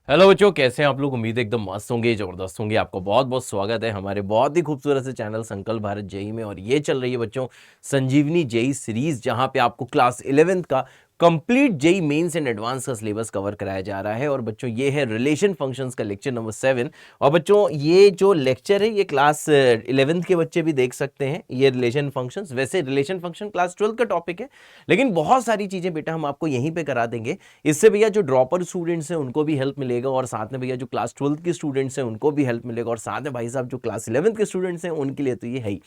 Hello बच्चों, कैसे हैं आप लोग। उम्मीद है एकदम मस्त होंगे, जबरदस्त होंगे। आपको बहुत बहुत स्वागत है हमारे बहुत ही खूबसूरत से चैनल संकल्प भारत जेई में। और ये चल रही है बच्चों संजीवनी जेई सीरीज, जहां पे आपको क्लास 11th का complete JEE mains and advance का सिलेबस कवर कराया जा रहा है। और बच्चों ये है रिलेशन फंक्शंस का लेक्चर नंबर 7। और बच्चों ये जो लेक्चर है ये क्लास 11th के बच्चे भी देख सकते हैं। ये रिलेशन फंक्शंस, वैसे रिलेशन फंक्शन क्लास 12 का टॉपिक है, लेकिन बहुत सारी चीजें बेटा हम आपको यहीं पे करा देंगे। इससे भैया जो ड्रॉपर स्टूडेंट्स हैं उनको भी हेल्प मिलेगा, और साथ में भैया जो क्लास 12 के स्टूडेंट्स हैं उनको भी हेल्प मिलेगा, और साथ में भाई साहब जो क्लास 11th के स्टूडेंट्स हैं उनके लिए तो ये है ही।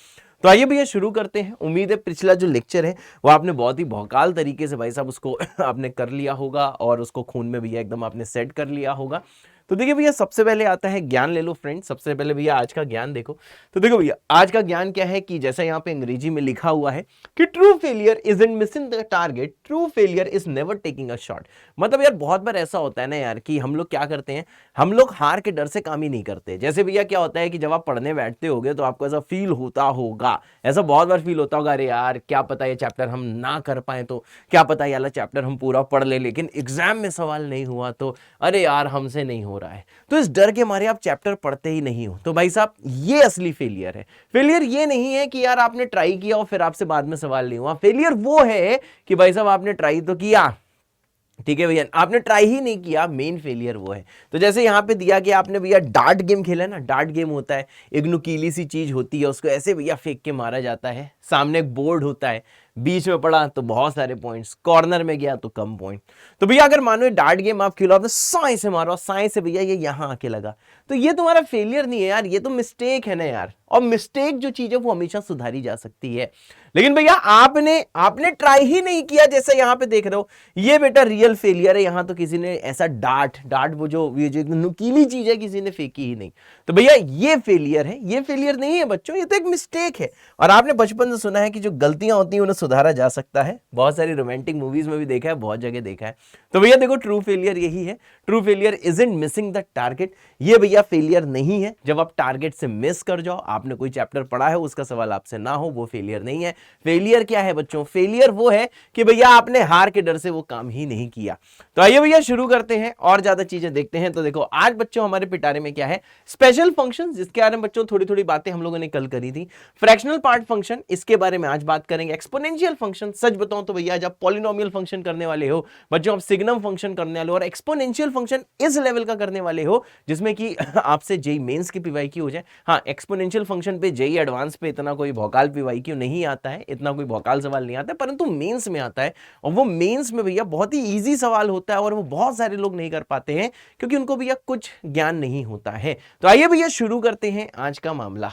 तो आइए भैया शुरू करते हैं। उम्मीद है पिछला जो लेक्चर है वो आपने बहुत ही भौकाल तरीके से भाई साहब उसको आपने कर लिया होगा, और उसको खून में भैया एकदम आपने सेट कर लिया होगा। तो देखिए भैया सबसे पहले आता है ज्ञान ले लो फ्रेंड। सबसे पहले भैया आज का ज्ञान देखो। तो देखो भैया आज का ज्ञान क्या है कि जैसा यहाँ पे अंग्रेजी में लिखा हुआ है कि true failure isn't missing the target, true failure is never taking a shot. मतलब यार बहुत बार ऐसा होता है ना यार कि हम लोग क्या करते हैं, हम लोग हार के डर से काम ही नहीं करते। जैसे भैया क्या होता है कि जब आप पढ़ने बैठते होगे तो आपको ऐसा फील होता होगा, ऐसा बहुत बार फील होता होगा, अरे यार क्या पता ये चैप्टर हम ना कर पाए, तो क्या पता ये वाला चैप्टर हम पूरा पढ़ ले लेकिन एग्जाम में सवाल नहीं हुआ तो अरे यार हमसे नहीं हो रहा है। तो इस डर के मारे आप चैप्टर पढ़ते ही नहीं हो। तो भाई साहब ये असली फेलियर है। फेलियर ये नहीं है कि यार आपने ट्राई किया और फिर आपसे बाद में सवाल नहीं हुआ। फेलियर वो है कि भाई साहब आपने ट्राई तो किया, ठीक है भैया, आपने ट्राई ही नहीं किया, मेन फेलियर वो है। तो जैसे यहां पे दिया कि आपने भैया डार्ट गेम खेला ना, डार्ट गेम होता है एक नुकीली सी चीज होती है, उसको ऐसे भैया फेंक के मारा जाता है। सामने एक बोर्ड होता है, बीच में पड़ा तो बहुत सारे पॉइंट्स, कॉर्नर में गया तो कम पॉइंट। तो भैया अगर मानो डार्ट गेम आप खेलो, आपने साई से मारो, साई से भैया ये यहां आके लगा, तो ये तुम्हारा फेलियर नहीं है यार, ये तो मिस्टेक है ना यार। और मिस्टेक जो चीज है वो हमेशा सुधारी जा सकती है। लेकिन भैया आपने आपने ट्राई ही नहीं किया, जैसे यहां पे देख रहे हो, ये बेटा रियल फेलियर है। यहां तो किसी ने ऐसा डार्ट डार्ट वो जो ये जो नुकीली चीज है किसी ने फेंकी ही नहीं। तो भैया ये फेलियर है, ये फेलियर नहीं है बच्चों, ये तो एक मिस्टेक है। और आपने बचपन से सुना है कि जो गलतियां होती हैं उन्हें सुधारा जा सकता है। बहुत सारी रोमांटिक मूवीज में भी देखा है, बहुत जगह देखा है। तो भैया देखो ट्रू फेलियर यही है। True failure isn't missing the target. ये भैया फेलियर नहीं है जब आप टारगेट से मिस कर जाओ, आपने कोई चैप्टर पढ़ा है उसका सवाल आपसे ना हो, वो फेलियर नहीं है। फेलियर क्या है बच्चों, फेलियर वो है कि भैया आपने हार के डर से वो काम ही नहीं किया। तो आइए भैया शुरू करते हैं और ज्यादा चीजें देखते हैं। तो देखो आज बच्चों हमारे पिटारे में क्या है, स्पेशल फंक्शन, जिसके बारे में बच्चों थोड़ी थोड़ी बातें हम लोगों ने कल करी थी। फ्रैक्शनल पार्ट फंक्शन, इसके बारे में आज बात करेंगे। एक्सपोनेंशियल फंक्शन, सच बताऊं तो भैया जब पॉलिनोमियल फंक्शन करने वाले हो बच्चों, आप सिग्नम फंक्शन करने वाले हो, और एक्सपोनेंशियल फंक्शन इस लेवल का करने वाले हो जिसमें कि आपसे जेई मेंस की पीवाईक्यू हो जाए। हाँ, एक्सपोनेंशियल फंक्शन पे जेई एडवांस पे इतना कोई भौकाल पीवाईक्यू नहीं आता है, इतना कोई भौकाल सवाल नहीं आता है, परंतु मेंस में आता है। और वो मेंस में भैया बहुत ही इजी सवाल होता है, और वो बहुत सारे लोग नहीं कर पाते हैं क्योंकि उनको भैया कुछ ज्ञान नहीं होता है। तो आइए भैया शुरू करते हैं आज का मामला।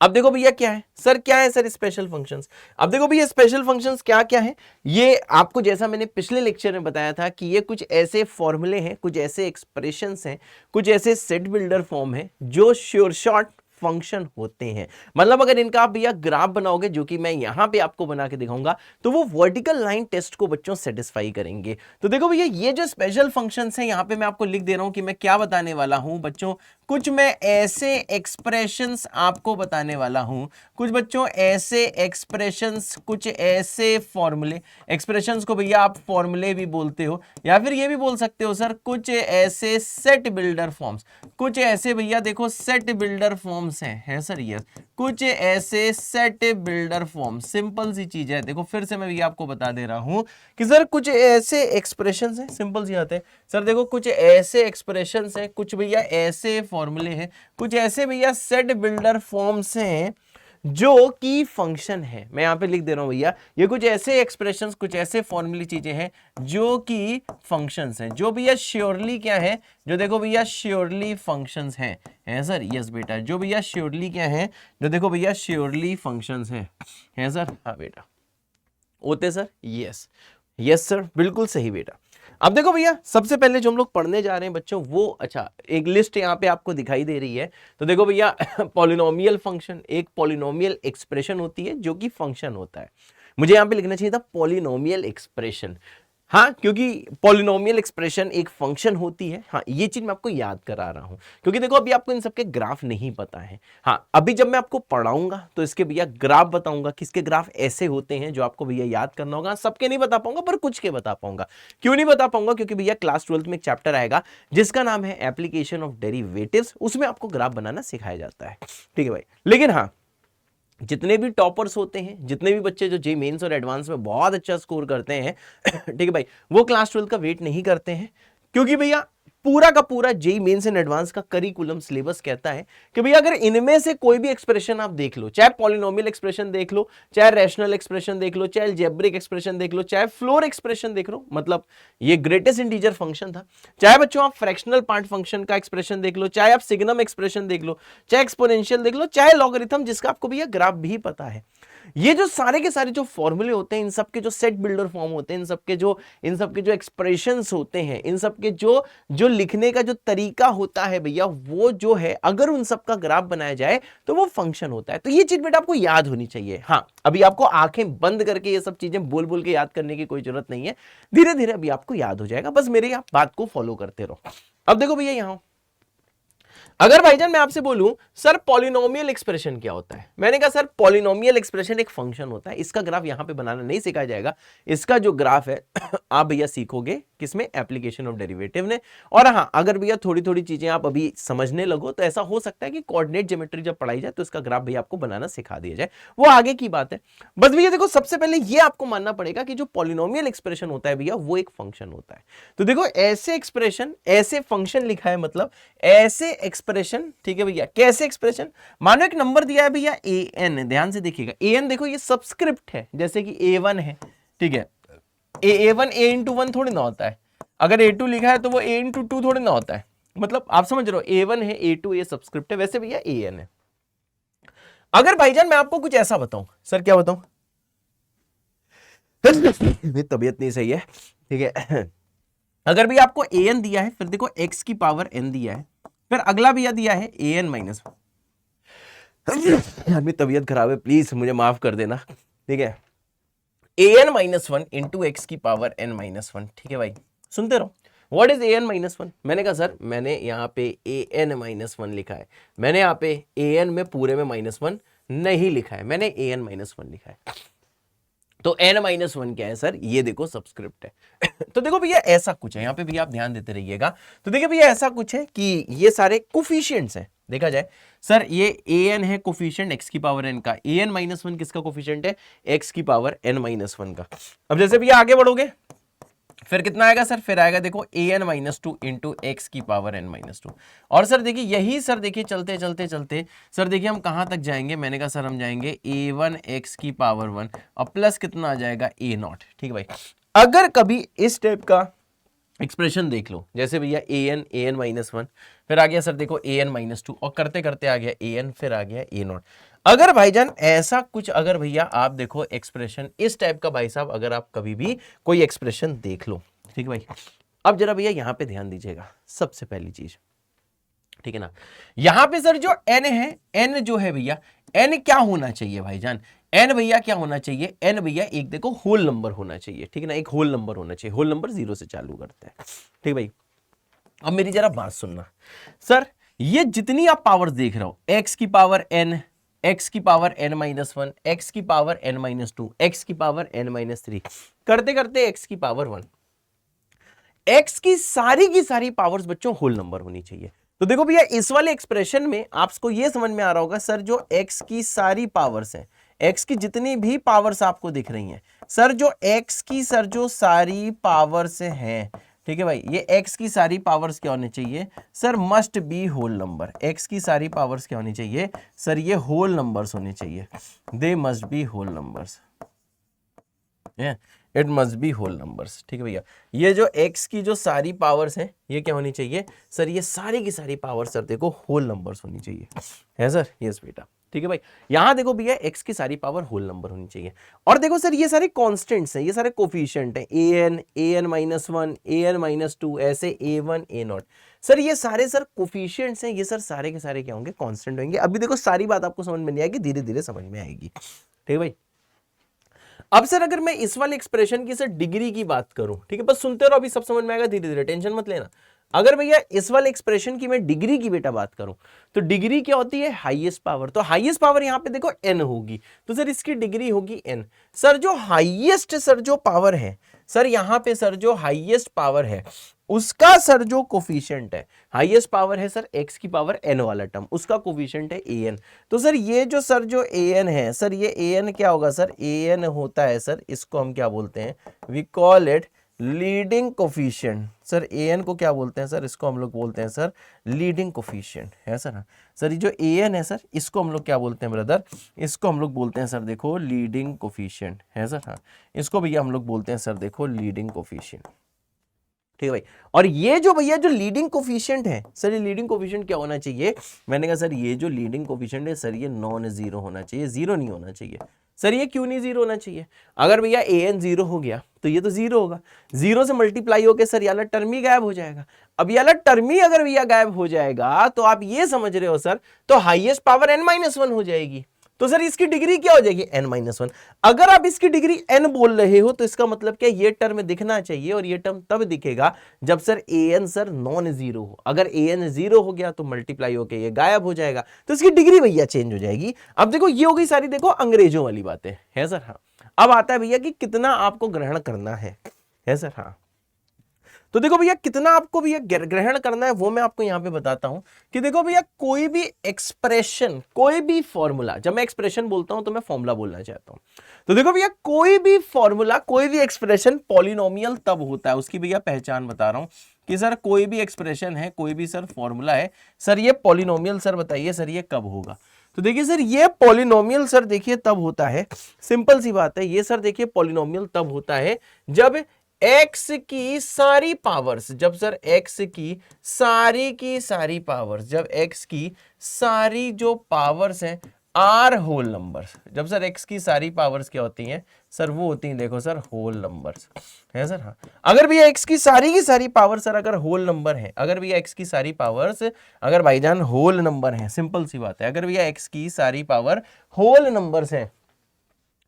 अब देखो भैया क्या है सर, क्या है सर स्पेशल फंक्शंस। अब देखो भैया स्पेशल फंक्शंस क्या क्या है, ये आपको जैसा मैंने पिछले लेक्चर में बताया था कि ये कुछ ऐसे फॉर्मूले हैं, कुछ ऐसे एक्सप्रेशंस हैं, कुछ ऐसे सेट बिल्डर फॉर्म है जो श्योर शॉर्ट फंक्शन होते हैं। मतलब अगर इनका आप भैया ग्राफ बनाओगे, जो कि मैं यहां पे आपको बना के दिखाऊंगा, तो वो वर्टिकल लाइन टेस्ट को बच्चों सेटिस्फाई करेंगे। तो देखो भैया ये जो स्पेशल फंक्शंस हैं, यहां पे मैं आपको लिख दे रहा हूं कि मैं क्या बताने वाला हूं बच्चों। कुछ मैं ऐसे एक्सप्रेशंस आपको बताने वाला हूं, कुछ बच्चों ऐसे एक्सप्रेशंस, कुछ ऐसे फॉर्मूले। एक्सप्रेशंस को भैया आप फॉर्मूले भी बोलते हो, या फिर ये भी बोल सकते हो सर कुछ ऐसे सेट बिल्डर फॉर्म्स। कुछ ऐसे भैया देखो सेट बिल्डर फॉर्म्स हैं, है सर, यस, कुछ ऐसे सेट बिल्डर फॉर्म। सिंपल सी चीज है, देखो फिर से मैं भैया आपको बता दे रहा हूं कि सर कुछ ऐसे एक्सप्रेशंस हैं, सिंपल सी बात है सर। देखो कुछ ऐसे एक्सप्रेशंस हैं, कुछ भैया ऐसे फॉर्मूले हैं, कुछ ऐसे भैया सेट बिल्डर फॉर्म्स हैं जो कि फंक्शन है। मैं यहां पे लिख दे रहा हूं भैया, ये कुछ ऐसे एक्सप्रेशंस, कुछ ऐसे फॉर्मूले चीजें हैं जो कि फंक्शंस हैं, जो भैया श्योरली क्या है, जो देखो भैया श्योरली फंक्शंस हैं, है सर, यस बेटा, जो भैया श्योरली क्या है, जो देखो भैया श्योरली फंक्शंस हैं, है सर, हाँ बेटा, होते सर, यस यस सर, बिल्कुल सही बेटा। अब देखो भैया सबसे पहले जो हम लोग पढ़ने जा रहे हैं बच्चों वो, अच्छा एक लिस्ट यहाँ पे आपको दिखाई दे रही है। तो देखो भैया पॉलिनोमियल फंक्शन, एक पॉलिनोमियल एक्सप्रेशन होती है जो कि फंक्शन होता है। मुझे यहाँ पे लिखना चाहिए था पॉलिनोमियल एक्सप्रेशन। हाँ, क्योंकि पॉलिनोमियल एक्सप्रेशन एक फंक्शन होती है। हाँ, ये चीज मैं आपको याद करा रहा हूं, क्योंकि देखो अभी आपको इन सबके ग्राफ नहीं पता है। हाँ, अभी जब मैं आपको पढ़ाऊंगा तो इसके भैया ग्राफ बताऊंगा, किसके ग्राफ ऐसे होते हैं जो आपको भैया याद करना होगा। सबके नहीं बता पाऊंगा पर कुछ के बता पाऊंगा। क्यों नहीं बता पाऊंगा? क्योंकि भैया क्लास 12th में एक चैप्टर आएगा जिसका नाम है एप्लीकेशन ऑफ डेरिवेटिव्स, उसमें आपको ग्राफ बनाना सिखाया जाता है। ठीक है भाई, लेकिन हाँ, जितने भी टॉपर्स होते हैं, जितने भी बच्चे जो जे मेंस और एडवांस में बहुत अच्छा स्कोर करते हैं ठीक है भाई, वो क्लास 12 का वेट नहीं करते हैं, क्योंकि भैया पूरा का पूरा जेई मेंस एंड एडवांस का करिकुलम सिलेबस कहता है कि भैया अगर इनमें से कोई भी एक्सप्रेशन आप देख लो, चाहे पॉलिनोमियल एक्सप्रेशन देख लो, चाहे रैशनल एक्सप्रेशन देख लो, चाहे अलजेब्रिक एक्सप्रेशन देख लो, चाहे फ्लोर एक्सप्रेशन देख लो, मतलब ये ग्रेटेस्ट इंटीजर फंक्शन था, चाहे बच्चों आप फ्रैक्शनल पार्ट फंक्शन का एक्सप्रेशन देख लो, चाहे आप सिग्नम एक्सप्रेशन देख लो, चाहे एक्सपोनेंशियल देख लो, चाहे लॉगरिथम जिसका आपको भैया ग्राफ भी पता है, ये जो सारे के सारे जो फॉर्मूले होते हैं, इन सब के जो सेट बिल्डर फॉर्म होते हैं, इन सब के जो एक्सप्रेशंस होते हैं, इन सब के जो जो लिखने का जो तरीका होता है भैया, वो जो है अगर उन सब का ग्राफ बनाया जाए तो वो फंक्शन होता है। तो ये चीज बेटा आपको याद होनी चाहिए। हाँ, अभी आपको आंखें बंद करके ये सब चीजें बोल बोल के याद करने की कोई जरूरत नहीं है, धीरे धीरे अभी आपको याद हो जाएगा, बस मेरी आप बात को फॉलो करते रहो। अब देखो भैया, यहां अगर भाईजान मैं आपसे बोलूं सर पॉलिनोमियल एक्सप्रेशन क्या होता है, मैंने कहा सर पॉलिनोमियल एक्सप्रेशन एक फंक्शन होता है, इसका ग्राफ यहां पे बनाना नहीं सिखाया जाएगा, इसका जो ग्राफ है आप भैया सीखोगे किसमें, एप्लीकेशन ऑफ डेरिवेटिव ने। और हाँ, अगर भैया थोड़ी थोड़ी चीजें आप अभी समझने लगो तो ऐसा हो सकता है कि कोऑर्डिनेट ज्योमेट्री जब पढ़ाई जाए तो इसका ग्राफ भैया आपको बनाना सिखा दिया जाए, वो आगे की बात है। बस भैया देखो, सबसे पहले ये आपको मानना पड़ेगा कि जो पॉलिनोमियल एक्सप्रेशन होता है भैया वो एक फंक्शन होता है। तो देखो, ऐसे एक्सप्रेशन, ऐसे फंक्शन लिखा है, मतलब ऐसे एक्सप्रेशन, ठीक है भैया, कैसे एक्सप्रेशन, मानो एक नंबर दिया है भैया ए एन, ध्यान से देखिएगा, ए एन देखो ये सबस्क्रिप्ट है, जैसे कि ए वन है, ठीक है, ए वन ए इंटू वन थोड़ी ना होता है, अगर ए टू लिखा है तो वो ए इंटू टू थोड़ी ना होता है, मतलब आप समझ रहे हो, ए वन है, ए टू ये सबस्क्रिप्ट है, वैसे भैया ए एन है। अगर भाईजान मैं आपको कुछ ऐसा बताऊं, सर क्या बताऊं मेरी तबीयत नहीं सही है, ठीक है अगर भी आपको ए एन दिया है, फिर देखो एक्स की पावर एन दिया है, फिर अगला भैया दिया है ए एन माइनस, यार मेरी तबीयत खराब है, प्लीज मुझे माफ कर देना, ठीक है, A N minus one into x की पावर एन माइनस वन, ठीक है भाई, सुनते रहो। What is A N minus one? मैंने कहा सर मैंने यहाँ पे ए एन माइनस वन लिखा है, मैंने यहाँ पे ए एन में पूरे में माइनस वन नहीं लिखा है, मैंने ए एन माइनस वन लिखा है। तो n माइनस वन क्या है सर? ये देखो सबस्क्रिप्ट है तो देखो भैया ऐसा कुछ है, यहाँ पे भैया आप ध्यान देते रहिएगा। तो देखिए भैया ऐसा कुछ है कि ये सारे कोफिशिएंट्स हैं, देखा जाए सर ये an है कोफिशिएंट x की पावर n का, an माइनस वन किसका कोफिशिएंट है? x की पावर n माइनस वन का। अब जैसे भैया आगे बढ़ोगे फिर कितना आएगा सर? फिर आएगा देखो A N minus two into x की पावर एन माइनस टू। और सर देखिए यही सर देखिए चलते चलते चलते सर देखिए हम कहां तक जाएंगे? मैंने कहा सर हम जाएंगे ए वन एक्स की पावर वन और प्लस कितना आ जाएगा? ए नॉट। ठीक है भाई, अगर कभी इस टाइप का एक्सप्रेशन देख लो, जैसे भैया ए एन माइनस वन, फिर आ गया सर देखो ए एन माइनस टू, और करते करते आ गया ए एन, फिर आ गया ए नॉट। अगर भाईजान ऐसा कुछ, अगर भैया आप देखो एक्सप्रेशन इस टाइप का, भाई साहब अगर आप कभी भी कोई एक्सप्रेशन देख लो, ठीक है भाई, अब जरा भैया यहां पे ध्यान दीजिएगा, सबसे पहली चीज, ठीक है ना, यहां पे सर जो n है, n जो है भैया, n क्या होना चाहिए भाईजान? n भैया क्या होना चाहिए? n भैया एक देखो होल नंबर होना चाहिए, ठीक है ना, एक होल नंबर होना चाहिए, होल नंबर जीरो से चालू करते हैं, ठीक भाई। अब मेरी जरा बात सुनना सर, ये जितनी आप पावर्स देख रहे हो, x की पावर n, x की power n minus one, x की power n minus two, x की पावर n माइनस थ्री, करते करते x की पावर वन, x की सारी पावर्स बच्चों होल नंबर होनी चाहिए। तो देखो भैया इस वाले एक्सप्रेशन में आपको ये समझ में आ रहा होगा सर, जो x की सारी पावर्स हैं, x की जितनी भी पावर्स आपको दिख रही हैं सर, जो x की सर जो सारी पावर्स हैं, ठीक है भाई, ये x की सारी पावर्स क्या होनी चाहिए sir? Must be whole number. x की सारी पावर्स क्या होनी चाहिए सर? ये होल नंबर्स होनी चाहिए, they must be whole numbers, it must be whole numbers. ठीक है भैया, ये जो x की जो सारी पावर्स हैं ये क्या होनी चाहिए सर? ये सारी की सारी पावर्स सर देखो होल नंबर्स होनी चाहिए, है सर? यस बेटा, ठीक है भाई, यहां देखो भैया x की सारी पावर होल नंबर होनी चाहिए। और देखो सर ये सारे कांस्टेंट्स हैं, ये सारे कोफिशिएंट हैं, ए N minus one, A N minus to, ऐसे ए वन ए नॉट, सर ये सारे सर कोफिशिएंट्स हैं, ये सर सारे के सारे क्या होंगे? कांस्टेंट होंगे। अभी देखो सारी बात आपको समझ में नहीं आएगी, धीरे धीरे समझ में आएगी, ठीक है भाई। अब सर अगर मैं इस वाले एक्सप्रेशन की सर डिग्री की बात करूं, ठीक है, बस सुनते रहो, अभी सब समझ में आएगा धीरे धीरे, टेंशन मत लेना। अगर भैया इस वाले एक्सप्रेशन की मैं डिग्री की बेटा बात करूं, तो डिग्री क्या होती है, हाईएस्ट पावर। तो हाईएस्ट पावर यहां पे देखो n होगी, तो सर इसकी डिग्री होगी n। सर जो हाईएस्ट सर जो पावर है सर, यहां पे सर जो हाईएस्ट पावर है उसका सर जो कोफिशिएंट है, हाईएस्ट पावर है सर x की पावर n वाला टर्म, उसका कोफिशिएंट है an। तो सर ये जो सर जो an है सर, ये an क्या होगा सर, an होता है सर, इसको हम क्या बोलते हैं, we call it leading coefficient. Sir an को क्या बोलते हैं सर, इसको हम लोग बोलते हैं सर लीडिंग कोफिशिएंट है सर। सर ये जो an है सर, इसको हम लोग क्या बोलते हैं ब्रदर, इसको हम लोग बोलते हैं सर देखो लीडिंग कोफिशिएंट है सर। हाँ, इसको भैया हम लोग बोलते हैं सर देखो लीडिंग कोफिशिएंट, ठीक है भाई। और ये जो भैया जो लीडिंग कोफिशिएंट है सर, ये लीडिंग कोफिशिएंट क्या होना चाहिए, मैंने कहा सर ये जो लीडिंग कोफिशिएंट है सर, ये नॉन जीरो होना चाहिए, जीरो नहीं होना चाहिए। सर ये क्यों नहीं जीरो होना चाहिए, अगर भैया an जीरो हो गया तो ये तो जीरो होगा, जीरो से मल्टीप्लाई होकर सर ये वाला टर्म ही गायब हो जाएगा। अब ये वाला टर्म ही अगर भैया गायब हो जाएगा तो आप ये समझ रहे हो सर, तो हाईएस्ट पावर n-1 हो जाएगी। तो सर इसकी डिग्री क्या हो जाएगी, n-1। अगर आप इसकी डिग्री n बोल रहे हो तो इसका मतलब क्या, ये टर्म दिखना चाहिए, और ये टर्म तब दिखेगा जब sir an sir non zero हो। अगर an जीरो हो गया तो मल्टीप्लाई होके ये गायब हो जाएगा, तो इसकी डिग्री भैया चेंज हो जाएगी। अब देखो ये हो गई सारी देखो अंग्रेजों वाली बातें है सर। हाँ, अब आता है भैया कि कितना आपको ग्रहण करना है सर। हाँ, तो देखो भैया कितना आपको भैया ग्रहण करना है वो मैं आपको यहां पे बताता हूं कि देखो भैया कोई भी एक्सप्रेशन, कोई भी फॉर्मूला, जब मैं एक्सप्रेशन बोलता हूं तो मैं फॉर्मूला बोलना चाहता हूं। तो देखो भैया कोई भी फॉर्मूला, कोई भी एक्सप्रेशन पॉलिनोमियल तब होता है, उसकी भैया पहचान बता रहा हूं कि सर कोई भी एक्सप्रेशन है, कोई भी सर फॉर्मूला है सर, ये पॉलिनोमियल सर बताइए सर ये कब होगा। तो देखिए सर ये पॉलिनोमियल सर देखिए तब होता है, सिंपल सी बात है, ये सर देखिए पॉलिनोमियल तब होता है जब x की सारी पावर्स, जब सर x की सारी पावर्स, जब x की सारी जो पावर्स हैं आर होल नंबर्स, जब सर x की सारी पावर्स क्या होती हैं सर, वो होती हैं देखो सर होल नंबर्स है सर। हाँ, अगर भैया x की सारी पावर सर अगर होल नंबर है, अगर भैया x की सारी पावर्स अगर भाईजान होल नंबर है, सिंपल सी बात है, अगर भैया x की सारी पावर होल नंबर्स है,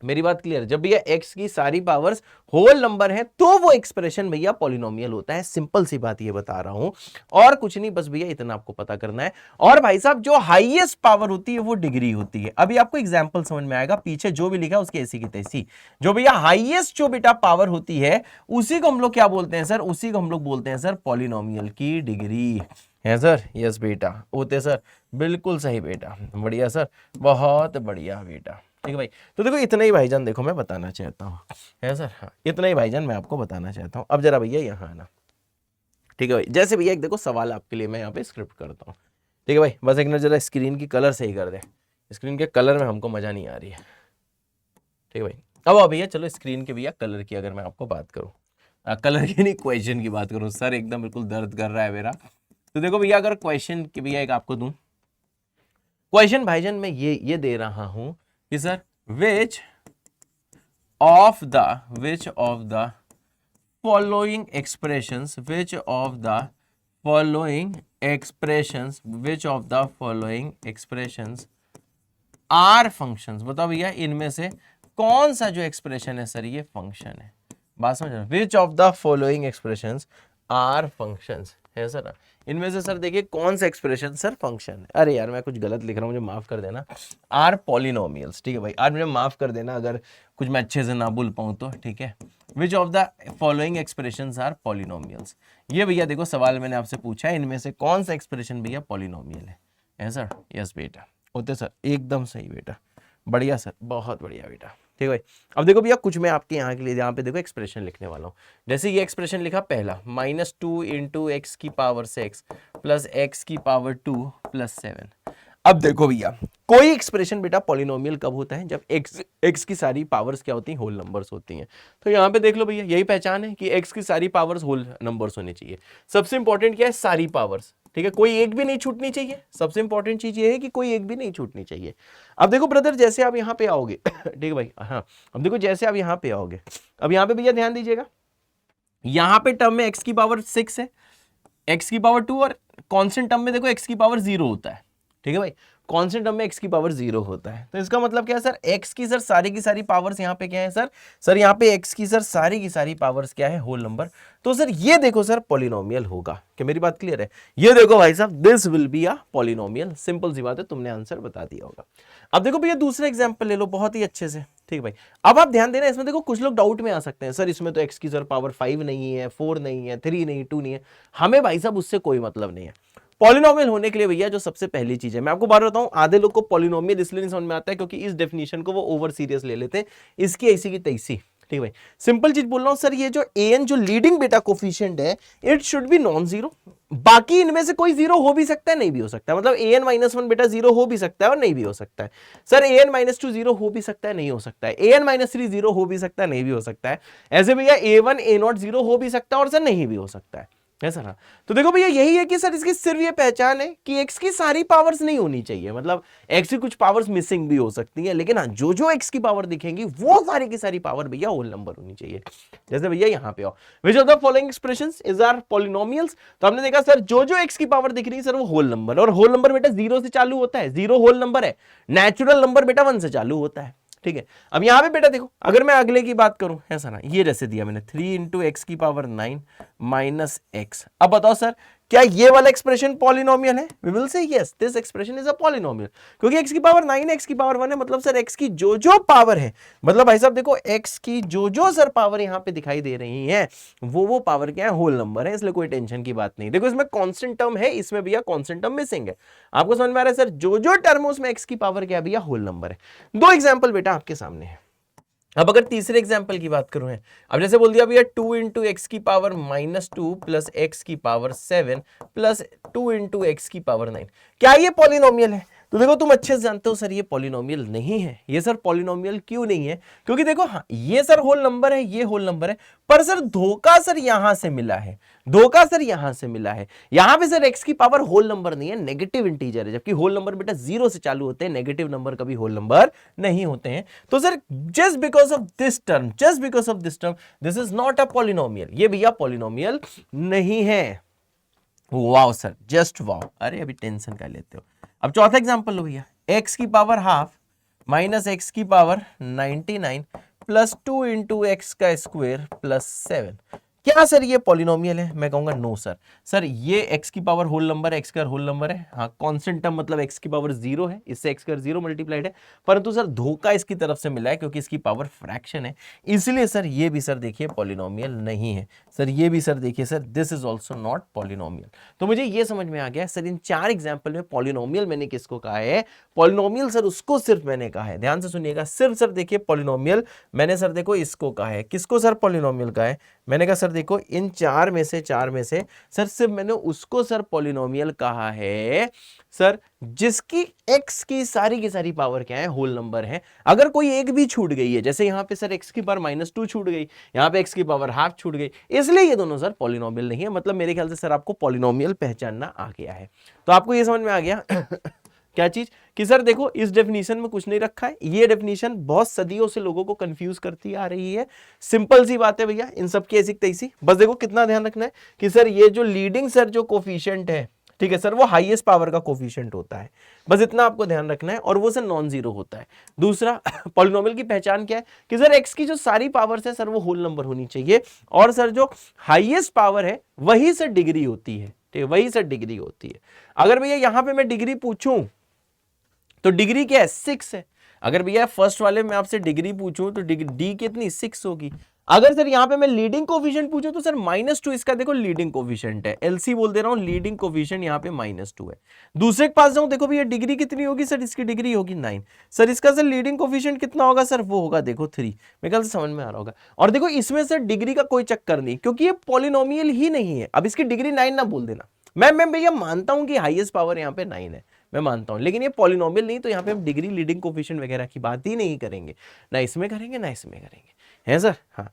मेरी बात क्लियर, जब भैया x की सारी पावर्स होल नंबर है तो वो एक्सप्रेशन भैया पॉलिनोमियल होता है, सिंपल सी बात ये बता रहा हूं, और कुछ नहीं, बस भैया इतना आपको पता करना है। और भाई साहब जो हाईएस्ट पावर होती है वो डिग्री होती है। अभी आपको एग्जांपल समझ में आएगा, पीछे जो भी लिखा है उसकी ऐसी की तैसी, जो भैया हाईएस्ट जो बेटा पावर होती है उसी को हम लोग क्या बोलते हैं सर, उसी को हम लोग बोलते हैं सर पॉलिनोमियल की डिग्री है सर। यस बेटा, होते सर, बिल्कुल सही बेटा, बढ़िया सर, बहुत बढ़िया बेटा, ठीक है भाई। तो देखो इतना ही भाईजान देखो मैं बताना चाहता हूँ है सर। हाँ, इतना ही भाईजान मैं आपको बताना चाहता हूँ। अब जरा भैया यहाँ आना, ठीक है भाई। जैसे भैया एक देखो सवाल आपके लिए मैं यहाँ पे स्क्रिप्ट करता हूँ, ठीक है भाई, बस एक मिनट जरा स्क्रीन की कलर सही कर दे, स्क्रीन के कलर में हमको मजा नहीं आ रही है, ठीक है भाई। अब भैया चलो स्क्रीन के भैया कलर की अगर मैं आपको बात करूँ, कलर की नहीं क्वेश्चन की बात करूँ, सर एकदम बिल्कुल दर्द कर रहा है मेरा। तो देखो भैया अगर क्वेश्चन की भैया एक आपको दूं, क्वेश्चन भाईजान मैं ये दे रहा हूं कि sir which of the following expressions, which of the following expressions are functions, बताओ भैया इनमें से कौन सा जो एक्सप्रेशन है सर ये फंक्शन है, बात समझ रहे हो, which of the following expressions are functions है सर। इनमें से सर देखिए कौन सा एक्सप्रेशन सर फंक्शन है, अरे यार मैं कुछ गलत लिख रहा हूँ, मुझे माफ कर देना, आर पॉलिनोमियल्स, ठीक है भाई, आज मुझे माफ कर देना अगर कुछ मैं अच्छे से ना बोल पाऊँ तो, ठीक है। Which of the following expressions are polynomials, ये भैया देखो सवाल मैंने आपसे पूछा है, इनमें से कौन सा एक्सप्रेशन भैया पॉलिनोमियल है सर। यस बेटा, होते सर, एकदम सही बेटा, बढ़िया सर, बहुत बढ़िया बेटा, ठीक है भाई। अब देखो भैया कुछ मैं आपके यहाँ के लिए यहाँ पे देखो एक्सप्रेशन लिखने वाला हूँ। जैसे ये एक्सप्रेशन लिखा पहला, -2 इंटू एक्स की पावर 6 प्लस एक्स की पावर 2 प्लस 7। अब देखो भैया कोई एक्सप्रेशन बेटा पॉलिनोमियल कब होता है, जब एक्स की सारी पावर्स क्या होती हैं, होल नंबर्स होती हैं। तो यहाँ पे देख लो भैया यही पहचान है कि एक्स की सारी पावर्स होल नंबर्स होने चाहिए। सबसे इंपॉर्टेंट क्या है, सारी पावर्स, ठीक है, कोई एक भी नहीं छूटनी चाहिए। सबसे इंपॉर्टेंट चीज ये है कि कोई एक भी नहीं छूटनी चाहिए। अब देखो ब्रदर जैसे आप यहाँ पे आओगे ठीक है भाई, हाँ, अब देखो जैसे आप यहाँ पे आओगे, अब यहाँ पे भैया ध्यान दीजिएगा, यहाँ पे टर्म में एक्स की पावर 6 है, एक्स की पावर 2, और कॉन्स्टेंट टर्म में देखो एक्स की पावर 0 होता है, ठीक है भाई। कांस्टेंट टर्म में x की पावर 0 होता है। तो इसका मतलब क्या है सर, x की सर सारी की सारी पावर्स यहाँ पे क्या है सर यहाँ पे x की सर सारी की सारी पावर्स क्या है, होल नंबर। तो सर ये देखो सर पॉलिनोमियल होगा, क्या मेरी बात क्लियर है? ये देखो भाई साहब, this will be a polynomial. Simple सी बात है, तुमने आंसर बता दिया होगा। अब देखो भैया दूसरा एग्जांपल ले लो बहुत ही अच्छे से, ठीक है भाई। अब आप ध्यान देना, इसमें देखो कुछ लोग डाउट में आ सकते हैं, सर इसमें तो x की सर पावर 5 नहीं है, 4 नहीं है, 3 नहीं, 2 नहीं है। हमें भाई साहब उससे कोई मतलब नहीं है। पॉलिनोमियल होने के लिए भैया जो सबसे पहली चीज है, मैं आपको बात बताऊं, आधे लोग को पॉलिनोमियल इसलिए नहीं समझ में आता है क्योंकि इस डेफिनेशन को वो ओवर सीरियस ले लेते हैं, इसकी ऐसी की तैसी, ठीक है भाई। सिंपल चीज बोल रहा हूं सर, ये जो an जो लीडिंग बेटा कोफिशिएंट है, it should be non zero. बाकी इनमें से कोई जीरो हो भी सकता है, नहीं भी हो सकता है। मतलब an-1 बेटा जीरो हो भी सकता है और नहीं भी हो सकता है। सर an-2 जीरो हो भी सकता है, नहीं हो सकता है। an-3 जीरो हो भी सकता है, नहीं भी हो सकता है। ऐसे भैया a1 a0 जीरो हो भी सकता है और सर नहीं भी हो सकता है, ऐसा ना। तो देखो भैया यही है कि सर इसकी सिर्फ ये पहचान है कि x की सारी पावर्स नहीं होनी चाहिए, मतलब x की कुछ पावर्स मिसिंग भी हो सकती है, लेकिन हाँ जो जो x की पावर दिखेंगी वो सारी की सारी पावर भैया होल नंबर होनी चाहिए। जैसे भैया यहाँ पे आओ, which of the following expressions is are polynomials. तो हमने देखा सर जो जो x की पावर दिख रही है सर वो होल नंबर, और होल नंबर बेटा 0 से चालू होता है, 0 होल नंबर है। नेचुरल नंबर बेटा 1 से चालू होता है, ठीक है। अब यहां पे बेटा देखो, अगर मैं अगले की बात करूं, ऐसा ना, ये जैसे दिया मैंने 3 इंटू एक्स की पावर 9 माइनस एक्स। अब बताओ सर क्या ये वाला एक्सप्रेशन पॉलिनोमियल है? We will say yes, this expression is a polynomial, क्योंकि x की पावर 9 है, x की पावर 1 है, मतलब सर x की जो जो पावर है, मतलब भाई साहब देखो x की जो जो सर पावर यहां पे दिखाई दे रही है वो पावर क्या है, होल नंबर है, इसलिए कोई टेंशन की बात नहीं। देखो इसमें कांस्टेंट टर्म है, इसमें भैया कांस्टेंट टर्म मिसिंग है। आपको समझ में आ रहा है सर, जो जो टर्म उसमें x की पावर क्या भैया, होल नंबर है। दो एग्जाम्पल बेटा आपके सामने है। अब अगर तीसरे एग्जाम्पल की बात करूं है, अब जैसे बोल दिया भैया 2 इंटू एक्स की पावर -2 प्लस एक्स की पावर 7 प्लस 2 इंटू एक्स की पावर 9, क्या ये पॉलिनोमियल है? तो देखो तुम अच्छे से जानते हो सर ये पॉलिनोमियल नहीं है। ये सर पॉलिनोमियल क्यों नहीं है? क्योंकि देखो हाँ ये सर होल नंबर है, ये होल नंबर है, पर सर धोखा सर यहां से मिला है, धोखा सर यहां से मिला है। यहां पे सर एक्स की पावर होल नंबर नहीं है, नेगेटिव इंटीजर है, जबकि होल नंबर बेटा 0 से चालू होते हैं, नेगेटिव नंबर कभी होल नंबर नहीं होते हैं। तो sir just because of this term, just because of this term, this is not a polynomial, ये भैया पॉलिनोमियल नहीं है। वाओ सर, जस्ट वाओ, अरे अभी टेंशन कर लेते हो। अब चौथा एग्जांपल लो भैया, x की पावर हाफ माइनस x की पावर 99 प्लस 2 इंटू एक्स का स्क्वायर प्लस 7, क्या सर ये पॉलिनोमियल है? मैं कहूंगा नो सर। सर ये x की पावर होल नंबर है, x का होल नंबर है, हाँ कांस्टेंट टर्म मतलब x की पावर 0 है, इससे x का 0 मल्टीप्लाइड है, परंतु सर धोखा इसकी तरफ से मिला है क्योंकि इसकी पावर फ्रैक्शन है, इसलिए सर ये भी सर देखिए पॉलिनोमियल नहीं है। सर ये भी सर देखिए sir, this is also not polynomial. तो मुझे ये समझ में आ गया सर इन चार एग्जाम्पल में पॉलिनोमियल मैंने किसको कहा है, पॉलिनोमियल सर उसको सिर्फ मैंने कहा है, ध्यान से सुनिएगा, सिर्फ सर देखिए पॉलिनोमियल मैंने सर देखो इसको कहा है। किसको सर पॉलिनोमियल कहा है? मैंने कहा सर देखो इन चार में से सर सिर्फ मैंने उसको सर पॉलिनोमियल कहा है सर जिसकी x की सारी पावर क्या है, होल नंबर है। अगर कोई एक भी छूट गई है, जैसे यहां पे सर x की पावर -2 छूट गई, यहां पे x की पावर हाफ छूट गई, इसलिए ये दोनों सर पॉलिनोमियल नहीं है। मतलब मेरे ख्याल से सर आपको पॉलिनोमियल पहचानना आ गया है। तो आपको ये समझ में आ गया क्या चीज कि सर देखो इस डेफिनेशन में कुछ नहीं रखा है, ये डेफिनेशन बहुत सदियों से लोगों को कंफ्यूज करती आ रही है। सिंपल सी बात है भैया, इन सब की ऐसी तैसी, बस देखो कितना ध्यान रखना है कि सर ये जो लीडिंग सर जो कोफिशिएंट है, ठीक है सर, वो हाईएस्ट पावर का कोफिशिएंट होता है, बस इतना आपको ध्यान रखना है, और वो सर नॉन जीरो होता है। दूसरा पॉलिनोमियल की पहचान क्या है कि सर एक्स की जो सारी पावर्स है सर वो होल नंबर होनी चाहिए, और सर जो हाईएस्ट पावर है वही सर डिग्री होती है, ठीक है, वही सर डिग्री होती है। अगर भैया यहां पे मैं डिग्री पूछूं तो डिग्री क्या है, 6 है। अगर भैया फर्स्ट वाले में आपसे डिग्री पूछूं तो डी कितनी, 6 होगी। अगर सर यहां पे मैं लीडिंग कोफिशिएंट पूछूं तो सर -2 इसका देखो लीडिंग कोफिशिएंट है, एलसी बोल दे रहा हूं, लीडिंग कोफिशिएंट यहां पे -2 है। दूसरे के पास जाऊं, देखो भैया डिग्री कितनी होगी सर, इसकी डिग्री होगी 9, सर इसका सर लीडिंग कोफिशिएंट कितना होगा सर, वो होगा देखो 3। मेरे ख्याल से समझ में आ रहा होगा। और देखो इसमें सर डिग्री का कोई चक्कर नहीं, क्योंकि ये पॉलिनोमियल ही नहीं है। अब इसकी डिग्री 9 ना बोल देना, मैं भैया मानता हूं कि हाईएस्ट पावर यहाँ पे 9 है, मैं मानता हूं, लेकिन ये पॉलिनोमियल नहीं, तो यहाँ पे हम डिग्री लीडिंग कोफिशिएंट वगैरह की बात ही नहीं करेंगे, ना इसमें करेंगे ना इसमें करेंगे, है सर। हाँ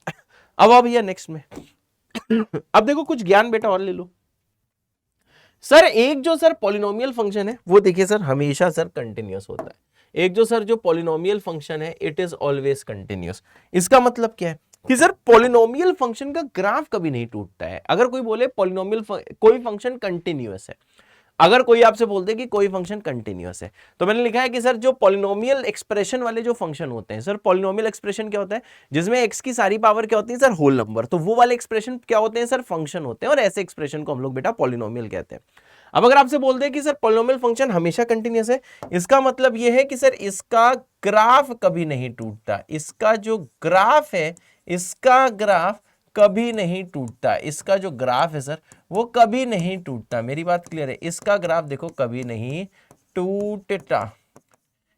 अब आओ भैया नेक्स्ट में अब देखो कुछ ज्ञान बेटा और ले लो। सर एक जो सर पॉलिनोमियल फंक्शन है वो देखिए सर हमेशा सर कंटिन्यूअस होता है। एक जो सर जो पॉलिनोमियल फंक्शन है इट इज ऑलवेज कंटिन्यूअस। इसका मतलब क्या है कि सर पॉलिनोमियल फंक्शन का ग्राफ कभी नहीं टूटता है। अगर कोई बोले पॉलिनोमियल कोई फंक्शन कंटिन्यूअस है, अगर कोई आपसे बोलते कि कोई फंक्शन कंटिन्यूअस है, तो मैंने लिखा है कि सर जो पॉलिनोमियल एक्सप्रेशन वाले जो फंक्शन होते हैं, सर पॉलिनोमियल एक्सप्रेशन क्या होता है, जिसमें एक्स की सारी पावर क्या होती है सर, होल नंबर, तो वो वाले एक्सप्रेशन क्या होते हैं सर, फंक्शन होते हैं, और ऐसे एक्सप्रेशन को हम लोग बेटा पॉलिनोमियल कहते हैं। अब अगर आपसे बोलते हैं कि सर पॉलिनोमियल फंक्शन हमेशा कंटिन्यूअस है, इसका मतलब यह है कि सर इसका ग्राफ कभी नहीं टूटता, इसका जो ग्राफ है, इसका ग्राफ कभी नहीं टूटता, इसका जो ग्राफ है सर वो कभी नहीं टूटता। मेरी बात क्लियर है, इसका ग्राफ देखो कभी नहीं टूटता,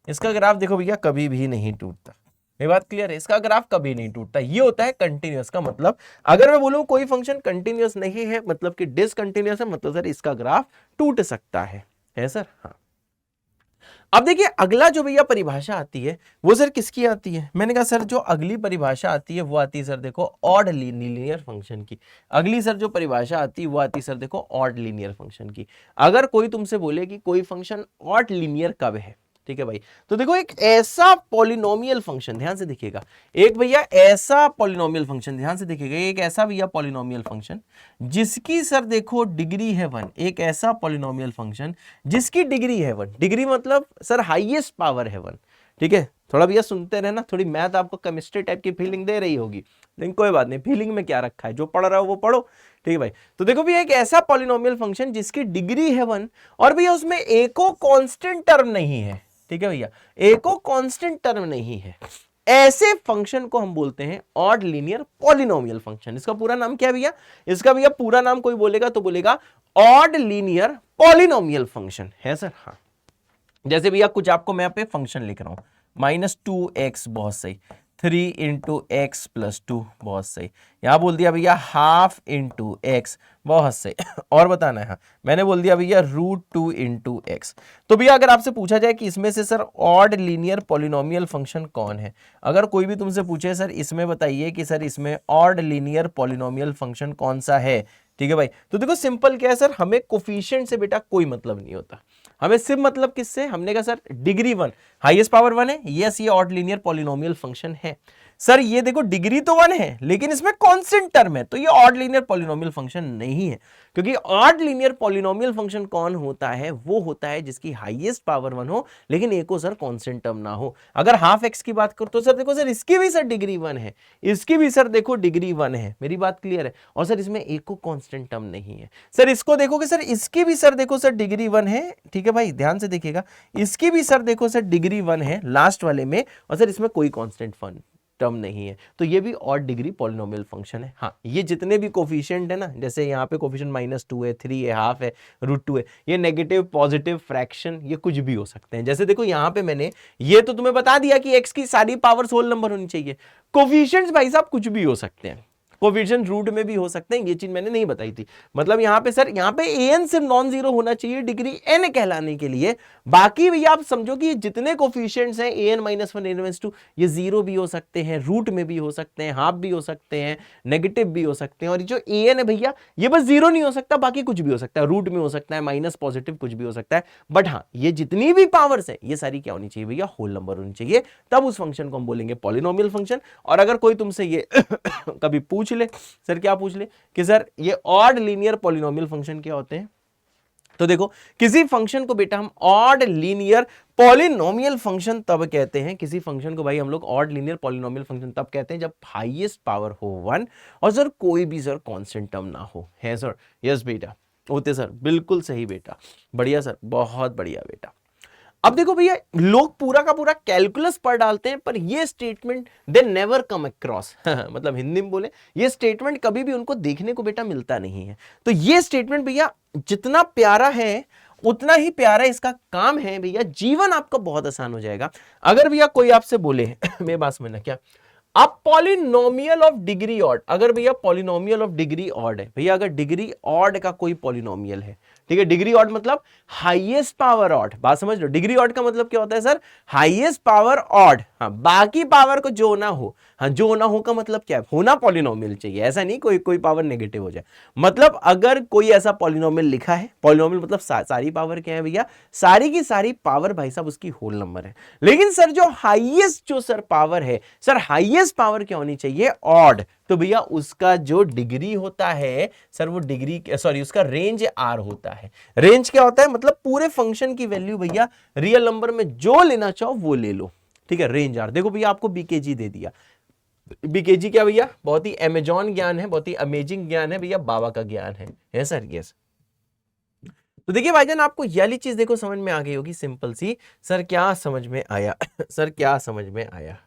इसका ग्राफ देखो भैया कभी भी नहीं टूटता। मेरी बात क्लियर है, इसका ग्राफ कभी नहीं टूटता, ये होता है कंटिन्यूअस का मतलब। अगर मैं बोलूं कोई फंक्शन कंटिन्यूअस नहीं है मतलब कि डिसकंटिन्यूअस है, मतलब सर इसका ग्राफ टूट सकता है सर। हाँ, अब देखिए अगला जो भैया परिभाषा आती है वो सर किसकी आती है, मैंने कहा सर जो अगली परिभाषा आती है वो आती है सर देखो ऑड लीनियर फंक्शन की। अगली सर जो परिभाषा आती है वो आती है सर देखो ऑड लीनियर फंक्शन की। अगर कोई तुमसे बोले कि कोई फंक्शन ऑड लीनियर कब है, ठीक है भाई, तो देखो एक ऐसा पॉलिनोमियल फंक्शन, ध्यान से देखिएगा, एक भैया ऐसा पॉलिनोमियल फंक्शन, ध्यान से देखिएगा, एक ऐसा भैया पॉलिनोमियल फंक्शन जिसकी सर देखो डिग्री है 1, एक ऐसा पॉलिनोमियल फंक्शन जिसकी डिग्री है 1, डिग्री मतलब सर हाईएस्ट पावर है 1, ठीक है। थोड़ा भैया सुनते रहना, थोड़ी मैथ आपको केमिस्ट्री टाइप की फीलिंग दे रही होगी, लेकिन कोई बात नहीं, फीलिंग में क्या रखा है, जो पढ़ रहा हो वो पढ़ो, ठीक है भाई। तो देखो भैया एक ऐसा पॉलिनोमियल फंक्शन जिसकी डिग्री है 1 और भैया उसमें एको कांस्टेंट टर्म नहीं है, ठीक है भैया, एको कांस्टेंट टर्म नहीं है, ऐसे फंक्शन को हम बोलते हैं ऑड लीनियर पॉलिनोमियल फंक्शन। इसका पूरा नाम क्या है भैया, इसका भैया पूरा नाम कोई बोलेगा तो बोलेगा ऑड लीनियर पॉलिनोमियल फंक्शन है सर। हाँ, जैसे भैया कुछ आपको मैं पे फंक्शन लिख रहा हूं, -2x, बहुत सही, 3 इंटू एक्स प्लस 2, बहुत सही, यहां बोल दिया भैया हाफ इंटू एक्स, बहुत सही, और बताना है, हाँ मैंने बोल दिया भैया √2 इंटू एक्स। तो भैया अगर आपसे पूछा जाए कि इसमें से sir odd linear polynomial function कौन है, अगर कोई भी तुमसे पूछे सर इसमें बताइए कि सर इसमें ऑड लीनियर पॉलिनोमियल फंक्शन कौन सा है, ठीक है भाई, तो देखो सिंपल क्या है सर, हमें कोफिशिएंट से बेटा कोई मतलब नहीं होता, हमें सिर्फ मतलब किससे, हमने कहा सर डिग्री 1, हाईएस्ट पावर 1 है, यस ये ऑड लीनियर पॉलिनोमियल फंक्शन है। सर ये देखो डिग्री तो 1 है लेकिन इसमें कांस्टेंट टर्म है, तो ये ऑड लीनियर पॉलिनोमियल फंक्शन नहीं है, क्योंकि ऑड लीनियर पॉलिनोमियल फंक्शन कौन होता है, वो होता है जिसकी हाईएस्ट पावर 1 हो लेकिन एको सर कांस्टेंट टर्म ना हो। अगर हाफ एक्स की बात करो तो सर देखो सर इसकी भी सर डिग्री 1 है, इसकी भी सर देखो डिग्री 1 है, मेरी बात क्लियर है, और सर इसमें एको कांस्टेंट टर्म नहीं है। सर इसको देखोगे सर इसकी भी सर देखो सर डिग्री 1 है, ठीक है भाई, ध्यान से देखिएगा, इसकी भी सर देखो सर डिग्री 1 है लास्ट वाले में, और सर इसमें कोई कांस्टेंट टर्म नहीं है, तो ये भी ऑड डिग्री पॉलिनोमियल फंक्शन है। हाँ, ये जितने भी कोफिशिएंट है ना, जैसे यहाँ पे कोफिशिएंट -2 है, 3 है, हाफ है, √2 है, ये नेगेटिव पॉजिटिव फ्रैक्शन ये कुछ भी हो सकते हैं। जैसे देखो यहाँ पे मैंने ये तो तुम्हें बता दिया कि एक्स की सारी पावर्स होल नंबर होनी चाहिए, कोफिशिएंट्स भाई साहब कुछ भी हो सकते हैं, कोफिशिएंट रूट में भी हो सकते हैं, ये चीज मैंने नहीं बताई थी। मतलब यहाँ पे सर यहाँ पे an सिर्फ नॉन जीरो होना चाहिए डिग्री n कहलाने के लिए, बाकी भैया आप समझो कि जितने कोफिशिएंट्स हैं an -1 an -2 ये जीरो भी हो सकते हैं, रूट में भी हो सकते हैं, हाफ भी हो सकते हैं, नेगेटिव भी हो सकते हैं, और जो an है भैया ये बस जीरो नहीं हो सकता, बाकी कुछ भी हो सकता है, रूट में हो सकता है, माइनस पॉजिटिव कुछ भी हो सकता है, बट हाँ ये जितनी भी पावर्स है ये सारी क्या होनी चाहिए भैया, होल नंबर होनी चाहिए, तब उस फंक्शन को हम बोलेंगे पॉलिनोमियल फंक्शन। और अगर कोई तुमसे ये कभी पूछ ले, सर क्या पूछ ले कि सर ये ऑड लीनियर पॉलिनोमियल फंक्शन क्या होते हैं, तो देखो किसी फंक्शन को बेटा हम ऑड लीनियर पॉलिनोमियल फंक्शन तब कहते हैं, किसी फंक्शन को भाई हम लोग ऑड लीनियर पॉलिनोमियल फंक्शन तब कहते हैं जब हाईएस्ट पावर हो 1 और सर कोई भी सर कांस्टेंट टर्म ना हो, है सर, यस बेटा, होते सर, बिल्कुल सही बेटा, बढ़िया सर, बहुत बढ़िया बेटा। अब देखो भैया लोग पूरा का पूरा कैलकुलस पढ़ डालते हैं, पर ये statement they never come across, मतलब हिंदी में बोले ये स्टेटमेंट कभी भी उनको देखने को बेटा मिलता नहीं है। तो ये स्टेटमेंट भैया जितना प्यारा है उतना ही प्यारा इसका काम है भैया, जीवन आपका बहुत आसान हो जाएगा। अगर भैया कोई आपसे बोले मेरी बात समझना, क्या अब पॉलिनोमियल ऑफ डिग्री ऑड, अगर भैया पॉलिनोमियल ऑफ डिग्री ऑड है, भैया अगर डिग्री ऑड का कोई पॉलिनोमियल है, ठीक है, डिग्री ऑड मतलब हाईएस्ट पावर ऑड, बात समझ लो, डिग्री ऑड का मतलब क्या होता है सर, हाईएस्ट पावर ऑड, हाँ बाकी पावर को जो ना हो, हाँ जो ना हो का मतलब क्या है, होना पॉलिनोमियल चाहिए, ऐसा नहीं कोई पावर नेगेटिव हो जाए। मतलब अगर कोई ऐसा पॉलिनोमियल लिखा है, पॉलिनोमियल मतलब सारी पावर क्या है भैया, सारी की सारी पावर भाई साहब उसकी होल नंबर है, लेकिन सर जो हाईएस्ट जो सर पावर है, सर हाईएस्ट पावर क्या होनी चाहिए, ऑड, तो भैया उसका जो डिग्री होता है सर, वो डिग्री सॉरी उसका रेंज आर होता है। रेंज क्या होता है, मतलब पूरे फंक्शन की वैल्यू भैया रियल नंबर में जो लेना चाहो वो ले लो, ठीक है। रेंज आर, देखो भैया आपको बीकेजी दे दिया, बीकेजी क्या भैया, बहुत ही अमेजॉन ज्ञान है, बहुत ही अमेजिंग ज्ञान है भैया, बाबा का ज्ञान है सर, यस। तो देखिए भाईजान आपको ये वाली चीज देखो समझ में आ गई होगी, सिंपल सी। सर क्या समझ में आया सर क्या समझ में आया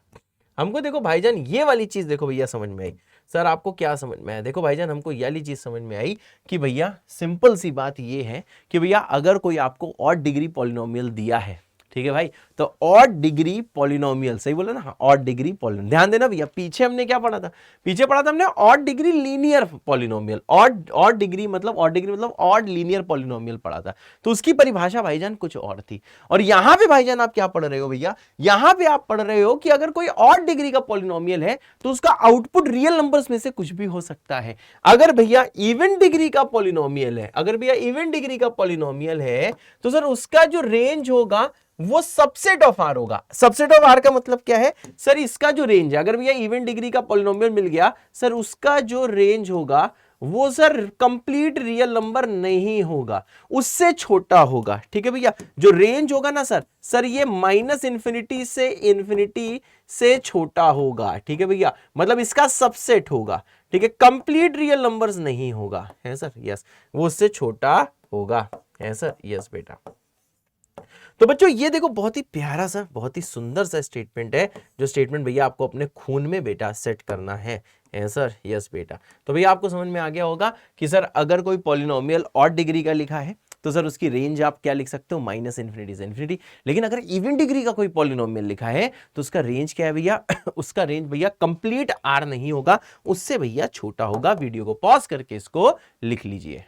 हमको, देखो भाईजान ये वाली चीज देखो भैया समझ में आई। सर आपको क्या समझ में आया, देखो भाईजान हमको ये वाली चीज समझ में आई कि भैया सिंपल सी बात ये है कि भैया अगर कोई आपको ऑड डिग्री पॉलिनोमियल दिया है, ठीक है भाई, तो ऑड डिग्री पॉलिनोमियल, सही बोला ना, ऑड डिग्री पॉलिनोमियल। ध्यान देना भैया, पीछे हमने क्या पढ़ा था, पीछे पढ़ा था हमने odd degree linear polynomial, odd degree मतलब ऑड लीनियर पॉलिनोमियल पढ़ा था। तो उसकी परिभाषा भाईजान कुछ और थी। और यहां पे भाईजान आप क्या पढ़ रहे हो भैया, यहां पे आप पढ़ रहे हो कि अगर कोई ऑड डिग्री का पॉलिनोमियल है तो उसका आउटपुट रियल नंबर्स में से कुछ भी हो सकता है। अगर भैया इवन डिग्री का पॉलिनोमियल है, अगर भैया इवन डिग्री का पॉलिनोमियल है तो सर उसका जो रेंज होगा वो सबसेट ऑफ आर होगा। सबसेट ऑफ आर का मतलब क्या है सर, इसका जो रेंज है, अगर भैया इवन डिग्री का पॉलिनोमियल मिल गया सर, उसका जो रेंज होगा वो सर कंप्लीट रियल नंबर नहीं होगा, उससे छोटा होगा, ठीक है भैया। जो रेंज होगा ना सर ये माइनस इंफिनिटी से इंफिनिटी से छोटा होगा, ठीक है भैया, मतलब इसका सबसेट होगा, ठीक है, कंप्लीट रियल नंबर्स नहीं होगा, है सर, यस, वो उससे छोटा होगा, है सर, यस बेटा। तो बच्चों ये देखो बहुत ही प्यारा सा, बहुत ही सुंदर सा स्टेटमेंट है, जो स्टेटमेंट भैया आपको अपने खून में बेटा सेट करना है सर, यस बेटा। तो भैया आपको समझ में आ गया होगा कि सर अगर कोई पॉलिनोमियल ऑड डिग्री का लिखा है तो सर उसकी रेंज आप क्या लिख सकते हो, माइनस इंफिनिटी से इंफिनिटी। लेकिन अगर इवन डिग्री का कोई पॉलिनोमियल लिखा है तो उसका रेंज क्या है भैया उसका रेंज भैया कंप्लीट आर नहीं होगा, उससे भैया छोटा होगा। वीडियो को पॉज करके इसको लिख लीजिए।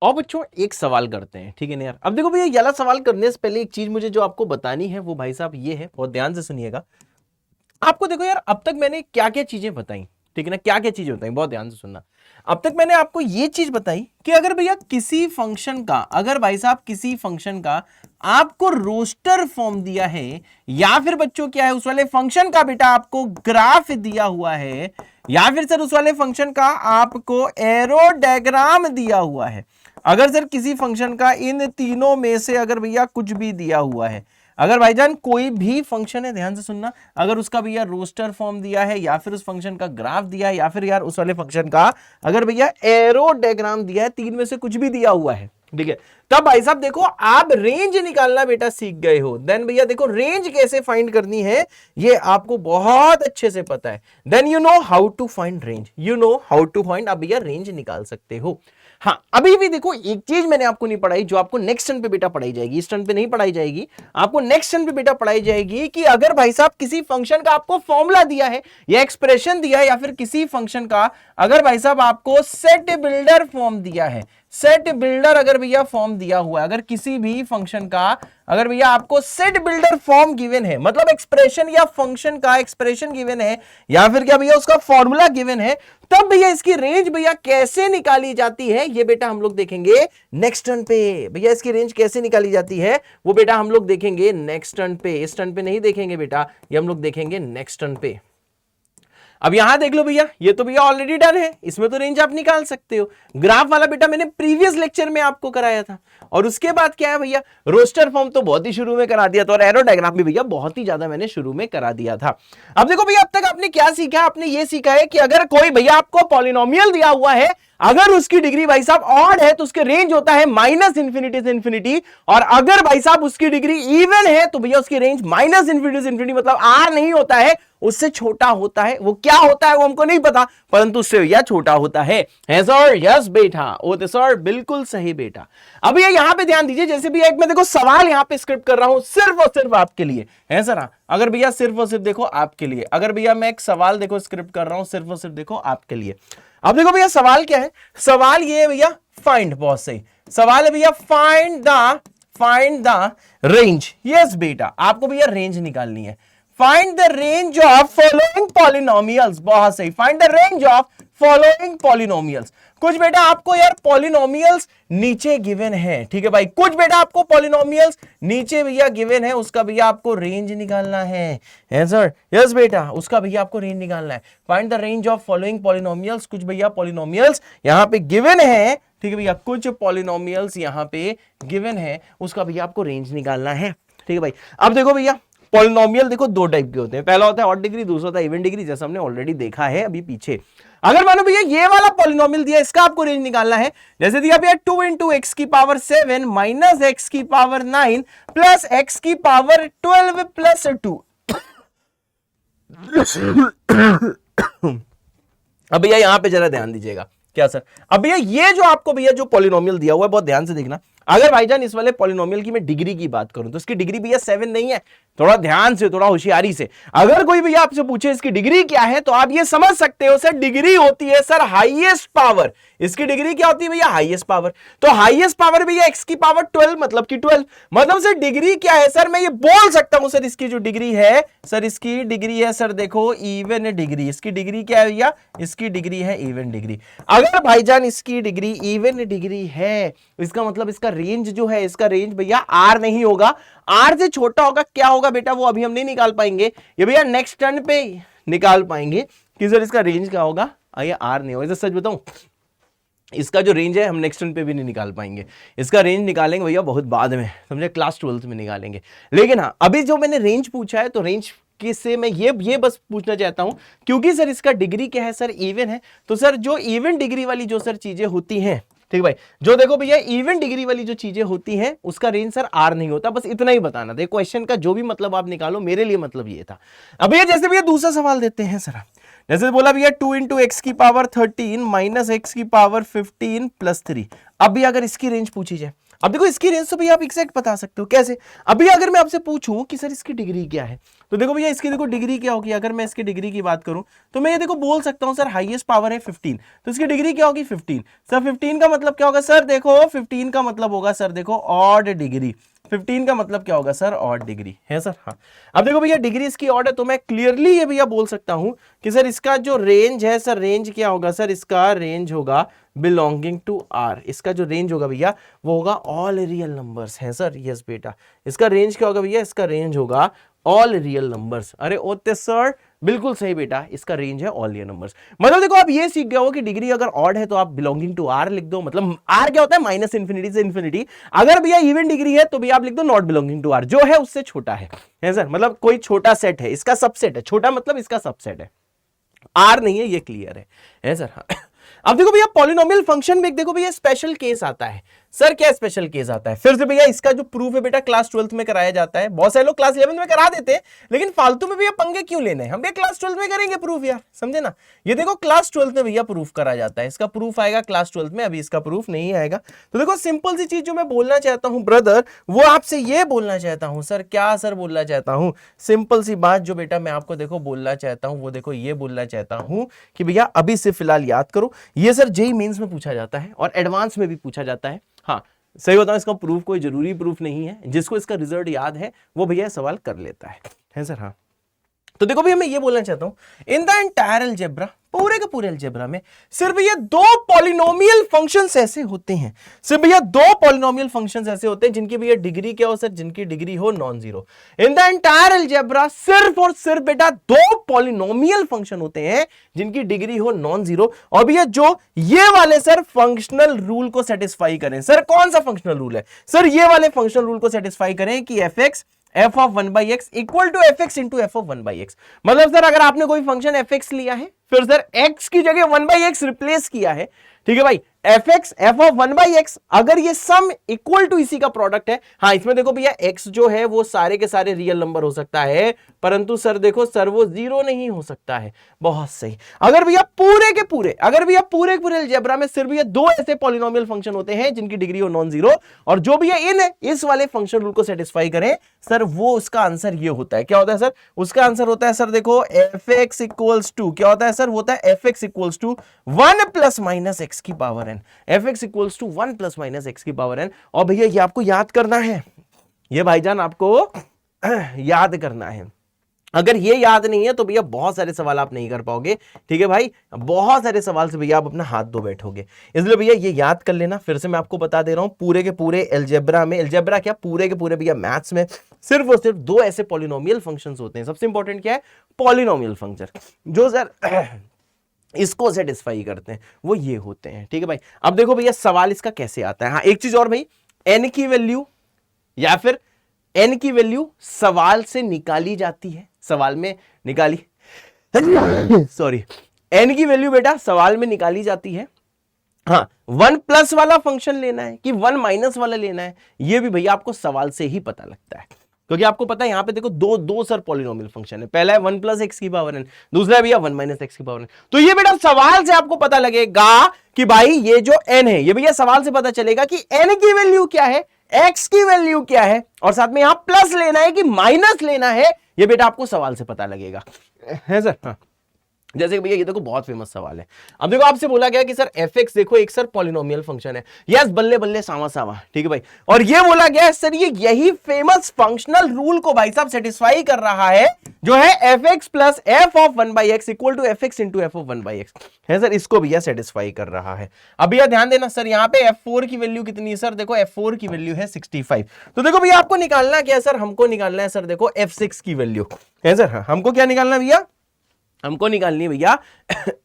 और बच्चों एक सवाल करते हैं, ठीक है ना यार। अब देखो भैया ये सवाल करने से पहले एक चीज मुझे जो आपको बतानी है वो भाई साहब ये है, बहुत ध्यान से सुनिएगा। आपको देखो यार अब तक मैंने क्या क्या चीजें बताई, ठीक है ना, क्या क्या चीजें बताई, बहुत ध्यान से सुनना। अब तक मैंने आपको ये चीज बताई कि अगर भैया किसी फंक्शन का, अगर भाई साहब किसी फंक्शन का आपको रोस्टर फॉर्म दिया है, या फिर बच्चों क्या है उस वाले फंक्शन का बेटा आपको ग्राफ दिया हुआ है, या फिर सर उस वाले फंक्शन का आपको एरो डायग्राम दिया हुआ है, अगर सर किसी फंक्शन का इन तीनों में से अगर भैया कुछ भी दिया हुआ है, अगर भाईजान कोई भी फंक्शन है, ध्यान से सुनना, अगर उसका भैया रोस्टर फॉर्म दिया है, या फिर उस फंक्शन का ग्राफ दिया है, या फिर यार उस वाले फंक्शन का अगर भैया एरो डायग्राम दिया है, तीन में से कुछ भी दिया हुआ है, ठीक है, तब भाई साहब देखो आप रेंज निकालना बेटा सीख गए हो। देन भैया देखो रेंज कैसे फाइंड करनी है ये आपको बहुत अच्छे से पता है। Then you know how to find range, you know how to find, आप भैया रेंज निकाल सकते हो। हाँ अभी भी देखो एक चीज मैंने आपको नहीं पढ़ाई, जो आपको नेक्स्ट टर्न पे बेटा पढ़ाई जाएगी, इस टर्न पे नहीं पढ़ाई जाएगी, आपको नेक्स्ट टर्न पे बेटा पढ़ाई जाएगी कि अगर भाई साहब किसी फंक्शन का आपको फॉर्मूला दिया है या एक्सप्रेशन दिया है, या फिर किसी फंक्शन का अगर भाई साहब आपको सेट बिल्डर फॉर्म दिया है, सेट बिल्डर अगर भैया फॉर्म दिया हुआ है, अगर किसी भी फंक्शन का अगर भैया आपको सेट बिल्डर फॉर्म गिवन है, मतलब एक्सप्रेशन या फंक्शन का एक्सप्रेशन गिवन है, या फिर क्या भैया उसका फॉर्मूला गिवन है, तब भैया इसकी रेंज भैया कैसे निकाली जाती है ये बेटा हम लोग देखेंगे नेक्स्ट टर्न पे। भैया इसकी रेंज कैसे निकाली जाती है वो बेटा हम लोग देखेंगे नेक्स्ट टर्न पे, इस टर्न पे नहीं देखेंगे बेटा, ये हम लोग देखेंगे नेक्स्ट टर्न पे। अब यहां देख लो भैया, ये तो भैया ऑलरेडी डन है, इसमें तो रेंज आप निकाल सकते हो। ग्राफ वाला बेटा मैंने प्रीवियस लेक्चर में आपको कराया था, और उसके बाद क्या है भैया रोस्टर फॉर्म तो बहुत ही शुरू में करा दिया था, और एरो डायग्राम भी भैया बहुत ही ज्यादा मैंने शुरू में करा दिया था। अब देखो भैया अब तक आपने क्या सीखा, आपने ये सीखा है कि अगर कोई भैया आपको पॉलिनोमियल दिया हुआ है, अगर उसकी डिग्री भाई साहब ऑड है तो उसके रेंज होता है माइनस इंफिनिटी से इंफिनिटी, और अगर भाई साहब उसकी डिग्री इवन है तो भैया उसकी रेंज माइनस इंफिनिटी से इंफिनिटी, मतलब आर नहीं होता है, उससे छोटा होता है। वो क्या होता है वो हमको नहीं पता, परंतु उससे भैया छोटा होता है सर, यस बेटा, ओ सर बिल्कुल सही बेटा। अब ये यहां पे ध्यान दीजिए, जैसे भी एक मैं देखो सवाल यहां पे स्क्रिप्ट कर रहा हूं सिर्फ और सिर्फ आपके लिए है सर। अगर भैया सिर्फ और सिर्फ देखो आपके लिए, अगर भैया मैं एक सवाल देखो स्क्रिप्ट कर रहा हूं सिर्फ और सिर्फ देखो आपके लिए। अब देखो भैया सवाल क्या है, सवाल ये है भैया फाइंड, बहुत सही सवाल है भैया, फाइंड द रेंज। यस बेटा आपको भैया रेंज निकालनी है। Find the range of following polynomials, बहुत सही, find the range of following polynomials. कुछ बेटा आपको यार पॉलिनोमियल्स नीचे गिवन है, ठीक है भाई, कुछ बेटा आपको पॉलिनोमियल्स नीचे भैया गिवन है, उसका भैया आपको रेंज निकालना है सर, यस बेटा, उसका भैया आपको रेंज निकालना है। Find the range of following polynomials. कुछ भैया पॉलिनोमियल्स यहां पे गिवन है, ठीक है भैया, कुछ पॉलिनोमियल्स यहां पे गिवन है, उसका भैया आपको रेंज निकालना है, ठीक है भाई। अब देखो भैया पॉलिनोमियल देखो दो टाइप के होते हैं, पहला होता है ऑड डिग्री, दूसरा होता है इवन डिग्री, जैसा हमने ऑलरेडी देखा है अभी पीछे। अगर मानो भैया ये वाला पॉलिनोमियल दिया, इसका आपको रेंज निकालना है, जैसे दिया भैया 2 इंटू एक्स की पावर 7 माइनस एक्स की पावर 9 प्लस एक्स की पावर 12 प्लस 2। अब भैया यहां पे जरा ध्यान दीजिएगा, क्या सर, अब भैया ये जो आपको भैया जो पॉलिनोमियल दिया हुआ है, बहुत ध्यान से देखना। अगर भाईजान इस वाले पॉलिनोमियल की मैं डिग्री की बात करूं तो इसकी डिग्री भैया 7 नहीं है, थोड़ा ध्यान से, थोड़ा होशियारी से। अगर कोई भैया आपसे पूछे इसकी डिग्री क्या है, तो आप ये समझ सकते हो सर डिग्री होती है सर हाईएस्ट पावर। इसकी डिग्री क्या होती है भैया, हाईएस्ट पावर। तो हाईएस्ट पावर भैया x की पावर 12 मतलब कि 12, मतलब सर डिग्री क्या है सर, मैं ये बोल सकता हूं सर इसकी जो डिग्री है सर, इसकी डिग्री है सर देखो इवन डिग्री। इसकी डिग्री क्या है भैया, इसकी डिग्री है इवन डिग्री। अगर भाईजान इसकी डिग्री इवन डिग्री है, इसका मतलब इसका रेंज जो है, इसका रेंज भैया आर नहीं होगा, आर से छोटा होगा। क्या होगा बेटा, वो अभी हम नहीं निकाल पाएंगे, ये भैया नेक्स्ट टर्न पे निकाल पाएंगे कि सर इसका रेंज क्या होगा, ये आर नहीं होगा। सच बताऊं, इसका जो रेंज है हम नेक्स्ट टर्न पे भी नहीं निकाल पाएंगे, इसका रेंज निकालेंगे भैया बहुत बाद में, समझे, क्लास 12th में निकालेंगे। लेकिन हाँ, अभी जो मैंने रेंज पूछा है, तो रेंज से मैं ये बस पूछना चाहता हूं, क्योंकि सर इसका डिग्री क्या है सर, इवन है, तो सर जो इवन डिग्री वाली जो सर चीजें होती हैं, ठीक भाई, जो देखो भैया इवन डिग्री वाली जो चीजें होती हैं उसका रेंज सर आर नहीं होता। बस इतना ही बताना था, क्वेश्चन का जो भी मतलब आप निकालो, मेरे लिए मतलब ये था। अब ये जैसे भैया दूसरा सवाल देते हैं सर, जैसे बोला भैया 2 इंटू एक्स की पावर 13 माइनस एक्स की पावर 15 प्लस 3। अब भी अगर इसकी रेंज पूछी जाए, अब देखो इसकी रेंज तो भैया आप एग्जैक्ट बता सकते हो, कैसे। अभी अगर मैं आपसे पूछूं कि सर इसकी डिग्री क्या है, तो देखो भैया इसकी देखो डिग्री क्या होगी। अगर मैं इसकी डिग्री की बात करूं तो मैं ये देखो बोल सकता हूं सर हाईएस्ट पावर है 15, तो इसकी डिग्री क्या होगी 15। सर 15 का मतलब क्या होगा सर, देखो 15 का मतलब होगा सर देखो ऑड डिग्री। 15 का मतलब क्या होगा सर, ऑड डिग्री है सर। हाँ, अब देखो भैया डिग्री इसकी ऑड है, तो मैं क्लियरली ये भैया बोल सकता हूं कि सर इसका जो रेंज है सर, रेंज क्या होगा सर, इसका रेंज होगा बिलोंगिंग टू आर। इसका जो रेंज होगा भैया वो होगा ऑल रियल नंबर्स है सर, यस बेटा। इसका रेंज क्या होगा भैया, इसका रेंज होगा ऑल रियल नंबर्स। अरे ओते सर, बिल्कुल सही बेटा, इसका रेंज है ऑल रियल नंबर्स। मतलब देखो आप ये सीख गए हो कि डिग्री अगर ऑड है तो आप बिलोंगिंग टू आर लिख दो, मतलब आर क्या होता है, माइनस इंफिनिटी से इंफिनिटी। अगर भैया इवन डिग्री है तो भैया आप लिख दो नॉट बिलोंगिंग टू आर, जो है उससे छोटा है सर, मतलब कोई छोटा सेट है, इसका सबसेट है, छोटा मतलब इसका सबसेट है, आर नहीं है, ये क्लियर है सर। हाँ, अब देखो भैया पॉलिनोमियल फंक्शन में देखो भैया स्पेशल केस आता है सर। क्या स्पेशल केस आता है, फिर से भैया इसका जो प्रूफ है बेटा क्लास 12th में कराया जाता है। बहुत सारे लोग क्लास 11th में करा देते हैं, लेकिन फालतू में भैया पंगे क्यों लेने हैं, हम भैया क्लास 12th में करेंगे प्रूफ यार, समझे ना। ये देखो क्लास 12th में भैया प्रूफ करा जाता है, इसका प्रूफ आएगा क्लास 12th में, अभी इसका प्रूफ नहीं आएगा। तो देखो सिंपल सी चीज जो मैं बोलना चाहता हूं ब्रदर, वो आपसे ये बोलना चाहता हूं सर, क्या सर बोलना चाहता हूं, सिंपल सी बात जो बेटा मैं आपको देखो बोलना चाहता हूं, वो देखो ये बोलना चाहता हूं कि भैया अभी से फिलहाल याद करो, ये सर जेईई मेंस में पूछा जाता है और एडवांस में भी पूछा जाता है। हाँ, सही बताऊं, इसका प्रूफ कोई जरूरी प्रूफ नहीं है, जिसको इसका रिजल्ट याद है वो भैया सवाल कर लेता है सर। हाँ, तो देखो भैया मैं ये बोलना चाहता हूं, इन द एंटायर अलजेब्रा, पूरे के पूरे अलजेब्रा में सिर्फ भैया दो पॉलिनोमियल फंक्शंस ऐसे होते हैं, सिर्फ भैया दो पॉलिनोमियल फंक्शंस ऐसे होते हैं जिनकी भैया डिग्री क्या हो सर, जिनकी डिग्री हो non zero. In the entire algebra सिर्फ और सिर्फ बेटा दो पॉलिनोमियल फंक्शन होते हैं जिनकी डिग्री हो नॉन जीरो, और भैया जो ये वाले सर फंक्शनल रूल को सेटिस्फाई करें। सर कौन सा फंक्शनल रूल है सर, ये वाले फंक्शनल रूल को सेटिस्फाई करें कि f of 1 by x equal to fx into f of 1 by x। मतलब सर अगर आपने कोई फंक्शन fx लिया है, फिर सर x की जगह 1 by x रिप्लेस किया है, ठीक है भाई, fx f of 1 by x, अगर ये सम इक्वल टू इसी का प्रोडक्ट है। हाँ, इसमें देखो भैया x जो है वो सारे के सारे रियल नंबर हो सकता है, परंतु सर देखो सर वो जीरो नहीं हो सकता है। बहुत सही। अगर भैया पूरे के पूरे अलजेब्रा में सिर्फ ये दो ऐसे पॉलिनोमियल फंक्शन होते हैं जिनकी डिग्री हो नॉन जीरो, और जो भी है इस वाले फंक्शन रूल को सेटिस्फाई करें सर, वो उसका आंसर ये होता है। क्या होता है सर, उसका आंसर होता है सर देखो fx इक्वल्स टू, क्या होता है सर, होता है fx equals to 1 plus minus x की power n, fx equals to 1 plus minus x की पावर n। और भैया ये आपको याद करना है, ये भाईजान आपको याद करना है। अगर ये याद नहीं है तो भैया बहुत सारे सवाल आप नहीं कर पाओगे, ठीक है भाई, बहुत सारे सवाल से भैया आप अपना हाथ धो बैठोगे। इसलिए भैया ये याद कर लेना, फिर से मैं आपको बता दे रहा हूं, पूरे के पूरे अलजेब्रा में, अलजेब्रा क्या पूरे के पूरे भैया मैथ्स में सिर्फ और सिर्फ दो ऐसे पॉलिनोमियल फंक्शंस होते हैं। सबसे इंपॉर्टेंट क्या है, पॉलिनोमियल फंक्शन, जो सर इसको सेटिस्फाई करते हैं, वो ये होते हैं, ठीक है भाई। अब देखो भैया सवाल इसका कैसे आता है। हाँ एक चीज और भाई, एन की वैल्यू या फिर एन की वैल्यू सवाल से निकाली जाती है, सवाल में निकाली सॉरी, एन की वैल्यू बेटा सवाल में निकाली जाती है। हाँ 1+ वाला फंक्शन लेना है कि 1- वाला लेना है, ये भी भैया आपको सवाल से ही पता लगता है, क्योंकि आपको पता है यहां पे देखो दो दो सर पॉलिनोमियल फंक्शन है, पहला है 1+ x की पावर n, दूसरा है भैया 1- x की पावर n। तो ये बेटा सवाल से आपको पता लगेगा कि भाई ये जो n है, ये भैया सवाल से पता चलेगा कि n की वैल्यू क्या है, x की वैल्यू क्या है, और साथ में यहां प्लस लेना है कि माइनस लेना है, ये बेटा आपको सवाल से पता लगेगा, है सर। हाँ जैसे कि भैया ये देखो बहुत फेमस सवाल है। अब देखो आपसे बोला गया कि सर fx देखो एक सर पॉलिनोमियल फंक्शन है, यस बल्ले बल्ले सावा सावा, ठीक है भाई, और ये बोला गया है सर ये यही फेमस फंक्शनल रूल को भाई साहब सेटिस्फाई कर रहा है, जो है fx plus f of 1/x equal to fx into f of 1/x, है सर, इसको भैया सेटिस्फाई कर रहा है। अब भैया ध्यान देना सर, यहाँ पे f4 की वैल्यू कितनी है सर, देखो f4 की वैल्यू है 65। तो देखो भैया आपको निकालना क्या है सर, हमको निकालना है सर देखो f6 की वैल्यू, है सर। हाँ हमको क्या निकालना है भैया, हमको निकालनी है भैया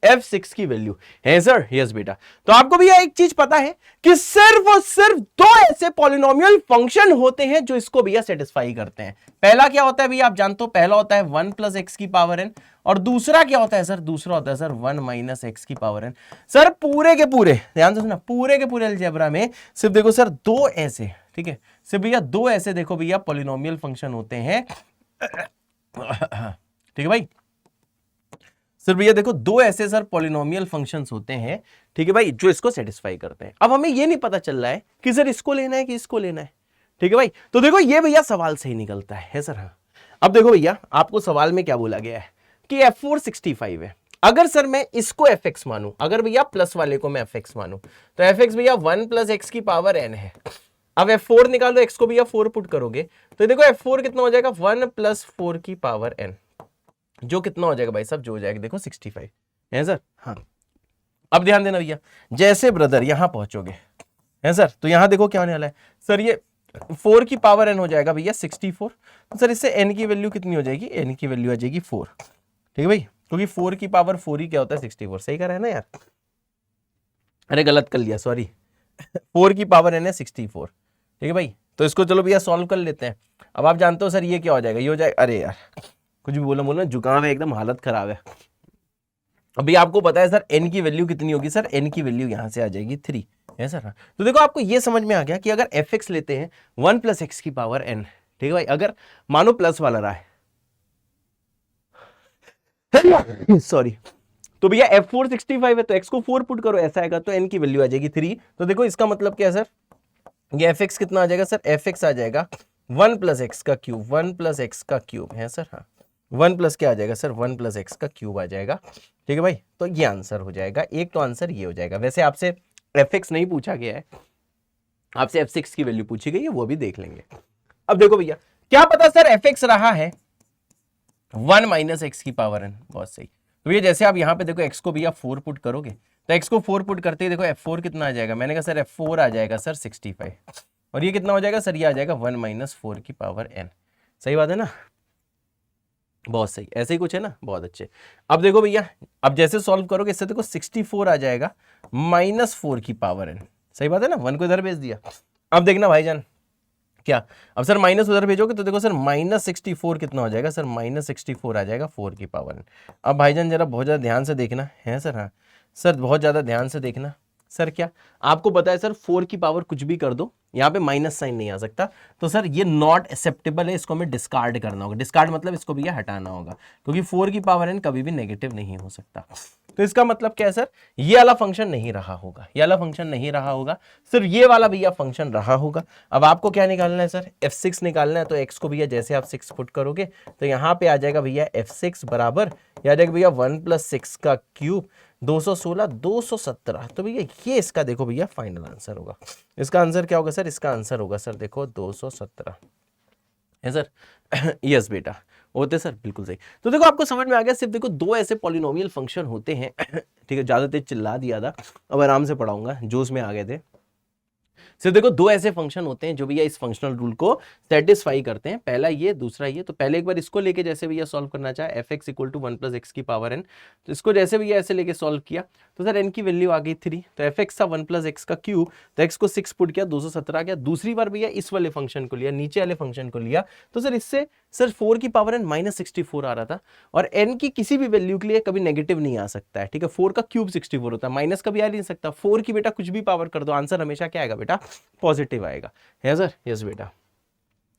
f6 की वैल्यू, है सर, यस बेटा। तो आपको भैया एक चीज पता है कि सिर्फ और सिर्फ दो ऐसे पॉलिनोमियल फंक्शन होते हैं जो इसको भैया सेटिस्फाई करते हैं। पहला क्या होता है भैया आप जानते हो, पहला होता है 1+ x की पावर n, और दूसरा क्या होता है सर, दूसरा होता है सर 1- x की पावर n। सर पूरे के पूरे ध्यान से सुनना, पूरे के पूरे अलजेब्रा में सिर्फ देखो सर दो ऐसे, ठीक है, सिर्फ भैया दो ऐसे देखो भैया पॉलिनोमियल फंक्शन होते हैं ठीक है भाई, सिर्फ भैया देखो दो ऐसे सर पॉलिनोमियल फंक्शंस होते हैं, ठीक है भाई, जो इसको सेटिस्फाई करते हैं। अब हमें ये नहीं पता चल रहा है कि सर इसको लेना है कि इसको लेना है, ठीक है भाई। तो देखो ये भैया सवाल से ही निकलता है सर। हाँ अब देखो भैया आपको सवाल में क्या बोला गया है कि f4 65 है, अगर सर मैं इसको fx मानूं, अगर भैया प्लस वाले को मैं fx मानूं, तो fx भैया 1+ x की पावर n है। अब f4 निकालो, x को भैया 4 पुट करोगे तो देखो f4 कितना हो जाएगा, 1+4 की पावर n, जो कितना हो जाएगा भाई साहब, जो हो जाएगा देखो 65, है सर। हाँ अब ध्यान देना भैया, जैसे ब्रदर यहां पहुंचोगे, है सर, तो यहां देखो क्या होने वाला है सर, ये 4 की पावर n हो जाएगा भैया 64। तो सर इससे n की वैल्यू कितनी हो जाएगी, n की वैल्यू आ जाएगी 4, ठीक है भाई, क्योंकि 4 की पावर 4 ही क्या होता है 64, सही कर रहे हैं ना यार, अरे गलत कर लिया सॉरी 4 की पावर n है 64, ठीक है भाई। तो इसको चलो भैया सॉल्व कर लेते हैं। अब आप जानते हो सर ये क्या हो जाएगा, ये हो जाएगा, अरे यार कुछ भी बोला बोला, जुकाम है एकदम, हालत खराब है। अभी आपको पता है सर n की वैल्यू कितनी होगी, सर n की वैल्यू यहां से आ जाएगी 3, है सर। तो देखो आपको ये समझ में आ गया कि अगर fx लेते हैं 1+ x की पावर n, ठीक है भाई, अगर मानो प्लस वाला रहा है सॉरी, तो भैया f4 65 है तो x को 4 पुट करो, ऐसा आएगा तो n की वैल्यू आ जाएगी 3। तो देखो इसका मतलब क्या है सर, ये fx कितना आ जाएगा सर, fx आ जाएगा 1+ x का क्यूब, 1+ x का क्यूब, है सर। हाँ 1+ क्या आ जाएगा सर, 1+ x का क्यूब आ जाएगा, ठीक है भाई। तो ये आंसर हो जाएगा, एक तो आंसर ये हो जाएगा। वैसे आपसे fx नहीं पूछा गया है, आपसे f6 की वैल्यू पूछी गई है, वो भी देख लेंगे। अब देखो भैया क्या पता सर fx रहा है 1- x की पावर n, बहुत सही। तो भैया जैसे आप यहाँ पे देखो x को भैया 4 पुट करोगे, तो x को 4 पुट करते ही देखो f4 कितना आ जाएगा, मैंने कहा सर f4 आ जाएगा सर 65, और ये कितना हो जाएगा सर, ये आ जाएगा 1- 4 की पावर n, सही बात है ना, बहुत सही, ऐसे ही कुछ है ना, बहुत अच्छे। अब देखो भैया, अब जैसे सॉल्व करोगे इससे देखो 64 आ जाएगा -4 की पावर n, सही बात है ना, 1 को इधर भेज दिया। अब देखना भाईजान क्या, अब सर माइनस उधर भेजोगे तो देखो सर -64 कितना हो जाएगा सर, -64 आ जाएगा 4 की पावर n। अब भाईजान जरा बहुत ज़्यादा ध्यान से देखना है सर। हाँ सर बहुत ज़्यादा ध्यान से देखना सर, क्या आपको पता है सर 4 की पावर कुछ भी कर दो, यहाँ पे माइनस साइन नहीं आ सकता, तो सर ये नॉट एक्सेप्टेबल है, इसको हमें डिस्कार्ड करना होगा। डिस्कार्ड मतलब इसको भैया हटाना होगा, क्योंकि 4 की पावर n कभी भी नेगेटिव नहीं हो सकता। तो इसका मतलब क्या है सर, ये वाला फंक्शन नहीं रहा होगा, ये वाला फंक्शन नहीं रहा होगा, सिर्फ ये वाला भैया फंक्शन रहा होगा। अब आपको क्या निकालना है सर, f6 निकालना है। तो x को भैया जैसे आप 6 पुट करोगे तो यहाँ पे आ जाएगा भैया f6 बराबर, ये आ जाएगा भैया 1+6 का क्यूब, 216 217। तो भैया ये इसका देखो भैया फाइनल आंसर होगा। इसका आंसर क्या होगा सर, इसका आंसर होगा सर देखो 217, है सर यस बेटा होते सर, बिल्कुल सही। तो देखो आपको समझ में आ गया, सिर्फ देखो दो ऐसे पॉलिनोमियल फंक्शन होते हैं ठीक है, ज्यादा तेज चिल्ला दिया था, अब आराम से पढ़ाऊंगा, जोश में आ गए थे। सिर्फ देखो दो ऐसे फंक्शन होते हैं जो भैया इस फंक्शनल रूल को सेटिस्फाई करते हैं, पहला ये, दूसरा ये। तो पहले एक बार इसको लेके जैसे भैया सॉल्व करना चाहे, f x equal to 1 + x की पावर n, तो इसको जैसे भैया ऐसे लेके सॉल्व किया तो सर n की वैल्यू आ गई 3, तो एफ एक्स था 1 + x का क्यूब, तो x को 6 पुट किया 217 आ गया। दूसरी बार भैया इस वाले फंक्शन को लिया, नीचे वाले फंक्शन को लिया, तो सर इससे सर 4 की पावर n -64 आ रहा था, और n की किसी भी वैल्यू के लिए कभी नेगेटिव नहीं आ सकता है, ठीक है। 4 का क्यूब 64 होता है, माइनस कभी आ नहीं सकता, 4 की बेटा कुछ भी पावर कर दो, आंसर हमेशा क्या आएगा बेटा, पॉजिटिव आएगा, है सर, यस बेटा,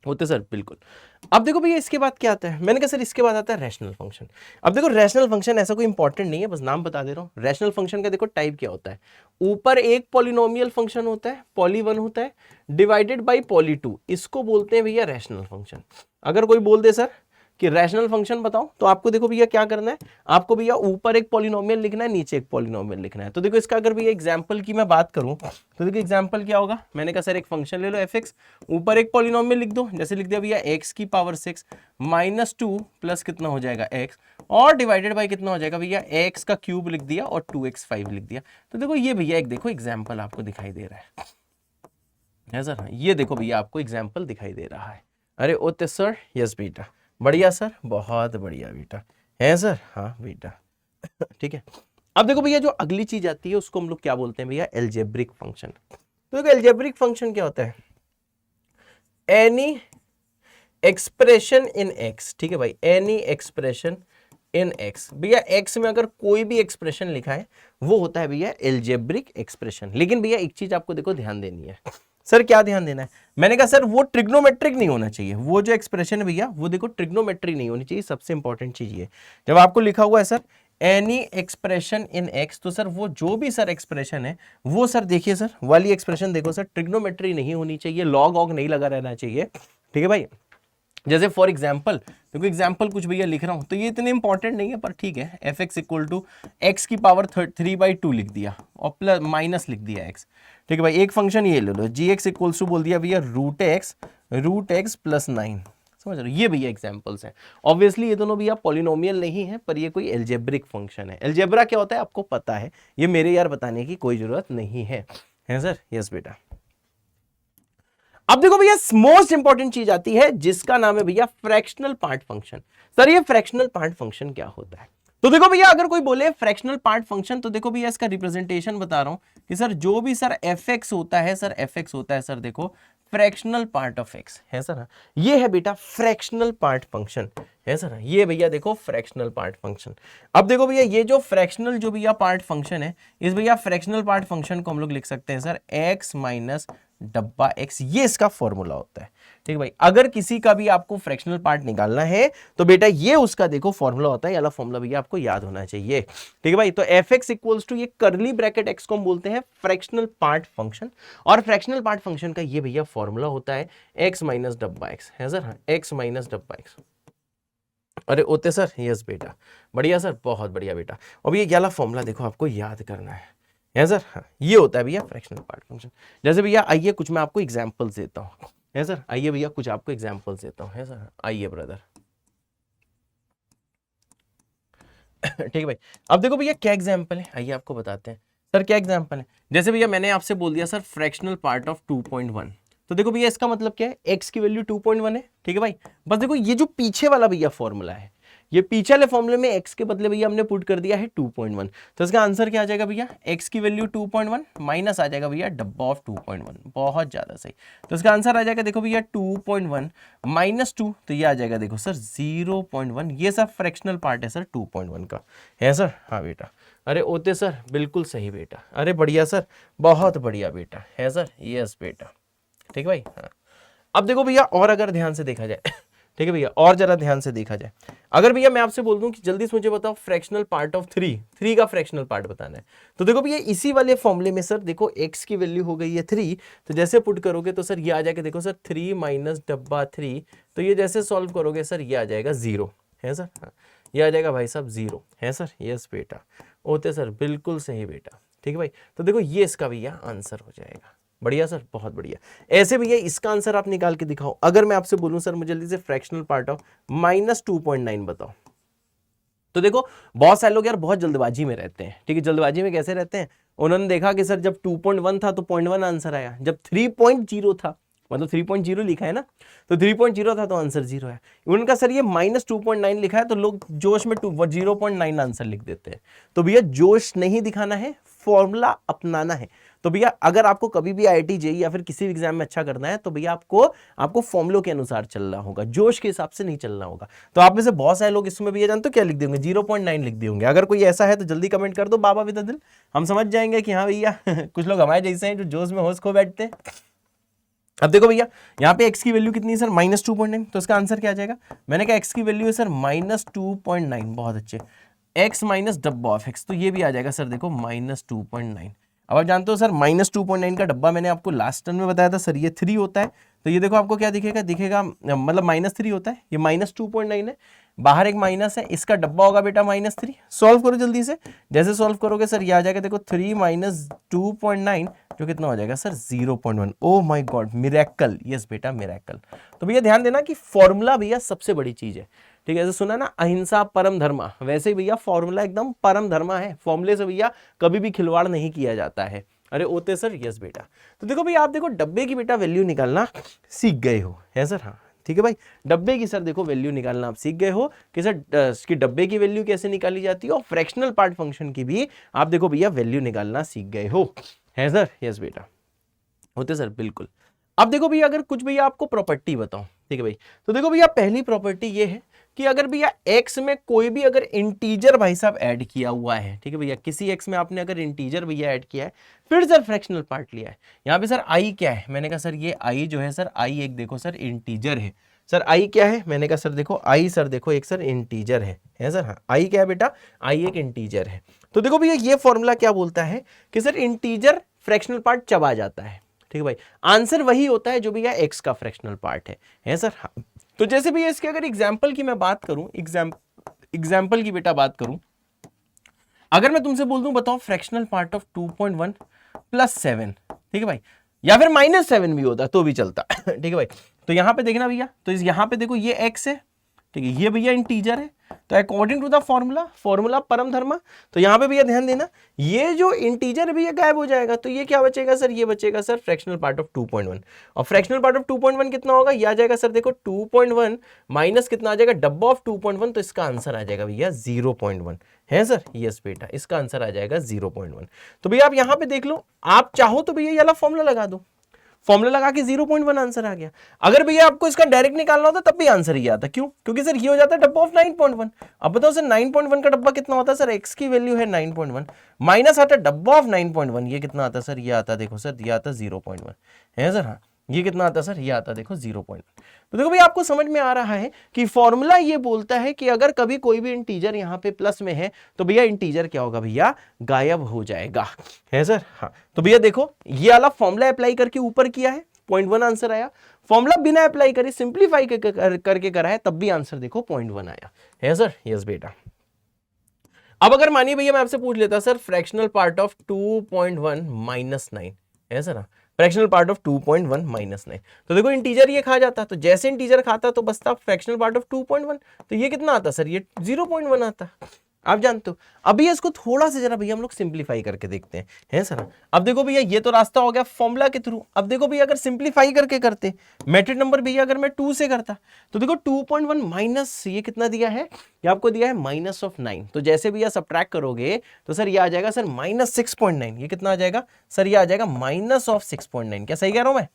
होते सर, बिल्कुल। अब देखो भैया इसके बाद क्या आता है, मैंने कहा सर इसके बाद आता है रैशनल फंक्शन। अब देखो रैशनल फंक्शन ऐसा कोई इंपॉर्टेंट नहीं है, बस नाम बता दे रहा हूं। रैशनल फंक्शन का देखो टाइप क्या होता है, ऊपर एक पॉलिनोमियल फंक्शन होता है, पॉली 1 होता है, डिवाइडेड बाई पॉली 2, इसको बोलते हैं भैया रैशनल फंक्शन। अगर कोई बोल दे सर कि रैशनल फंक्शन बताओ, तो आपको देखो भैया क्या करना है, आपको भैया ऊपर एक पॉलिनोमियल लिखना है, नीचे एक पॉलिनोमियल लिखना है। तो देखो इसका अगर भैया एग्जांपल की मैं बात करूं, तो देखो एग्जांपल क्या होगा, मैंने कहा सर एक फंक्शन ले लो एफ एक्स, ऊपर एक पॉलिनोमियल लिख दो, जैसे लिख दिया भैया एक्स की पावर 6 -2 प्लस कितना हो जाएगा एक्स, और डिवाइडेड बाई कितना हो जाएगा भैया, एक्स का क्यूब लिख दिया और 2x5 लिख दिया। तो देखो ये भैया एक देखो एग्जाम्पल आपको दिखाई दे रहा है सर, ये देखो भैया आपको एग्जाम्पल दिखाई दे रहा है। अरे ओते सर, यस बेटा, बढ़िया सर, बहुत बढ़िया बेटा, है सर, हाँ बेटा ठीक है। अब देखो भैया जो अगली चीज आती है उसको हम लोग क्या बोलते हैं भैया, एल्जेब्रिक फंक्शन। तो देखो एल्जेब्रिक फंक्शन क्या होता है, एनी एक्सप्रेशन इन एक्स, ठीक है भाई, एनी एक्सप्रेशन इन एक्स, भैया एक्स में अगर कोई भी एक्सप्रेशन लिखा है वो होता है भैया एल्जेब्रिक एक्सप्रेशन। लेकिन भैया एक चीज आपको देखो ध्यान देनी है, सर क्या ध्यान देना है, मैंने कहा सर वो ट्रिग्नोमेट्रिक नहीं होना चाहिए, वो जो एक्सप्रेशन है भैया वो देखो ट्रिग्नोमेट्रिक नहीं होनी चाहिए, सबसे इंपॉर्टेंट चीज ये। जब आपको लिखा हुआ है sir any expression in x, तो सर वो जो भी सर एक्सप्रेशन है वो सर देखिए सर वाली एक्सप्रेशन देखो सर ट्रिग्नोमेट्री नहीं होनी चाहिए, लॉग ऑग नहीं लगा रहना चाहिए, ठीक है भाई। जैसे फॉर एग्जाम्पल देखो एग्जाम्पल कुछ भैया लिख रहा हूं, तो ये इतने इंपॉर्टेंट नहीं है पर ठीक है, f x equal to x की पावर 3/2 लिख दिया और प्लस माइनस लिख दिया एक्स, ठीक है भाई। एक फंक्शन ये ले लो, जी एक्स इक्वल्स टू बोल दिया भैया रूट एक्स प्लस 9, समझ रहे हो, ये भैया एग्जाम्पल्स हैं। ऑब्वियसली ये दोनों भैया पॉलिनोमियल नहीं है, पर ये कोई एल्जेब्रिक फंक्शन है। एल्जेब्रा क्या होता है आपको पता है, ये मेरे यार बताने की कोई जरूरत नहीं है सर, यस बेटा। अब देखो भैया मोस्ट इंपॉर्टेंट चीज आती है जिसका नाम है भैया फ्रैक्शनल पार्ट फंक्शन। सर ये फ्रैक्शनल पार्ट फंक्शन क्या होता है, तो देखो भैया अगर कोई बोले फ्रैक्शनल पार्ट फंक्शन, तो देखो भैया इसका रिप्रेजेंटेशन बता रहा हूं कि सर जो भी सर एफ एक्स होता है, सर एफ एक्स होता है सर देखो फ्रैक्शनल पार्ट ऑफ एक्स, है सर, ये है बेटा फ्रैक्शनल पार्ट फंक्शन, है सर, ये भैया देखो फ्रैक्शनल पार्ट फंक्शन। अब देखो भैया ये जो फ्रैक्शनल जो भैया पार्ट फंक्शन है, इस भैया फ्रैक्शनल पार्ट फंक्शन को हम लोग लिख सकते हैं सर एक्स माइनस डब्बा एक्स, ये इसका फॉर्मूला होता है, ठीक है भाई। अगर किसी का भी आपको फ्रैक्शनल पार्ट निकालना है तो बेटा ये उसका देखो फॉर्मूला होता है, ये वाला फॉर्मूला भैया आपको याद होना चाहिए, ठीक है भाई। तो एफ एक्स इक्वल्स टू ये करली ब्रैकेट एक्स को हम बोलते हैं फ्रैक्शनल पार्ट फंक्शन, और फ्रैक्शनल पार्ट फंक्शन का ये भैया फॉर्मूला होता है एक्स माइनस डब्बा एक्स, है सर, एक्स माइनस डब्बा एक्स। अरे ओते सर, यस बेटा, बढ़िया सर, बहुत बढ़िया बेटा। अब ये वाला फॉर्मूला देखो आपको याद करना है सर, हाँ ये होता है भैया फ्रैक्शनल पार्ट फंक्शन। जैसे भैया आइए कुछ मैं आपको एग्जांपल्स देता हूँ, है सर, आइए भैया कुछ आपको एग्जांपल्स देता हूँ, है सर, आइए ब्रदर ठीक है भाई। अब देखो भैया क्या एग्जांपल है, आइए आपको बताते हैं सर क्या एग्जांपल है। जैसे भैया मैंने आपसे बोल दिया सर फ्रैक्शनल पार्ट ऑफ 2.1, तो देखो भैया इसका मतलब क्या है, x की वैल्यू 2.1 है, ठीक है भाई। बस देखो ये जो पीछे वाला भैया फॉर्मूला है, ये पीछे वाले फॉर्मूले में x के बदले भैया हमने पुट कर दिया है 2.1, तो इसका आंसर क्या आ जाएगा भैया, x की वैल्यू 2.1 माइनस आ जाएगा भैया डब्बा ऑफ 2.1, बहुत ज्यादा सही। तो इसका आंसर आ जाएगा देखो भैया 2.1 माइनस 2, तो ये आ जाएगा देखो सर 0.1, ये सब फ्रैक्शनल पार्ट है सर 2.1 का, है सर, हाँ बेटा। अरे ओते सर बिल्कुल सही बेटा, अरे बढ़िया सर, बहुत बढ़िया बेटा, है सर, यस बेटा, ठीक है भाई, हाँ। अब देखो भैया और अगर ध्यान से देखा जाए ठीक है भैया, और जरा ध्यान से देखा जाए, अगर भैया मैं आपसे बोल दूं कि जल्दी से मुझे बताओ फ्रैक्शनल पार्ट ऑफ 3 का फ्रैक्शनल पार्ट बताना है, तो देखो भैया इसी वाले फॉर्मूले में सर देखो x की वैल्यू हो गई है 3, तो जैसे पुट करोगे तो सर ये आ जाएगा देखो सर 3 माइनस डब्बा 3, तो ये जैसे सॉल्व करोगे सर ये आ जाएगा 0, है सर, हाँ ये आ जाएगा भाई साहब 0, है सर, यस बेटा, होते सर बिल्कुल सही बेटा, ठीक है भाई। तो देखो ये इसका भैया आंसर हो जाएगा, बढ़िया सर, बहुत बढ़िया। ऐसे भैया इसका आंसर आप निकाल के दिखाओ। अगर मैं आपसे बोलूं सर मुझे जल्दी से फ्रैक्शनल पार्ट ऑफ -2.9 बताओ, तो देखो बहुत सारे लोग यार बहुत जल्दबाजी में रहते हैं, ठीक है। जल्दबाजी में कैसे रहते हैं, उन्होंने देखा कि सर जब 2.1 था तो 0.1 आंसर आया, जब 3.0 था, मतलब 3.0 लिखा है ना, तो 3.0 था तो आंसर 0 है। उनका सर ये -2.9 लिखा है तो लोग जोश में 0.9 आंसर लिख देते हैं। तो भैया जोश नहीं दिखाना है, फॉर्मूला अपनाना है। तो भैया अगर आपको कभी भी IIT JEE या फिर किसी भी एग्जाम में अच्छा करना है तो भैया आपको फॉर्मूलों के अनुसार चलना होगा, जोश के हिसाब से नहीं चलना होगा। तो आप में से बहुत सारे लोग इसमें भैया जानते हो क्या लिख देंगे, 0.9 लिख देंगे। अगर कोई ऐसा है तो जल्दी कमेंट कर दो बाबा विद दिल, हम समझ जाएंगे कि हाँ भैया कुछ लोग हमारे जैसे हैं जो जोश में होश खो बैठते हैं। अब देखो भैया यहाँ पे x की वैल्यू कितनी है सर, -2.9, तो इसका आंसर क्या आ जाएगा। मैंने कहा x की वैल्यू है सर -2.9, बहुत अच्छे, x माइनस डब्बा ऑफ x, तो ये भी आ जाएगा सर देखो -2.9। अब आप जानते हो सर -2.9 का डब्बा मैंने आपको लास्ट टर्म में बताया था सर ये 3 होता है, तो ये देखो आपको क्या दिखेगा मतलब -3 होता है, ये -2.9 है, बाहर एक माइनस है, इसका डब्बा होगा बेटा -3। सॉल्व करो जल्दी से, जैसे सॉल्व करोगे सर ये आ जाएगा देखो 3 - 2.9 जो कितना हो जाएगा sir 0.1। Oh my God, miracle, yes बेटा मिरेकल। तो भैया ध्यान देना कि फॉर्मूला भैया सबसे बड़ी चीज है, ठीक है। ऐसे सुना ना अहिंसा परम धर्मा, वैसे ही भैया फॉर्मूला एकदम परम धर्मा है, फॉर्मूले से भैया कभी भी खिलवाड़ नहीं किया जाता है। अरे ओते सर, यस बेटा। तो देखो भैया आप देखो डब्बे की बेटा वैल्यू निकालना सीख गए हो, है सर, हाँ ठीक है भाई। डब्बे की सर देखो वैल्यू निकालना आप सीख गए हो कि सर इसकी डब्बे की वैल्यू कैसे निकाली जाती है, और फ्रैक्शनल पार्ट फंक्शन की भी आप देखो भैया वैल्यू निकालना सीख गए हो, है सर, यस बेटा, होते सर बिल्कुल। अब देखो भैया अगर कुछ भैया आपको प्रॉपर्टी बताओ, ठीक है भाई, तो देखो भैया पहली प्रॉपर्टी ये है कि अगर भैया x में कोई भी अगर इंटीजर भाई साहब ऐड किया हुआ है, ठीक है भैया, किसी x में आपने अगर इंटीजर भैया ऐड किया है, फिर सर फ्रैक्शनल पार्ट लिया है, यहाँ पे सर i क्या है, मैंने कहा सर ये i जो है सर i एक देखो सर इंटीजर है। सर i क्या है, मैंने कहा सर देखो i सर देखो एक सर इंटीजर है सर, हाँ i क्या है बेटा, i एक इंटीजर है। तो देखो भैया ये फॉर्मूला क्या बोलता है कि सर इंटीजर फ्रैक्शनल पार्ट चबा जाता है, ठीक है भाई। आंसर वही होता है जो भैया x का फ्रैक्शनल पार्ट है सर, हाँ। तो जैसे भैया इसके अगर एग्जाम्पल की मैं बात करूं, एग्जाम्पल की बेटा बात करूं, अगर मैं तुमसे बोल दूं बताओ फ्रैक्शनल पार्ट ऑफ 2.1 + 7, ठीक है भाई, या फिर -7 भी होता तो भी चलता ठीक है भाई। तो यहां पे देखना भैया, तो यहां पे देखो ये x है, ठीक है, ये भैया इंटीजर है, तो अकॉर्डिंग टू द फॉर्मूला परम धर्मा, तो यहां पे भैया ध्यान देना ये जो इंटीजर भैया गायब हो जाएगा, तो ये क्या बचेगा सर, ये बचेगा सर फ्रैक्शनल पार्ट ऑफ 2.1, और फ्रैक्शनल पार्ट ऑफ 2.1 कितना होगा, ये आ जाएगा सर देखो 2.1 माइनस कितना आ जाएगा, डब्बा ऑफ 2.1, तो इसका आंसर आ जाएगा भैया 0.1, है सर, यस बेटा, इसका आंसर आ जाएगा 0.1। तो भैया आप यहां पे देख लो, आप चाहो तो भैया ये वाला फॉर्मूला लगा दो, फॉर्मूला लगा के 0.1 आंसर आ गया। अगर भैया आपको इसका डायरेक्ट निकालना होता तब भी आंसर ही आता, क्यों, क्योंकि सर ये हो जाता है डब्बा ऑफ 9.1। अब बताओ सर 9.1 का डब्बा कितना होता है सर, x की वैल्यू है 9.1 माइनस आता है डब्बा ऑफ 9.1, ये कितना आता है सर, ये आता है देखो सर, ये आता है 0.1, है सर, हाँ ये कितना आता है सर, ये आता है देखो 0.1। तो देखो भैया आपको समझ में आ रहा है कि फॉर्मूला ये बोलता है कि अगर कभी कोई भी इंटीजर यहाँ पे प्लस में है तो भैया इंटीजर क्या होगा भैया, गायब हो जाएगा, है सर, हाँ। तो भैया देखो ये वाला फॉर्मूला अप्लाई करके ऊपर किया है, 0.1 आंसर आया, फॉर्मूला बिना अप्लाई करे सिंप्लीफाई करके करा है तब भी आंसर देखो 0.1 आया, है सर, यस बेटा। अब अगर मानिए भैया मैं आपसे पूछ लेता सर फ्रैक्शनल पार्ट ऑफ 2.1 - 9, है सर, फ्रैक्शनल पार्ट ऑफ 2.1 - 9, तो देखो इंटीजर ये खा जाता, तो जैसे इंटीजर खाता तो बचता फ्रैक्शनल पार्ट ऑफ 2.1, तो ये कितना आता सर, ये 0.1 आता, आप जानते हो। अभी इसको थोड़ा सा जरा भैया हम लोग सिंप्लीफाई करके देखते हैं, है सर। अब देखो भैया ये तो रास्ता हो गया फॉर्मूला के थ्रू, अब देखो भैया अगर सिंप्लीफाई करके करते, मैट्रिक नंबर भैया अगर मैं 2 से करता, तो देखो 2.1 माइनस ये कितना दिया है, ये आपको दिया है -9, तो जैसे भैया सब्ट्रैक्ट करोगे तो सर ये आ जाएगा सर -6.9, ये कितना आ जाएगा सर, ये आ जाएगा -6.9, क्या सही कह रहा हूं मैं,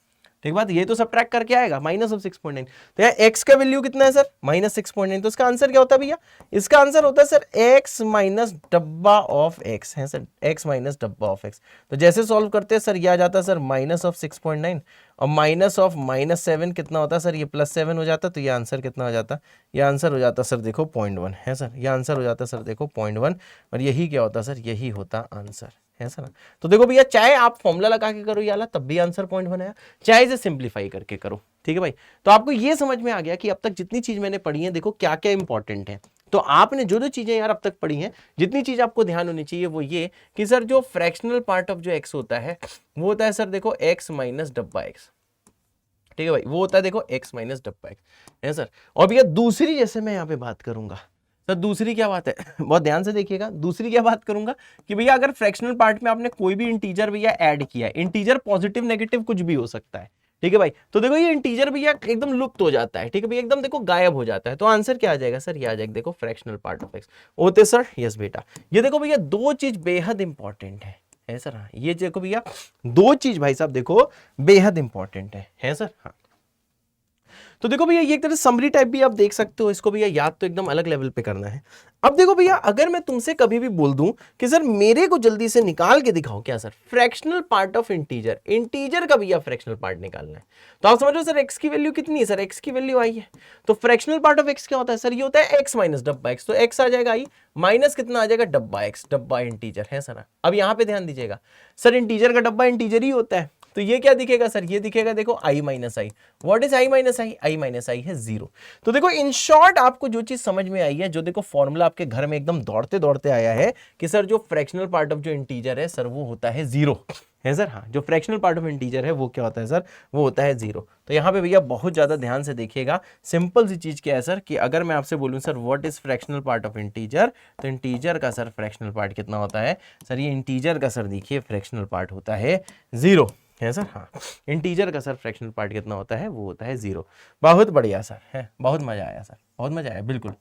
ठीक बात, ये तो सब्ट्रैक्ट करके आएगा -6.9, तो यार x का वैल्यू कितना है सर -6.9, तो इसका आंसर क्या होता है भैया, इसका आंसर होता है सर x माइनस डब्बा ऑफ x, है सर, x माइनस डब्बा ऑफ x। तो जैसे सॉल्व करते हैं सर ये आ जाता है सर -6.9 और -7 कितना होता है सर, ये +7 हो जाता, तो ये आंसर कितना हो जाता, ये आंसर हो जाता सर देखो 0.1, है सर, ये आंसर हो जाता सर देखो 0.1, और यही क्या होता सर, यही होता आंसर, है सर। तो देखो भैया चाहे आप फॉर्मूला लगा के करो याला तब भी आंसर 0.1 आया, चाहे इसे सिंप्लीफाई करके करो, ठीक है भाई। तो आपको ये समझ में आ गया कि अब तक जितनी चीज मैंने पढ़ी है देखो क्या क्या इंपॉर्टेंट है, तो आपने जो जो चीजें यार अब तक पढ़ी हैं, जितनी चीज आपको ध्यान होनी चाहिए वो ये कि सर जो फ्रैक्शनल पार्ट ऑफ जो एक्स होता है वो होता है सर देखो एक्स माइनस डब्बा एक्स, ठीक है भाई, वो होता है देखो एक्स माइनस डब्बा एक्स है सर। और भैया दूसरी जैसे मैं यहाँ पे बात करूंगा सर, दूसरी क्या बात है बहुत ध्यान से देखिएगा, दूसरी क्या बात करूंगा कि भैया अगर फ्रैक्शनल पार्ट में आपने कोई भी इंटीजर भैया ऐड किया है, इंटीजर पॉजिटिव नेगेटिव कुछ भी हो सकता है, ठीक है भाई, तो देखो ये इंटीजर भैया एकदम लुप्त हो जाता है, ठीक है भैया, एकदम देखो गायब हो जाता है। तो आंसर क्या आ जाएगा सर, ये आ जाएगा देखो फ्रैक्शनल पार्ट ऑफ एक्स होते सर। यस बेटा, ये देखो भैया दो चीज बेहद इंपॉर्टेंट है सर। हाँ ये देखो भैया दो चीज भाई साहब देखो बेहद इंपॉर्टेंट है सर। हाँ तो देखो भैया ये एक तरह समरी टाइप भी आप देख सकते हो, इसको भैया याद तो एकदम अलग लेवल पे करना है। अब देखो भैया अगर मैं तुमसे कभी भी बोल दूं कि सर मेरे को जल्दी से निकाल के दिखाओ क्या sir fractional part of integer, integer का भैया फ्रैक्शनल पार्ट निकालना है, तो आप समझ लो सर एक्स की वैल्यू कितनी है, सर एक्स की वैल्यू आई है, तो फ्रैक्शनल पार्ट ऑफ एक्स क्या होता है सर, ये होता है एक्स माइनस डब्बा एक्स, तो एक्स आ जाएगा आई माइनस कितना आ जाएगा डब्बा एक्स, डब्बा इंटीजर है सर। अब यहां पे ध्यान दीजिएगा सर, इंटीजर का डब्बा इंटीजर ही होता है, तो ये क्या दिखेगा सर, ये दिखेगा देखो I minus I. What is I minus I, I minus I है जीरो। तो देखो इन शॉर्ट आपको जो चीज समझ में आई है, जो देखो फॉर्मूला आपके घर में एकदम दौड़ते दौड़ते आया है कि सर जो फ्रैक्शनल पार्ट ऑफ जो इंटीजर है सर वो होता है जीरो है सर। हाँ जो फ्रैक्शनल पार्ट ऑफ इंटीजर है वो क्या होता है सर, वो होता है जीरो। तो यहाँ पे भैया बहुत ज्यादा ध्यान से देखिएगा, सिंपल सी चीज क्या है सर कि अगर मैं आपसे बोलूं sir what is fractional part of integer, तो इंटीजर का सर फ्रैक्शनल पार्ट कितना होता है सर, ये इंटीजर का सर देखिए फ्रैक्शनल पार्ट होता है जीरो है सर। हाँ इंटीजर का सर फ्रैक्शनल पार्ट कितना होता है, वो होता है जीरो। बहुत बढ़िया सर है, बहुत मजा आया सर, बहुत मजा आया बिल्कुल।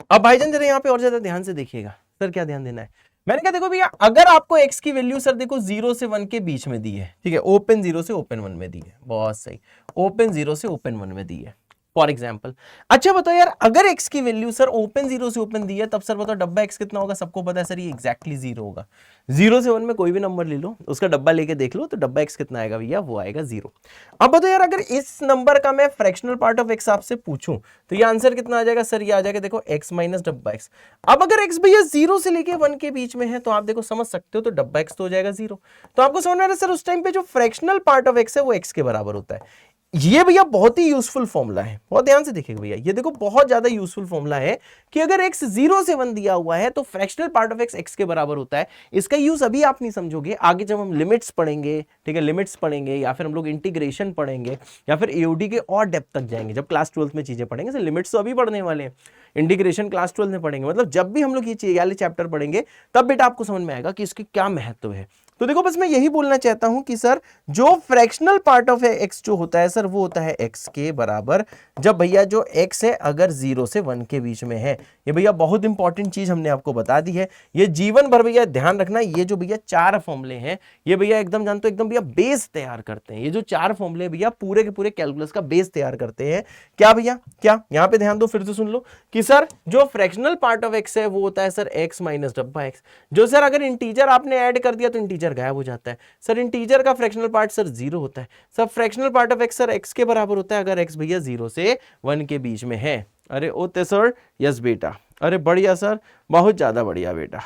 अब भाईजान जरा यहाँ पे और ज्यादा ध्यान से देखिएगा, सर क्या ध्यान देना है, मैंने कहा देखो भैया अगर आपको x की वैल्यू सर देखो 0 से 1 के बीच में दी है, ठीक है, ओपन 0 से ओपन 1 में दी है, बहुत सही, ओपन 0 से ओपन 1 में दी है फॉर एग्जाम्पल। अच्छा बताओ यार अगर x की वैल्यू सर ओपन 0 से ओपन दी है, तब सर बताओ डब्बा x कितना होगा, सबको पता है सर ये एग्जैक्टली 0 होगा। 0 से 1 में कोई भी नंबर ले लो, उसका डब्बा लेके देख लो, तो डब्बा x कितना आएगा भैया, वो आएगा 0। अब बताओ यार अगर इस नंबर का मैं फ्रैक्शनल पार्ट ऑफ x आपसे पूछूं, तो ये आंसर कितना आ जाएगा सर, ये आ जाएगा देखो x माइनस डब्बा x। अब अगर x भैया 0 से लेके 1 के बीच में है, तो आप देखो समझ सकते हो, तो डब्बा x तो हो जाएगा 0। तो आपको समझ में आ रहा है सर उस टाइम पे जो फ्रैक्शनल पार्ट ऑफ x है वो x के बराबर होता है। ये भैया बहुत ही यूजफुल फॉर्मूला है, बहुत ध्यान से देखिएगा भैया, ये देखो बहुत ज्यादा यूजफुल फॉर्मूला है कि अगर x 0 से 1 दिया हुआ है तो fractional part of x x के बराबर होता है। इसका यूज अभी आप नहीं समझोगे, आगे जब हम लिमिट्स पढ़ेंगे, ठीक है, लिमिट्स पढ़ेंगे या फिर हम लोग इंटीग्रेशन पढ़ेंगे या फिर एओडी के और डेप्थ तक जाएंगे, जब क्लास 12th में चीजें पढ़ेंगे, सर लिमिट्स तो अभी पढ़ने वाले हैं, इंटीग्रेशन क्लास 12 में पढ़ेंगे, मतलब जब भी हम लोग ये वाले चैप्टर पढ़ेंगे तब बेटा आपको समझ में आएगा कि इसके क्या महत्व है। तो देखो बस मैं यही बोलना चाहता हूं कि सर जो फ्रैक्शनल पार्ट ऑफ x जो होता है सर वो होता है x के बराबर, जब भैया जो x है अगर 0 से 1 के बीच में है। ये भैया बहुत इंपॉर्टेंट चीज हमने आपको बता दी है, ये जीवन भर भैया ध्यान रखना। ये जो भैया 4 फॉर्मूले हैं ये भैया एकदम जानते हो एकदम भैया बेस तैयार करते हैं, ये जो 4 फॉर्मूले भैया पूरे के पूरे कैलकुलस का बेस तैयार करते हैं। क्या भैया, क्या यहाँ पे ध्यान दो, फिर से सुन लो कि सर जो फ्रैक्शनल पार्ट ऑफ x है वो होता है सर x माइनस डब्बा एक्स। जो सर अगर इंटीजर आपने ऐड कर दिया तो इंटीजर गायब हो जाता है, सर इंटीजर का फ्रैक्शनल पार्ट सर 0 होता है, sir fractional part of x sir x के बराबर होता है अगर x भैया 0 से 1 के बीच में है। अरे ओते सर, यस बेटा, अरे बढ़िया सर, बहुत ज्यादा बढ़िया बेटा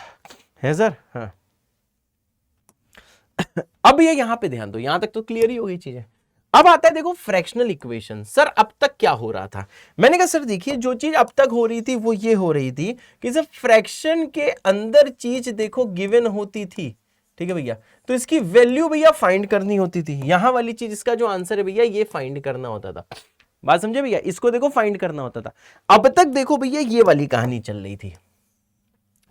है सर। हाँ अब ये यहां पे ध्यान दो, यहां तक तो क्लियर ही हो गई चीजें। अब आता है देखो फ्रैक्शनल इक्वेशन। सर अब तक क्या हो रहा था, मैंने कहा सर देखिए जो चीज अब तक हो रही थी वो ये हो रही थी कि सर फ्रैक्शन के अंदर चीज देखो गिवन होती थी, ठीक है भैया, तो इसकी वैल्यू भैया फाइंड करनी होती थी। यहां वाली चीज इसका जो आंसर है भैया ये फाइंड करना होता था, बात समझे भैया, इसको देखो फाइंड करना होता था। अब तक देखो भैया ये वाली कहानी चल रही थी,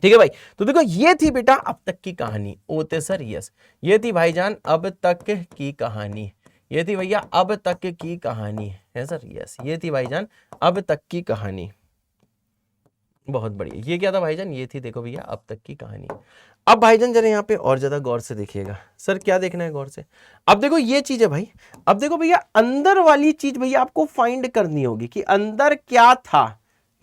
ठीक है भाई, तो देखो ये थी बेटा अब तक की कहानी। ओते सर यस, ये थी भाईजान अब तक की कहानी, ये थी भैया अब तक की कहानी है सर। यस ये थी भाईजान अब तक की कहानी, बहुत बढ़िया। ये क्या था भाईजान, ये थी देखो भैया अब तक की कहानी। अब भाईजान जरा यहाँ पे और ज्यादा गौर से देखिएगा, सर क्या देखना है गौर से। अब देखो ये चीज है भाई, अब देखो भैया अंदर वाली चीज भैया आपको फाइंड करनी होगी कि अंदर क्या था,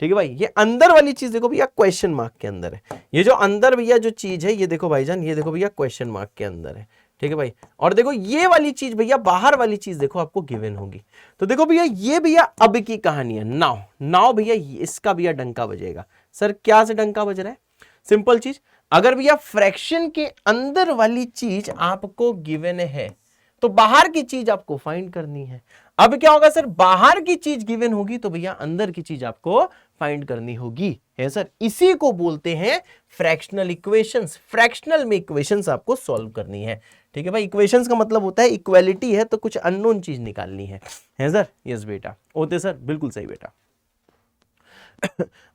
ठीक है भाई, ये अंदर वाली चीज देखो भैया क्वेश्चन मार्क के अंदर है। ये जो अंदर भैया जो चीज है ये देखो भाईजान, ये देखो भैया क्वेश्चन मार्क के अंदर है, ठीक है भाई। और देखो ये वाली चीज भैया बाहर वाली चीज देखो आपको गिवन होगी। तो देखो भैया ये भैया अब की कहानी है। नाउ नाउ भैया इसका भैया डंका बजेगा। सर क्या से डंका बज रहा है, सिंपल चीज, अगर भैया फ्रैक्शन के अंदर वाली चीज आपको गिवन है तो बाहर की चीज आपको फाइंड करनी है। अब क्या होगा सर, बाहर की चीज गिवन होगी तो भैया अंदर की चीज आपको फाइंड करनी होगी, है सर। इसी को बोलते हैं फ्रैक्शनल इक्वेशंस। फ्रैक्शनल में इक्वेशंस आपको सॉल्व करनी है, ठीक है भाई। इक्वेशंस का मतलब होता है इक्वालिटी है तो कुछ अननोन चीज निकालनी है सर। यस बेटा, होते सर, बिल्कुल सही बेटा।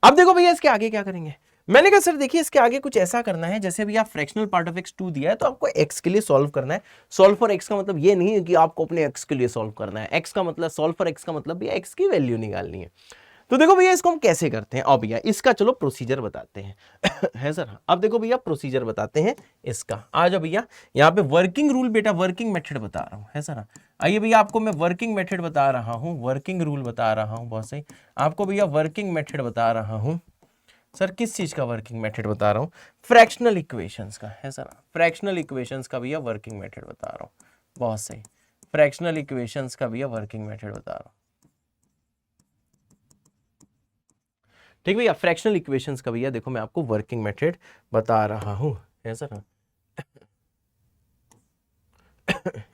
अब देखो भैया इसके आगे क्या करेंगे। मैंने कहा सर देखिए इसके आगे कुछ ऐसा करना है, जैसे भैया फ्रैक्शनल पार्ट ऑफ x 2 दिया है तो आपको x के लिए सॉल्व करना है। सॉल्व फॉर x का मतलब ये नहीं है कि आपको अपने x के लिए सॉल्व करना है। x का मतलब, सॉल्व फॉर x का मतलब भैया x की वैल्यू निकालनी है। तो देखो भैया इसको हम कैसे करते हैं, और भैया इसका चलो प्रोसीजर बताते हैं है सर। अब देखो भैया प्रोसीजर बताते हैं इसका। आ जाओ भैया, यहाँ पे वर्किंग रूल बेटा, वर्किंग मेथड बता रहा हूँ, है सर। आइए भैया आपको मैं वर्किंग मेथड बता रहा हूँ, वर्किंग रूल बता रहा हूँ, बहुत सही। आपको भैया वर्किंग मेथड बता रहा हूँ सर। किस चीज का वर्किंग मेथड बता रहा हूँ? फ्रैक्शनल इक्वेशंस का, है सर। फ्रैक्शनल इक्वेशंस का भैया वर्किंग मेथड बता रहा हूँ, बहुत सही। फ्रैक्शनल इक्वेशंस का भैया वर्किंग मेथड बता रहा हूँ, ठीक भैया। फ्रैक्शनल इक्वेशंस का भैया देखो मैं आपको वर्किंग मेथड बता रहा हूं, है सर।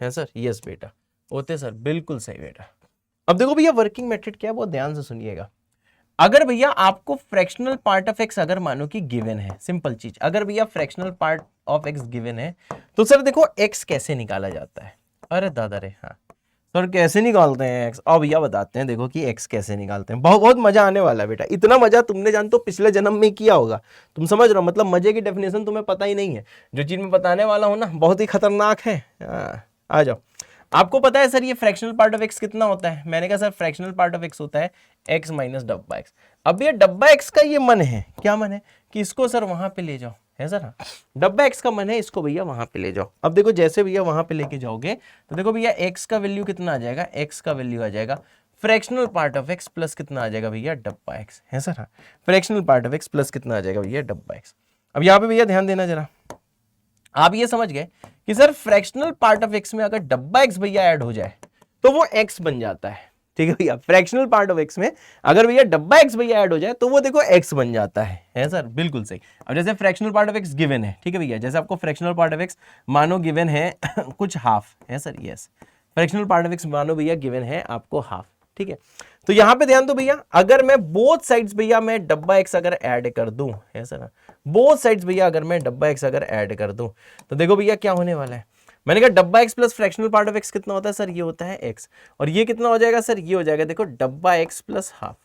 है सर, यस बेटा, होते सर, बिल्कुल सही बेटा। अब देखो भैया वर्किंग मेथड क्या है, बहुत ध्यान से सुनिएगा। अगर भैया आपको फ्रैक्शनल पार्ट ऑफ एक्स अगर मानो कि गिवन है, सिंपल चीज, अगर भैया fractional part of x given है तो सर देखो एक्स कैसे निकाला जाता है। अरे दादा रे, हाँ सर कैसे निकालते हैं एक्स? अब भैया बताते हैं देखो कि एक्स कैसे निकालते हैं। बहुत बहुत मजा आने वाला है बेटा। इतना मजा तुमने जान तो पिछले जन्म में किया होगा, तुम समझ रहे हो। मतलब मजे की डेफिनेशन तुम्हें पता ही नहीं है। जो चीज मैं बताने वाला हूं ना बहुत ही खतरनाक है। आ जाओ। आपको पता है सर ये फ्रैक्शनल पार्ट ऑफ एक्स कितना होता है? मैंने कहा sir fractional part of x होता है एक्स माइनस डब्बा एक्स। अब ये डब्बा एक्स का ये मन है, क्या मन है कि इसको सर वहां पे ले जाओ, है सर। डब्बा एक्स का मन है इसको भैया वहां पे ले जाओ। अब देखो जैसे भैया वहां पे लेके जाओगे तो देखो भैया एक्स का वैल्यू कितना आ जाएगा, एक्स का वैल्यू आ जाएगा fractional part of x plus कितना आ जाएगा भैया, डब्बा एक्स, है sir. Fractional part of x plus कितना आ जाएगा भैया, डब्बा एक्स। अब यहाँ पे भैया ध्यान देना जरा, आप ये समझ गए कि sir fractional part of x में अगर डब्बा एक्स भैया ऐड हो जाए तो वो एक्स बन जाता है, ठीक है भैया। फ्रैक्शनल पार्ट ऑफ एक्स में अगर भैया डब्बा एक्स भैया ऐड हो जाए तो वो देखो एक्स बन जाता है सर, बिल्कुल सही। अब जैसे fractional part of x given है, ठीक है भैया, जैसे आपको फ्रैक्शनल पार्ट ऑफ एक्स मानो गिवन है कुछ हाफ, है sir, yes. Fractional part of x मानो भैया गिवन है आपको हाफ, ठीक है। तो यहां पे ध्यान दो भैया, अगर मैं बोथ साइड्स भैया मैं डब्बा एक्स अगर ऐड कर दूं, है सर, बोथ साइड्स भैया अगर मैं डब्बा एक्स अगर ऐड कर दूं तो देखो भैया क्या होने वाला है। मैंने कहा डब्बा x plus fractional part of x कितना होता है सर, ये होता है एक्स। और ये कितना हो जाएगा सर, ये हो जाएगा देखो डब्बा एक्स प्लस हाफ,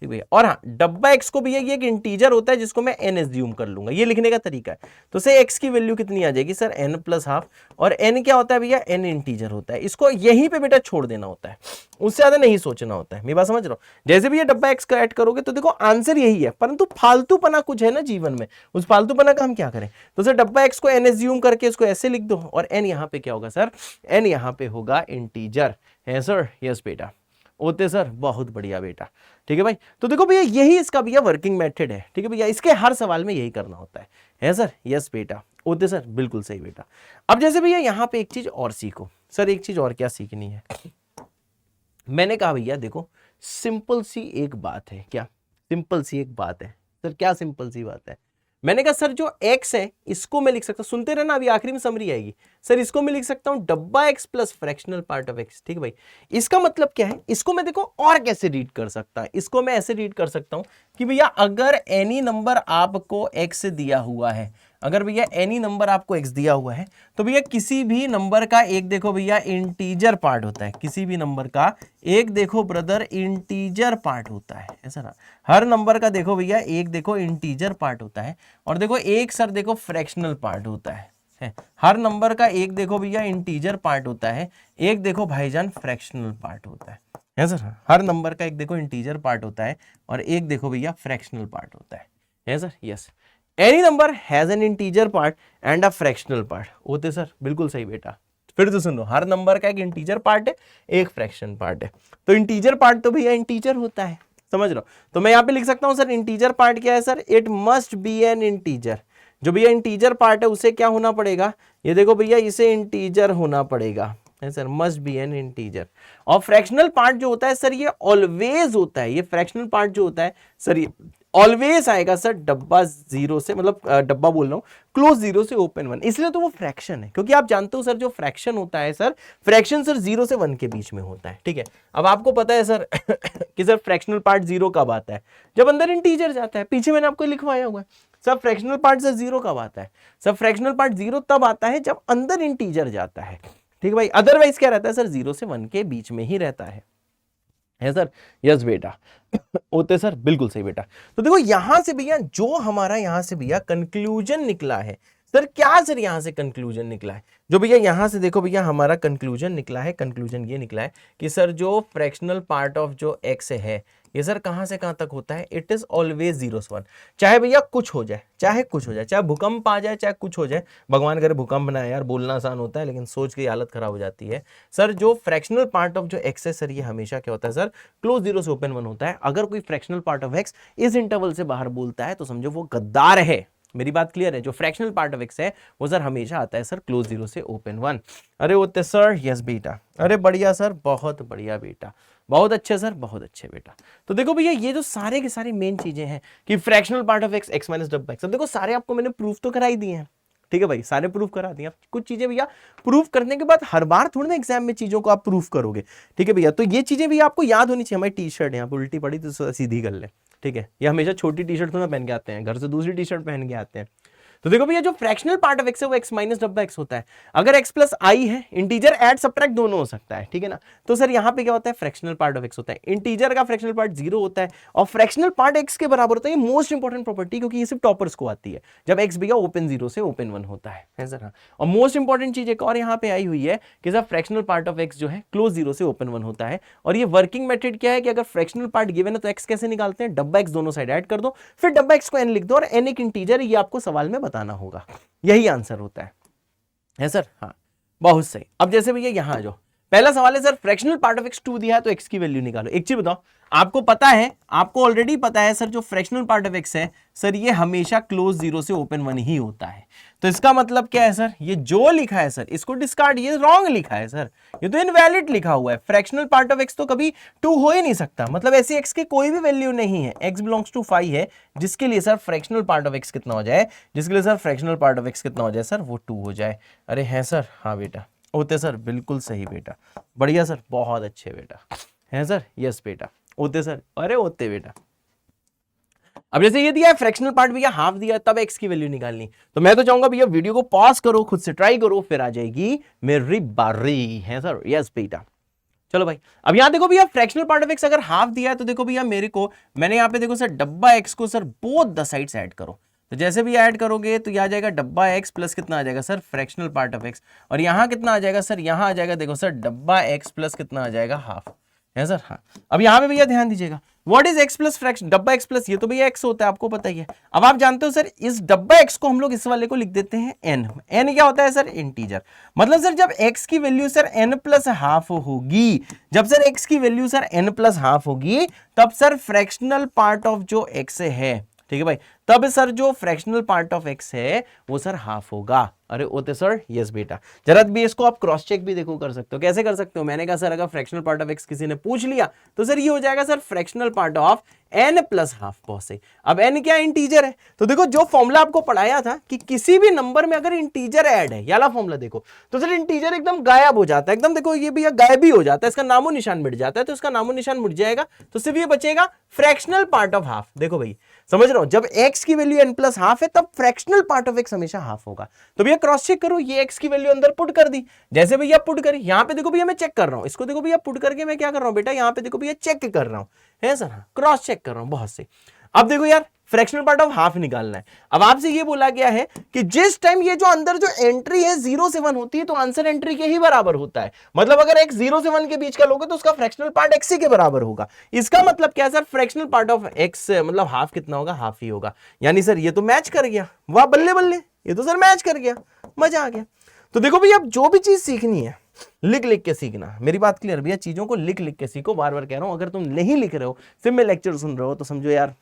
ठीक भैया। और हाँ, डब्बा एक्स को भैया ये एक इंटीजर होता है जिसको मैं एन एज्यूम कर लूंगा, ये लिखने का तरीका है। तो से एक्स की वैल्यू कितनी आ जाएगी सर, एन प्लस हाफ। और एन क्या होता है भैया, एन इंटीजर होता है। इसको यहीं पे बेटा छोड़ देना होता है, उससे ज्यादा नहीं सोचना होता है। मेरी बात समझ रहे हो? जैसे भी ये डब्बा एक्स का ऐड करोगे तो देखो आंसर यही है, परंतु फालतूपना कुछ है ना जीवन में, उस फालतूपना का हम क्या करें। तो सर डब्बा एक्स को एन एज्यूम करके इसको ऐसे लिख दो, और एन यहाँ पे क्या होगा सर, एन यहाँ पे होगा इंटीजर, है सर, यस बेटा, होते सर, बहुत बढ़िया बेटा, ठीक है भाई। तो देखो भैया यही इसका भैया वर्किंग मेथड है, ठीक है भैया। इसके हर सवाल में यही करना होता है सर, यस बेटा, होते सर, बिल्कुल सही बेटा। अब जैसे भैया यहाँ पे एक चीज और सीखो सर, एक चीज और क्या सीखनी है। मैंने कहा भैया देखो सिंपल सी एक बात है, क्या सिंपल सी एक बात है सर, क्या सिंपल सी बात है। मैंने कहा सर जो x है इसको मैं लिख सकता हूं, सुनते रहना अभी आखिरी में समरी आएगी सर, इसको मैं लिख सकता हूं डब्बा x plus fractional part of x, ठीक है भाई। इसका मतलब क्या है, इसको मैं देखो और कैसे रीड कर सकता है, इसको मैं ऐसे रीड कर सकता हूं कि भैया अगर एनी नंबर आपको x दिया हुआ है, अगर भैया एनी नंबर आपको x दिया हुआ है तो भैया किसी भी नंबर का एक देखो भैया इंटीजर पार्ट होता है, किसी भी नंबर का एक देखो ब्रदर इंटीजर पार्ट होता है, ऐसा ना। हर नंबर का देखो भैया एक देखो इंटीजर पार्ट होता है, और देखो एक सर देखो फ्रैक्शनल पार्ट होता है। हर नंबर का एक देखो भैया इंटीजर पार्ट होता है, एक देखो भाईजान फ्रैक्शनल पार्ट होता है सर। हर नंबर का एक देखो इंटीजर पार्ट होता है और एक देखो भैया फ्रैक्शनल पार्ट होता है sir, yes. Any number has an integer part and a fractional part, होते सर, बिल्कुल सही बेटा। फिर तो सुनो, हर नंबर का एक इंटीजर पार्ट है, एक फ्रैक्शन पार्ट है। तो इंटीजर पार्ट तो भैया इंटीजर होता है, समझ लो। तो मैं यहाँ पे लिख सकता हूँ सर इंटीजर पार्ट क्या है sir, it must B N integer. जो भैया इंटीजर पार्ट है उसे क्या होना पड़ेगा, ये देखो भैया इसे इंटीजर होना पड़ेगा, है sir, must B N integer. और फ्रैक्शनल पार्ट जो होता है सर ये ऑलवेज होता है, ये फ्रैक्शनल पार्ट जो होता है सर ये ऑलवेज आएगा सर डब्बा जीरो से, मतलब डब्बा बोल रहा हूं, क्लोज जीरो से ओपन वन, इसलिए तो वो फ्रैक्शन है, क्योंकि आप जानते हो सर जो फ्रैक्शन होता है सर, फ्रैक्शन सर जीरो से वन के बीच में होता है, ठीक है। अब आपको पता है सर कि सर फ्रैक्शनल पार्ट जीरो कब आता है, जब अंदर इंटीजर जाता है, पीछे मैंने आपको लिखवाया हुआ है। Sir fractional part sir zero कब आता है, सर फ्रैक्शनल पार्ट जीरो तब आता है जब अंदर इंटीजर जाता है, ठीक है भाई, अदरवाइज क्या रहता है सर, जीरो से वन के बीच में ही रहता है सर। यस बेटा होते सर, बिल्कुल सही बेटा। तो देखो यहां से भैया जो हमारा यहां से भैया कंक्लूजन निकला है सर, क्या सर यहां से कंक्लूजन निकला है, जो भैया यहां से देखो भैया हमारा कंक्लूजन निकला है, कंक्लूजन ये निकला है कि सर जो फ्रैक्शनल पार्ट ऑफ जो एक्स है ये सर कहां से कहां तक होता है, इट इज ऑलवेज जीरो से वन, चाहे भैया कुछ हो जाए, चाहे कुछ हो जाए, चाहे भूकंप आ जाए, चाहे कुछ हो जाए, भगवान करे भूकंप ना आए यार, बोलना आसान होता है लेकिन सोच की हालत खराब हो जाती है। सर जो फ्रैक्शनल पार्ट ऑफ जो एक्स है सर ये हमेशा क्या होता है सर, क्लोज जीरो से ओपन वन होता है। अगर कोई फ्रैक्शनल पार्ट ऑफ एक्स इस इंटरवल से बाहर बोलता है तो समझो वो गद्दार है, मेरी बात क्लियर है। जो फ्रैक्शनल पार्ट ऑफ एक्स है वो सर हमेशा आता है सर क्लोज जीरो से ओपन वन। अरे होते सर, यस बेटा, अरे बढ़िया सर, बहुत बढ़िया बेटा, बहुत अच्छे सर, बहुत अच्छे बेटा। तो देखो भैया ये जो सारे के सारी मेन चीजें हैं कि fractional part of x, x minus डब्बा एक्स, अब देखो सारे आपको मैंने प्रूफ तो करा ही दिए हैं, ठीक है भाई, सारे प्रूफ करा दिए। कुछ चीजें भैया प्रूफ करने के बाद हर बार थोड़ी ना एग्जाम में चीजों को आप प्रूफ करोगे, ठीक है भैया, तो ये चीजें भी आपको याद होनी चाहिए। हमारी टी शर्ट यहाँ पर उल्टी पड़ी तो सीधी कर ले, ठीक है, ये हमेशा छोटी टी शर्ट थोड़ा पहन के आते हैं, घर से दूसरी टी शर्ट पहन के आते हैं। तो देखो भैया जो फ्रैक्शनल पार्ट ऑफ एक्स है वो एक्स माइनस डब्बा एक्स होता है। अगर एक्स प्लस आई है, इंटीजर ऐड सब्ट्रैक्ट दोनों हो सकता है, ठीक है ना, तो सर यहाँ पे क्या होता है, फ्रैक्शनल पार्ट ऑफ एक्स होता है, इंटीजर का फ्रैक्शनल पार्ट जीरो होता है और फ्रैक्शनल पार्ट एक्स के बराबर होता है। ये मोस्ट इंपॉर्टेंट प्रॉपर्टी, क्योंकि ये सिर्फ टॉपर्स को आती है, जब एक्स भैया ओपन जीरो से ओपन वन होता है सर। हाँ, और मोस्ट इंपॉर्टेंट चीज एक और यहाँ पे आई हुई है कि sir fractional part of x जो है क्लोज जीरो से ओपन वन होता है। और ये वर्किंग मेथड क्या है कि अगर फ्रैक्शनल पार्ट गिवन है तो एक्स कैसे निकालते हैं, डब्बा एक्स दोनों साइड ऐड कर दो, फिर डब्बा एक्स को एन लिख दो और एन एक इंटीजर, ये आपको सवाल में बताना होगा, यही आंसर होता है सर। हाँ बहुत सही। अब जैसे भैया यहां जो पहला सवाल है sir, fractional part of x 2 दिया है तो एक्स की वैल्यू निकालो। एक चीज बताओ, आपको पता है, आपको ऑलरेडी पता है सर जो फ्रैक्शनल पार्ट ऑफ एक्स है सर ये हमेशा क्लोज जीरो से ओपन वन ही होता है। तो इसका मतलब क्या है सर, ये जो लिखा है सर इसको डिस्कार्ड, ये रॉन्ग लिखा है सर, ये तो इनवैलिड लिखा हुआ है। फ्रैक्शनल पार्ट ऑफ एक्स तो कभी 2 हो ही नहीं सकता, मतलब ऐसी एक्स की कोई भी वैल्यू नहीं है, एक्स बिलोंग्स टू 5 है, जिसके लिए sir fractional part of x कितना हो जाए, जिसके लिए sir fractional part of x कितना हो जाए सर, वो 2 हो जाए। अरे है सर, हाँ बेटा होते सर, बिल्कुल सही बेटा, बढ़िया सर, बहुत अच्छे बेटा, है सर, यस बेटा होते सर, अरे होते बेटा। अब जैसे ये दिया है फ्रैक्शनल पार्ट भैया हाफ दिया, तब एक्स की वैल्यू निकालनी, तो मैं तो चाहूंगा भैया वीडियो को पॉज करो, खुद से ट्राई करो, फिर आ जाएगी मेरी बारी, है सर, यस बेटा। चलो भाई अब यहां देखो भैया फ्रैक्शनल पार्ट ऑफ एक्स अगर हाफ दिया है तो देखो भैया मेरे को, मैंने यहां पे देखो सर डब्बा एक्स को sir both the sides add करो, तो जैसे भी ऐड करोगे तो यह आ जाएगा डब्बा एक्स प्लस कितना आ जाएगा sir, fractional part of x, और यहां कितना आ जाएगा सर, यहां आ जाएगा देखो सर डब्बा एक्स प्लस कितना आ जाएगा, हाफ, है सर। हाँ अब यहां पे भैया ध्यान दीजिएगा, what is x plus fraction, डब्बा एक्स प्लस, ये तो भैया एक्स होता है आपको पता ही है। अब आप जानते हो सर इस डब्बा एक्स को हम लोग इस वाले को लिख देते हैं एन, एन क्या होता है सर, इंटीजर, मतलब सर जब एक्स की value sir n plus half होगी, जब सर एक्स की value sir n plus half होगी तब सर फ्रैक्शनल पार्ट ऑफ जो एक्स है, ठीक है भाई, तब सर जो फ्रैक्शनल पार्ट ऑफ एक्स है वो सर हाफ होगा। अरे ओते सर, यस बेटा, जरा भी इसको आप क्रॉस चेक भी देखो कर सकते हो, कैसे कर सकते हो, मैंने कहा सर अगर फ्रैक्शनल पार्ट ऑफ एक्स किसी ने पूछ लिया तो सर ये हो जाएगा sir fractional part of n plus half, बहुत सही। अब एन क्या इंटीजर है, तो देखो जो फॉर्मूला आपको पढ़ाया था कि किसी भी नंबर में अगर इंटीजर ऐड है, याला फॉर्मूला देखो, तो सर इंटीजर एकदम गायब हो जाता है, एकदम देखो ये भैया गायब ही हो जाता है, इसका नामो निशान मिट जाता है, तो इसका नामो निशान मिट जाएगा तो सिर्फ ये बचेगा फ्रैक्शनल पार्ट ऑफ हाफ। देखो भाई समझ रहा हूं, जब एक्स की वैल्यू एन प्लस हाफ है तब फ्रैक्शनल पार्ट ऑफ एक्स हमेशा हाफ होगा। तो भैया क्रॉस चेक करो, ये एक्स की वैल्यू अंदर पुट कर दी, जैसे भैया पुट करी, यहां पे देखो भैया मैं चेक कर रहा हूं, इसको देखो भैया पुट करके मैं क्या कर रहा हूं बेटा, यहां पे देखो भैया चेक कर रहा हूं, है सर, क्रॉस चेक कर रहा हूं, बहुत सही। अब देखो यार फ्रैक्शनल पार्ट ऑफ हाफ निकालना है। अब आपसे ये बोला गया है कि जिस टाइम ये जो अंदर जो एंट्री है 0 से 1 होती है तो आंसर एंट्री के ही बराबर होता है, मतलब अगर x 0 से 1 के बीच का लोगे तो उसका फ्रैक्शनल पार्ट x के बराबर होगा। इसका मतलब क्या है sir, fractional part of x मतलब हाफ कितना होगा, हाफ ही होगा, यानी सर ये तो मैच कर गया, वाह बल्ले बल्ले, ये तो सर मैच कर गया, मजा आ गया। तो देखो भैया अब जो भी चीज सीखनी है लिख लिख के सीखना, मेरी बात क्लियर भैया, चीजों को लिख लिख के सीखो, बार बार कह रहा हूं, अगर तुम नहीं लिख रहे हो सिर्फ मैं लेक्चर सुन रहे हो तो समझो यार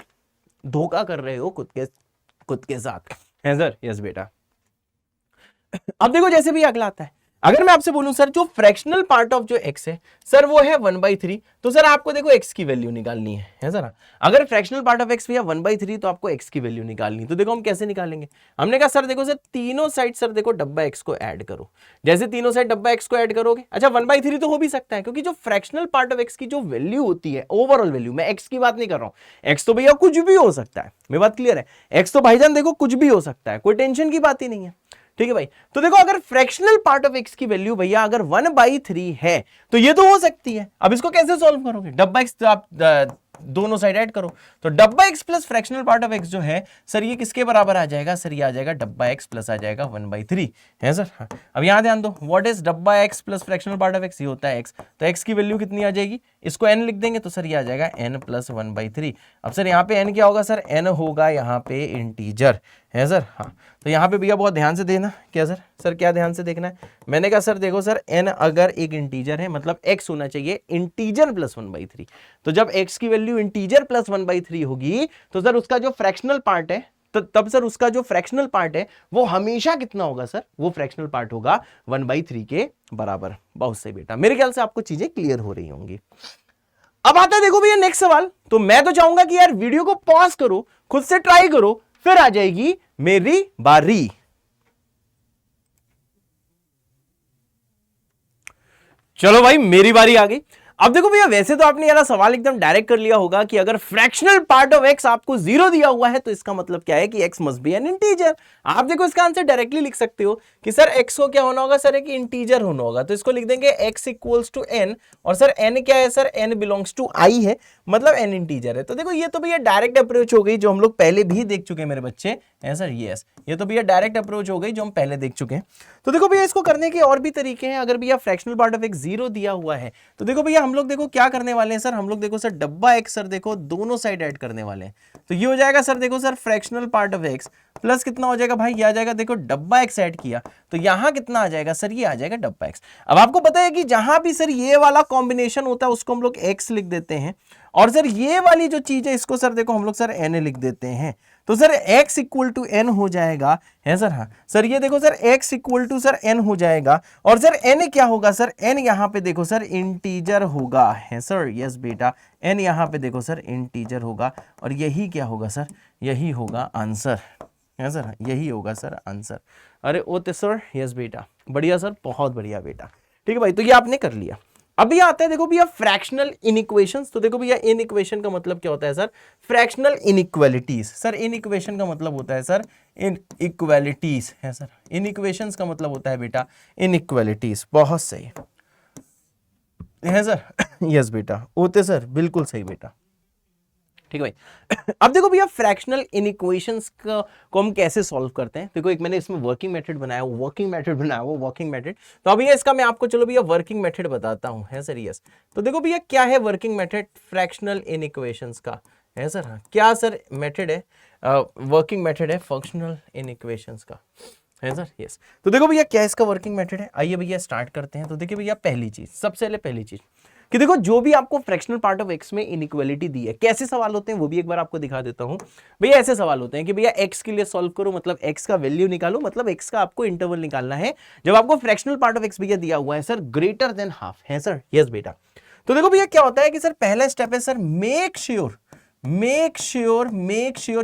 धोखा कर रहे हो खुद के साथ, है सर, यस बेटा। अब देखो जैसे भी अगला आता है, अगर मैं आपसे बोलूं सर जो फ्रैक्शनल पार्ट ऑफ जो x है सर वो है 1/3, तो सर आपको देखो x की वैल्यू निकालनी है सर। अगर फ्रैक्शनल पार्ट ऑफ x भी है 1/3 तो आपको x की वैल्यू निकालनी। तो देखो हम कैसे निकालेंगे, हमने कहा सर देखो सर तीनों साइड सर देखो डब्बा x को ऐड करो, जैसे तीनों साइड डब्बा x को ऐड करोगे, अच्छा 1/3 तो हो भी सकता है क्योंकि जो फ्रैक्शनल पार्ट ऑफ x की जो वैल्यू होती है ओवरऑल वैल्यू, मैं x की बात नहीं कर रहा हूं, x तो भैया कुछ भी हो सकता है, मेरी बात क्लियर है, x तो भाईजान देखो कुछ भी हो सकता है, कोई टेंशन की बात ही नहीं है, ठीक है भाई। तो देखो अगर फ्रैक्शनल पार्ट ऑफ x की वैल्यू भैया अगर 1/3 है तो ये तो हो सकती है। अब इसको कैसे सॉल्व करोगे, डब्बा x तो आप दोनों साइड ऐड करो, तो डब्बा x plus fractional part of x जो है सर ये किसके बराबर आ जाएगा, सर ये आ जाएगा डब्बा x प्लस आ जाएगा 1/3 है सर। हाँ। अब यहां ध्यान दो, व्हाट इज डब्बा x plus fractional part of x, ये होता है x, तो x की वैल्यू कितनी आ जाएगी, इसको n लिख देंगे तो सर ये आ जाएगा n प्लस 1/3। अब सर यहाँ पे n क्या होगा, सर n होगा यहाँ पे इंटीजर है सर। हाँ तो यहाँ पे भैया बहुत ध्यान से देना, क्या सर, सर क्या ध्यान से देखना है, मैंने कहा सर देखो सर n अगर एक इंटीजर है मतलब x होना चाहिए इंटीजर प्लस 1/3, तो जब x की वैल्यू इंटीजर प्लस 1/3 होगी तो सर उसका जो फ्रैक्शनल पार्ट है, तो तब सर उसका जो फ्रैक्शनल पार्ट है वो हमेशा कितना होगा सर, वो फ्रैक्शनल पार्ट होगा 1/3 के बराबर। बहुत सही बेटा, मेरे ख्याल से आपको चीजें क्लियर हो रही होंगी। अब आता है देखो भैया नेक्स्ट सवाल, तो मैं तो चाहूंगा कि यार वीडियो को पॉज करो, खुद से ट्राई करो, फिर आ जाएगी मेरी बारी। चलो भाई मेरी बारी आ गई। अब देखो भैया वैसे तो आपने यार सवाल एकदम डायरेक्ट कर लिया होगा कि अगर फ्रैक्शनल पार्ट ऑफ x आपको 0 दिया हुआ है तो इसका मतलब क्या है कि x must be N integer. आप देखो इसका आंसर डायरेक्टली लिख सकते हो कि सर x को क्या होना होगा, सर एक इंटीजर होना होगा, तो इसको लिख देंगे x इक्वल्स टू n, और सर n क्या है, sir n belongs to i है, मतलब n इंटीजर है। तो देखो ये तो भैया डायरेक्ट अप्रोच हो गई जो हम लोग पहले भी देख चुके हैं मेरे बच्चे, है सर यस, ये तो भैया डायरेक्ट अप्रोच हो गई जो हम पहले देख चुके हैं। तो देखो भैया इसको करने के और भी तरीके हैं, अगर भैया फ्रैक्शनल पार्ट ऑफ x 0 दिया हुआ है तो देखो भैया हम लोग देखो क्या करने वाले हैं सर, हम लोग देखो सर डब्बा x सर देखो दोनों साइड ऐड करने वाले हैं, तो ये हो जाएगा सर देखो sir fractional part of x plus कितना हो जाएगा भाई, ये आ जाएगा देखो डब्बा x ऐड किया तो यहां कितना आ जाएगा सर, ये आ जाएगा डब्बा x। अब आपको पता है कि जहां भी सर ये वाला कॉम्बिनेशन होता है उसको हम लोग x लिख देते हैं, और सर ये वाली जो चीज है इसको सर देखो हम लोग सर n लिख देते हैं, तो sir x equal to n हो जाएगा, है सर। हाँ सर ये देखो sir x equal to sir n हो जाएगा, और सर n क्या होगा सर, n यहाँ पे देखो सर इंटीजर होगा, है सर यस बेटा, n यहाँ पे देखो सर इंटीजर होगा, और यही क्या होगा सर, यही होगा आंसर, है सर, यही होगा सर आंसर। अरे ओते सर यस बेटा, बढ़िया सर, बहुत बढ़िया बेटा, ठीक है भाई। तो ये आपने कर लिया। अभी आता है देखो भैया फ्रैक्शनल इनइक्वेशंस, तो देखो भैया इन इक्वेशन का मतलब क्या होता है sir, fractional inequalities. Sir in equation का मतलब होता है सर इन इक्वालिटीज, है सर, इन इक्वेशंस का मतलब होता है बेटा इनइक्वालिटीज। बहुत सही है सर यस बेटा, होते सर बिल्कुल सही बेटा, ठीक है भाई। अब देखो भैया फ्रैक्शनल इनइक्वेशंस को हम कैसे सॉल्व करते हैं, देखो एक मैंने इसमें वर्किंग मेथड बनाया, वर्किंग मेथड, तो अभी इसका मैं आपको चलो भैया वर्किंग मेथड बताता हूं, है सर यस। तो देखो भैया क्या है वर्किंग मेथड फ्रैक्शनल इनइक्वेशंस का, है सर। हाँ क्या सर मेथड है, वर्किंग मेथड है फंक्शनल इनइक्वेशंस का, है सर यस। तो देखो भैया क्या इसका वर्किंग मेथड है, आइए भैया स्टार्ट करते हैं। तो देखिए भैया पहली चीज, सबसे पहले पहली चीज कि देखो जो भी आपको फ्रैक्शनल पार्ट ऑफ x में इनइक्वालिटी दी है, कैसे सवाल होते हैं वो भी एक बार आपको दिखा देता हूं। भैया ऐसे सवाल होते हैं कि भैया x के लिए सॉल्व करो, मतलब x का वैल्यू निकालो, मतलब x का आपको इंटरवल निकालना है जब आपको फ्रैक्शनल पार्ट ऑफ x भैया दिया हुआ है सर ग्रेटर देन हाफ, है सर यस बेटा। तो देखो भैया क्या होता है कि सर पहला स्टेप है सर मेक श्योर,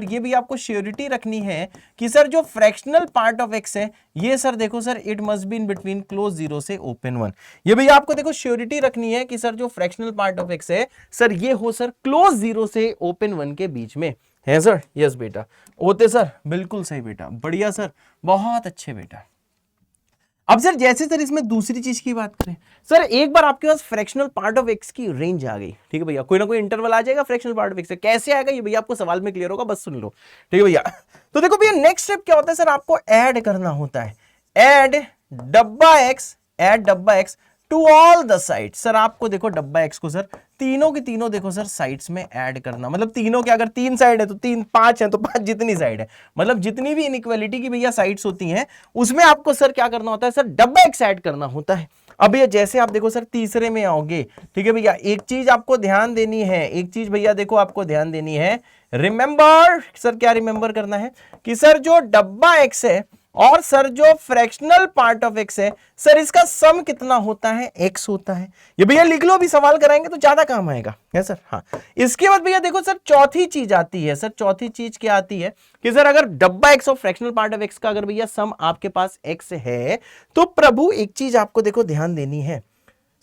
ये भी आपको श्योरिटी रखनी है कि सर जो फ्रैक्शनल पार्ट ऑफ x है ये सर देखो sir it must be in between close 0 से ओपन 1। ये भैया आपको देखो श्योरिटी रखनी है कि सर जो फ्रैक्शनल पार्ट ऑफ x है सर ये हो सर क्लोज 0 से ओपन 1 के बीच में, है सर यस बेटा। होते सर बिल्कुल सही बेटा, बढ़िया सर, बहुत अच्छे बेटा। अब सर जैसे सर इसमें दूसरी चीज की बात करें, सर एक बार आपके पास फ्रैक्शनल पार्ट ऑफ x की रेंज आ गई, ठीक है भैया, कोई ना कोई इंटरवल आ जाएगा फ्रैक्शनल पार्ट ऑफ x से, कैसे आएगा ये भैया आपको सवाल में क्लियर होगा, बस सुन लो, ठीक है भैया। तो देखो भैया नेक्स्ट स्टेप क्या होता है सर, आपको ऐड करना होता है, ऐड डब्बा x to all the sides. Sir आपको देखो डब्बा x को सर तीनों की तीनों देखो सर साइड्स में ऐड करना, मतलब तीनों के अगर 3 साइड है तो 3, 5 है तो 5, जितनी साइड है, मतलब जितनी भी इनइक्वालिटी की भैया साइड्स होती हैं उसमें आपको सर क्या करना होता है, सर डब्बा x ऐड करना होता है। अब भैया जैसे आप देखो सर तीसरे में आओगे, ठीक है भैया, एक चीज आपको ध्यान देनी है, एक चीज भैया देखो आपको ध्यान देनी है, रिमेंबर सर क्या रिमेंबर करना है कि सर जो डब्बा x है और सर जो फ्रैक्शनल पार्ट ऑफ x है सर इसका सम कितना होता है, x होता है। ये भैया लिख लो, अभी सवाल कराएंगे तो ज्यादा काम आएगा है सर। हाँ, इसके बाद भैया देखो सर चौथी चीज आती है सर, चौथी चीज क्या आती है कि सर अगर डब्बा x और फ्रैक्शनल पार्ट ऑफ x का अगर भैया सम आपके पास x है तो प्रभु एक चीज आपको देखो ध्यान देनी है।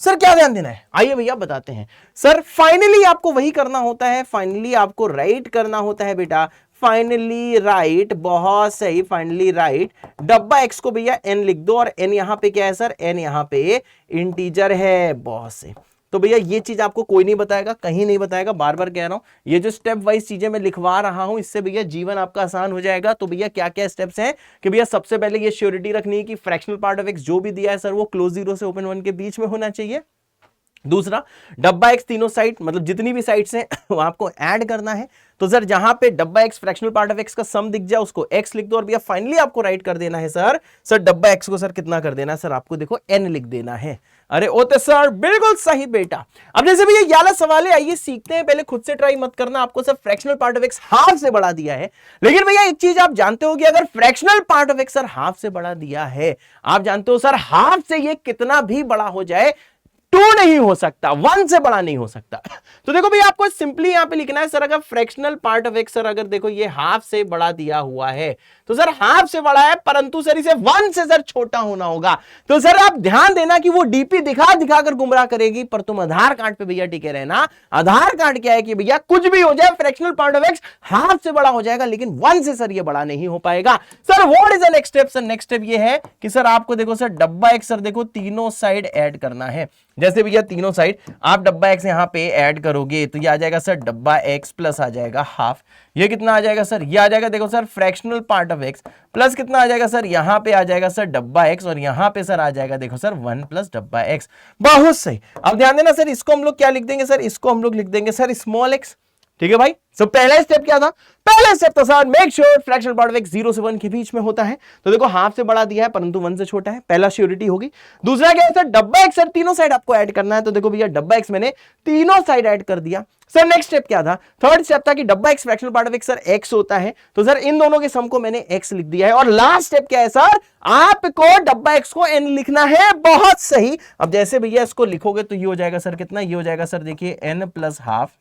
सर क्या ध्यान देना है, आइए भैया बताते हैं। सर फाइनली आपको वही करना होता है, फाइनली आपको राइट करना होता है बेटा, फाइनली राइट, बहुत सही, फाइनली राइट डब्बा x को भैया n लिख दो और n यहां पे क्या है सर, n यहां पे इंटीजर है, बहुत सही। तो भैया ये चीज आपको कोई नहीं बताएगा, कहीं नहीं बताएगा, बार बार कह रहा हूं ये जो स्टेप वाइज चीजें मैं लिखवा रहा हूं इससे भैया जीवन आपका आसान हो जाएगा। तो भैया क्या क्या स्टेप्स हैं कि भैया सबसे पहले ये श्योरिटी रखनी है कि फ्रैक्शनल पार्ट ऑफ x जो भी दिया है सर वो क्लोज जीरो से ओपन वन के बीच में होना चाहिए। दूसरा, डब्बा x तीनों साइड मतलब जितनी भी साइड्स हैं वो आपको ऐड करना है। तो सर जहां पे डब्बा x fractional part of x का सम दिख जाए उसको x लिख दो और भैया फाइनली आपको राइट कर देना है सर डब्बा x को सर कितना कर देना है सर, आपको देखो n लिख देना है। अरे ओते सर बिल्कुल सही बेटा। अब जैसे भैया ये वाला सवाल है, आइए सीखते हैं, पहले खुद से ट्राई मत करना, आपको sir fractional part of x half से बढ़ा दिया है, लेकिन भैया एक चीज आप जानते हो कि अगर fractional part of x sir half से बढ़ा दिया है, आप जानते हो सर हाफ से ये कितना भी बड़ा हो जाए टू नहीं हो सकता, वन से बड़ा नहीं हो सकता। तो देखो भैया आपको सिंपली यहां पे लिखना है सर अगर fractional part of x sir अगर देखो ये हाफ से बड़ा दिया हुआ है तो सर हाफ से बड़ा है परंतु सर इसे वन से सर छोटा होना होगा। तो सर आप ध्यान देना कि वो डीपी दिखा दिखाकर गुमराह करेगी पर तुम आधार कार्ड पे भैया टिके रहना। आधार कार्ड क्या है कि भैया कुछ भी हो जाए fractional part of x half से बड़ा हो जाएगा लेकिन वन से सर ये बड़ा नहीं हो पाएगा। Sir what is the next step, sir next step ये है कि सर आपको देखो सर डब्बा x सर देखो तीनों साइड ऐड करना है। जैसे भैया तीनों साइड आप डब्बा x यहां पे ऐड करोगे तो ये आ जाएगा सर डब्बा x प्लस आ जाएगा हाफ, ये कितना आ जाएगा सर, ये आ जाएगा देखो sir fractional part of x plus कितना आ जाएगा सर, यहां पे आ जाएगा सर डब्बा x और यहां पे सर आ जाएगा देखो सर 1 प्लस डब्बा x। बहुत सही। अब ध्यान देना सर इसको हम लोग क्या लिख देंगे सर, इसको हम लोग लिख देंगे सर स्मॉल x। ठीक है भाई। सो पहला स्टेप क्या था, पहला स्टेप था sir make sure fractional part of x 0 से 1 के बीच में होता है। तो देखो हाफ से बड़ा दिया है परंतु 1 से छोटा है, पहला श्योरिटी होगी। दूसरा क्या है सर डब्बा x सर तीनों साइड आपको ऐड करना है। तो देखो भैया डब्बा x मैंने तीनों साइड ऐड कर दिया। सर नेक्स्ट स्टेप क्या था, थर्ड स्टेप था कि डब्बा x fractional part of x sir x होता है तो सर इन दोनों के सम को मैंने x लिख दिया है। और लास्ट स्टेप क्या है सर, आपको डब्बा x को n लिखना है। बहुत सही। अब जैसे भैया इसको लिखोगे तो ये हो जाएगा सर कितना, ये हो जाएगा सर देखिए n प्लस हाफ,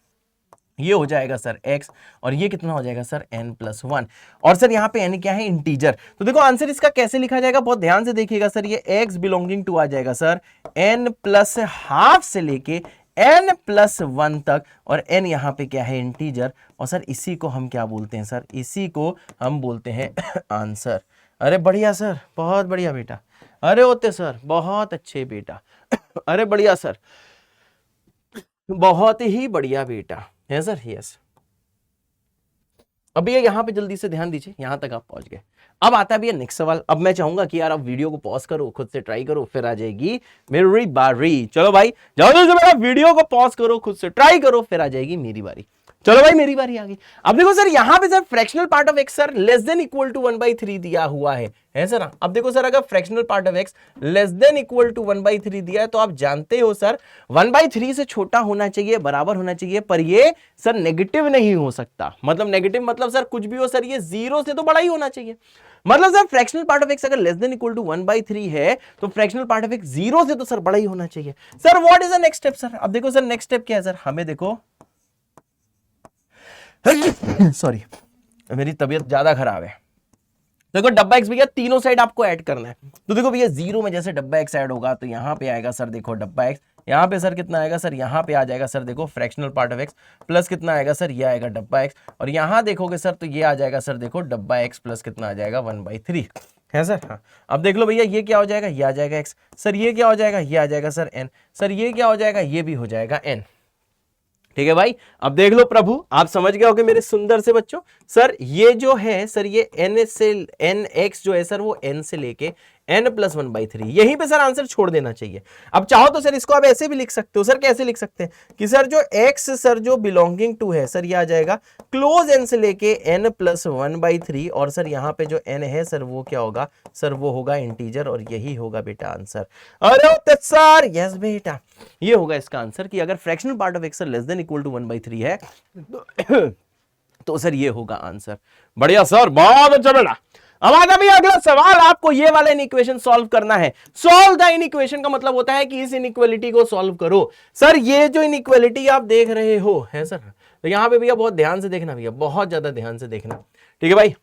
ये हो जाएगा सर x और ये कितना हो जाएगा सर n प्लस 1। और सर यहाँ पे n क्या है, इंटीजर। तो देखो आंसर इसका कैसे लिखा जाएगा, बहुत ध्यान से देखिएगा सर, ये x बिलोंगिंग टू आ जाएगा सर n प्लस हाफ से लेके n प्लस 1 तक और n यहाँ पे क्या है, इंटीजर। और सर इसी को हम क्या बोलते हैं सर, इसी को हम बोलते हैं आंसर। अरे बढ़िया सर, बहुत बढ़िया बेटा। अरे होते सर बहुत अच्छे बेटा। अरे बढ़िया सर, बहुत ही बढ़िया बेटा है सर। यस। अब भैया यहां पे जल्दी से ध्यान दीजिए, यहां तक आप पहुंच गए। अब आता है भैया नेक्स्ट सवाल। अब मैं चाहूंगा कि यार आप वीडियो को पॉज करो, खुद से ट्राई करो, फिर आ जाएगी मेरी बारी। चलो भाई जाओ जल्दी से, मेरा वीडियो को पॉज करो, खुद से ट्राई करो, फिर आ जाएगी मेरी बारी। चलो भाई मेरी बारी आ गई। अब देखो सर यहां पे sir fractional part of x sir less than equal to 1/3 दिया हुआ है सर। अब देखो सर अगर fractional part of x less than equal to 1/3 दिया है तो आप जानते हो सर 1/3 से छोटा होना चाहिए, बराबर होना चाहिए, पर ये सर नेगेटिव नहीं हो सकता। मतलब नेगेटिव मतलब सर कुछ भी हो सर, ये 0 से तो बड़ा ही होना चाहिए। मतलब sir fractional part of x अगर लेस देन इक्वल टू 1/3 है तो फ्रैक्शनल पार्ट ऑफ x 0 से तो सर बड़ा ही होना चाहिए। Sir what is the next step sir. अब देखो सर नेक्स्ट स्टेप क्या है सर, हमें देखो सॉरी मेरी तबीयत ज्यादा खराब है। देखो डब्बा x भैया तीनों साइड आपको ऐड करना है। तो देखो भैया 0 में जैसे डब्बा x ऐड होगा तो यहां पे आएगा सर देखो डब्बा x, यहां पे सर कितना आएगा सर, यहां पे आ जाएगा सर देखो fractional part of x plus कितना आएगा सर, ये आएगा डब्बा x और यहां देखोगे सर तो ये आ जाएगा सर देखो डब्बा x प्लस कितना आ जाएगा 1/3 है सर। हाँ अब देख लो भैया ये क्या हो जाएगा, ये आ जाएगा x सर, ये क्या हो जाएगा, ये आ जाएगा सर n सर, ये क्या हो जाएगा, ये भी हो जाएगा n। ठीक है भाई। अब देख लो प्रभु, आप समझ गए होगे मेरे सुंदर से बच्चों। सर ये जो है सर ये n से nx जो है सर वो n से लेके n प्लस 1/3, यहीं पे सर आंसर छोड़ देना चाहिए। अब चाहो तो सर इसको आप ऐसे भी लिख सकते हो। सर कैसे लिख सकते हैं कि सर जो x सर जो बिलोंगिंग टू है सर ये आ जाएगा क्लोज n से लेके n प्लस 1/3 और सर यहाँ पे जो n है सर वो क्या होगा सर, वो होगा इंटीजर और यही होगा बेटा आंसर। अरे सर यस बेटा, ये होगा इसका आंसर कि अगर fractional part of x sir less than equal to 1/3 है तो सर ये होगा आंसर। बढ़िया सर, बहुत अच्छा बेटा। अब आता भैया अगला सवाल, आपको ये वाला इनइक्वेशन सॉल्व करना है। सॉल्व द इनइक्वेशन का मतलब होता है कि इस इनइक्वालिटी को सॉल्व करो। सर ये जो इनइक्वालिटी आप देख रहे हो है सर, तो यहां पे भैया बहुत ध्यान से देखना भैया, बहुत ज्यादा ध्यान से देखना, ठीक है भाई।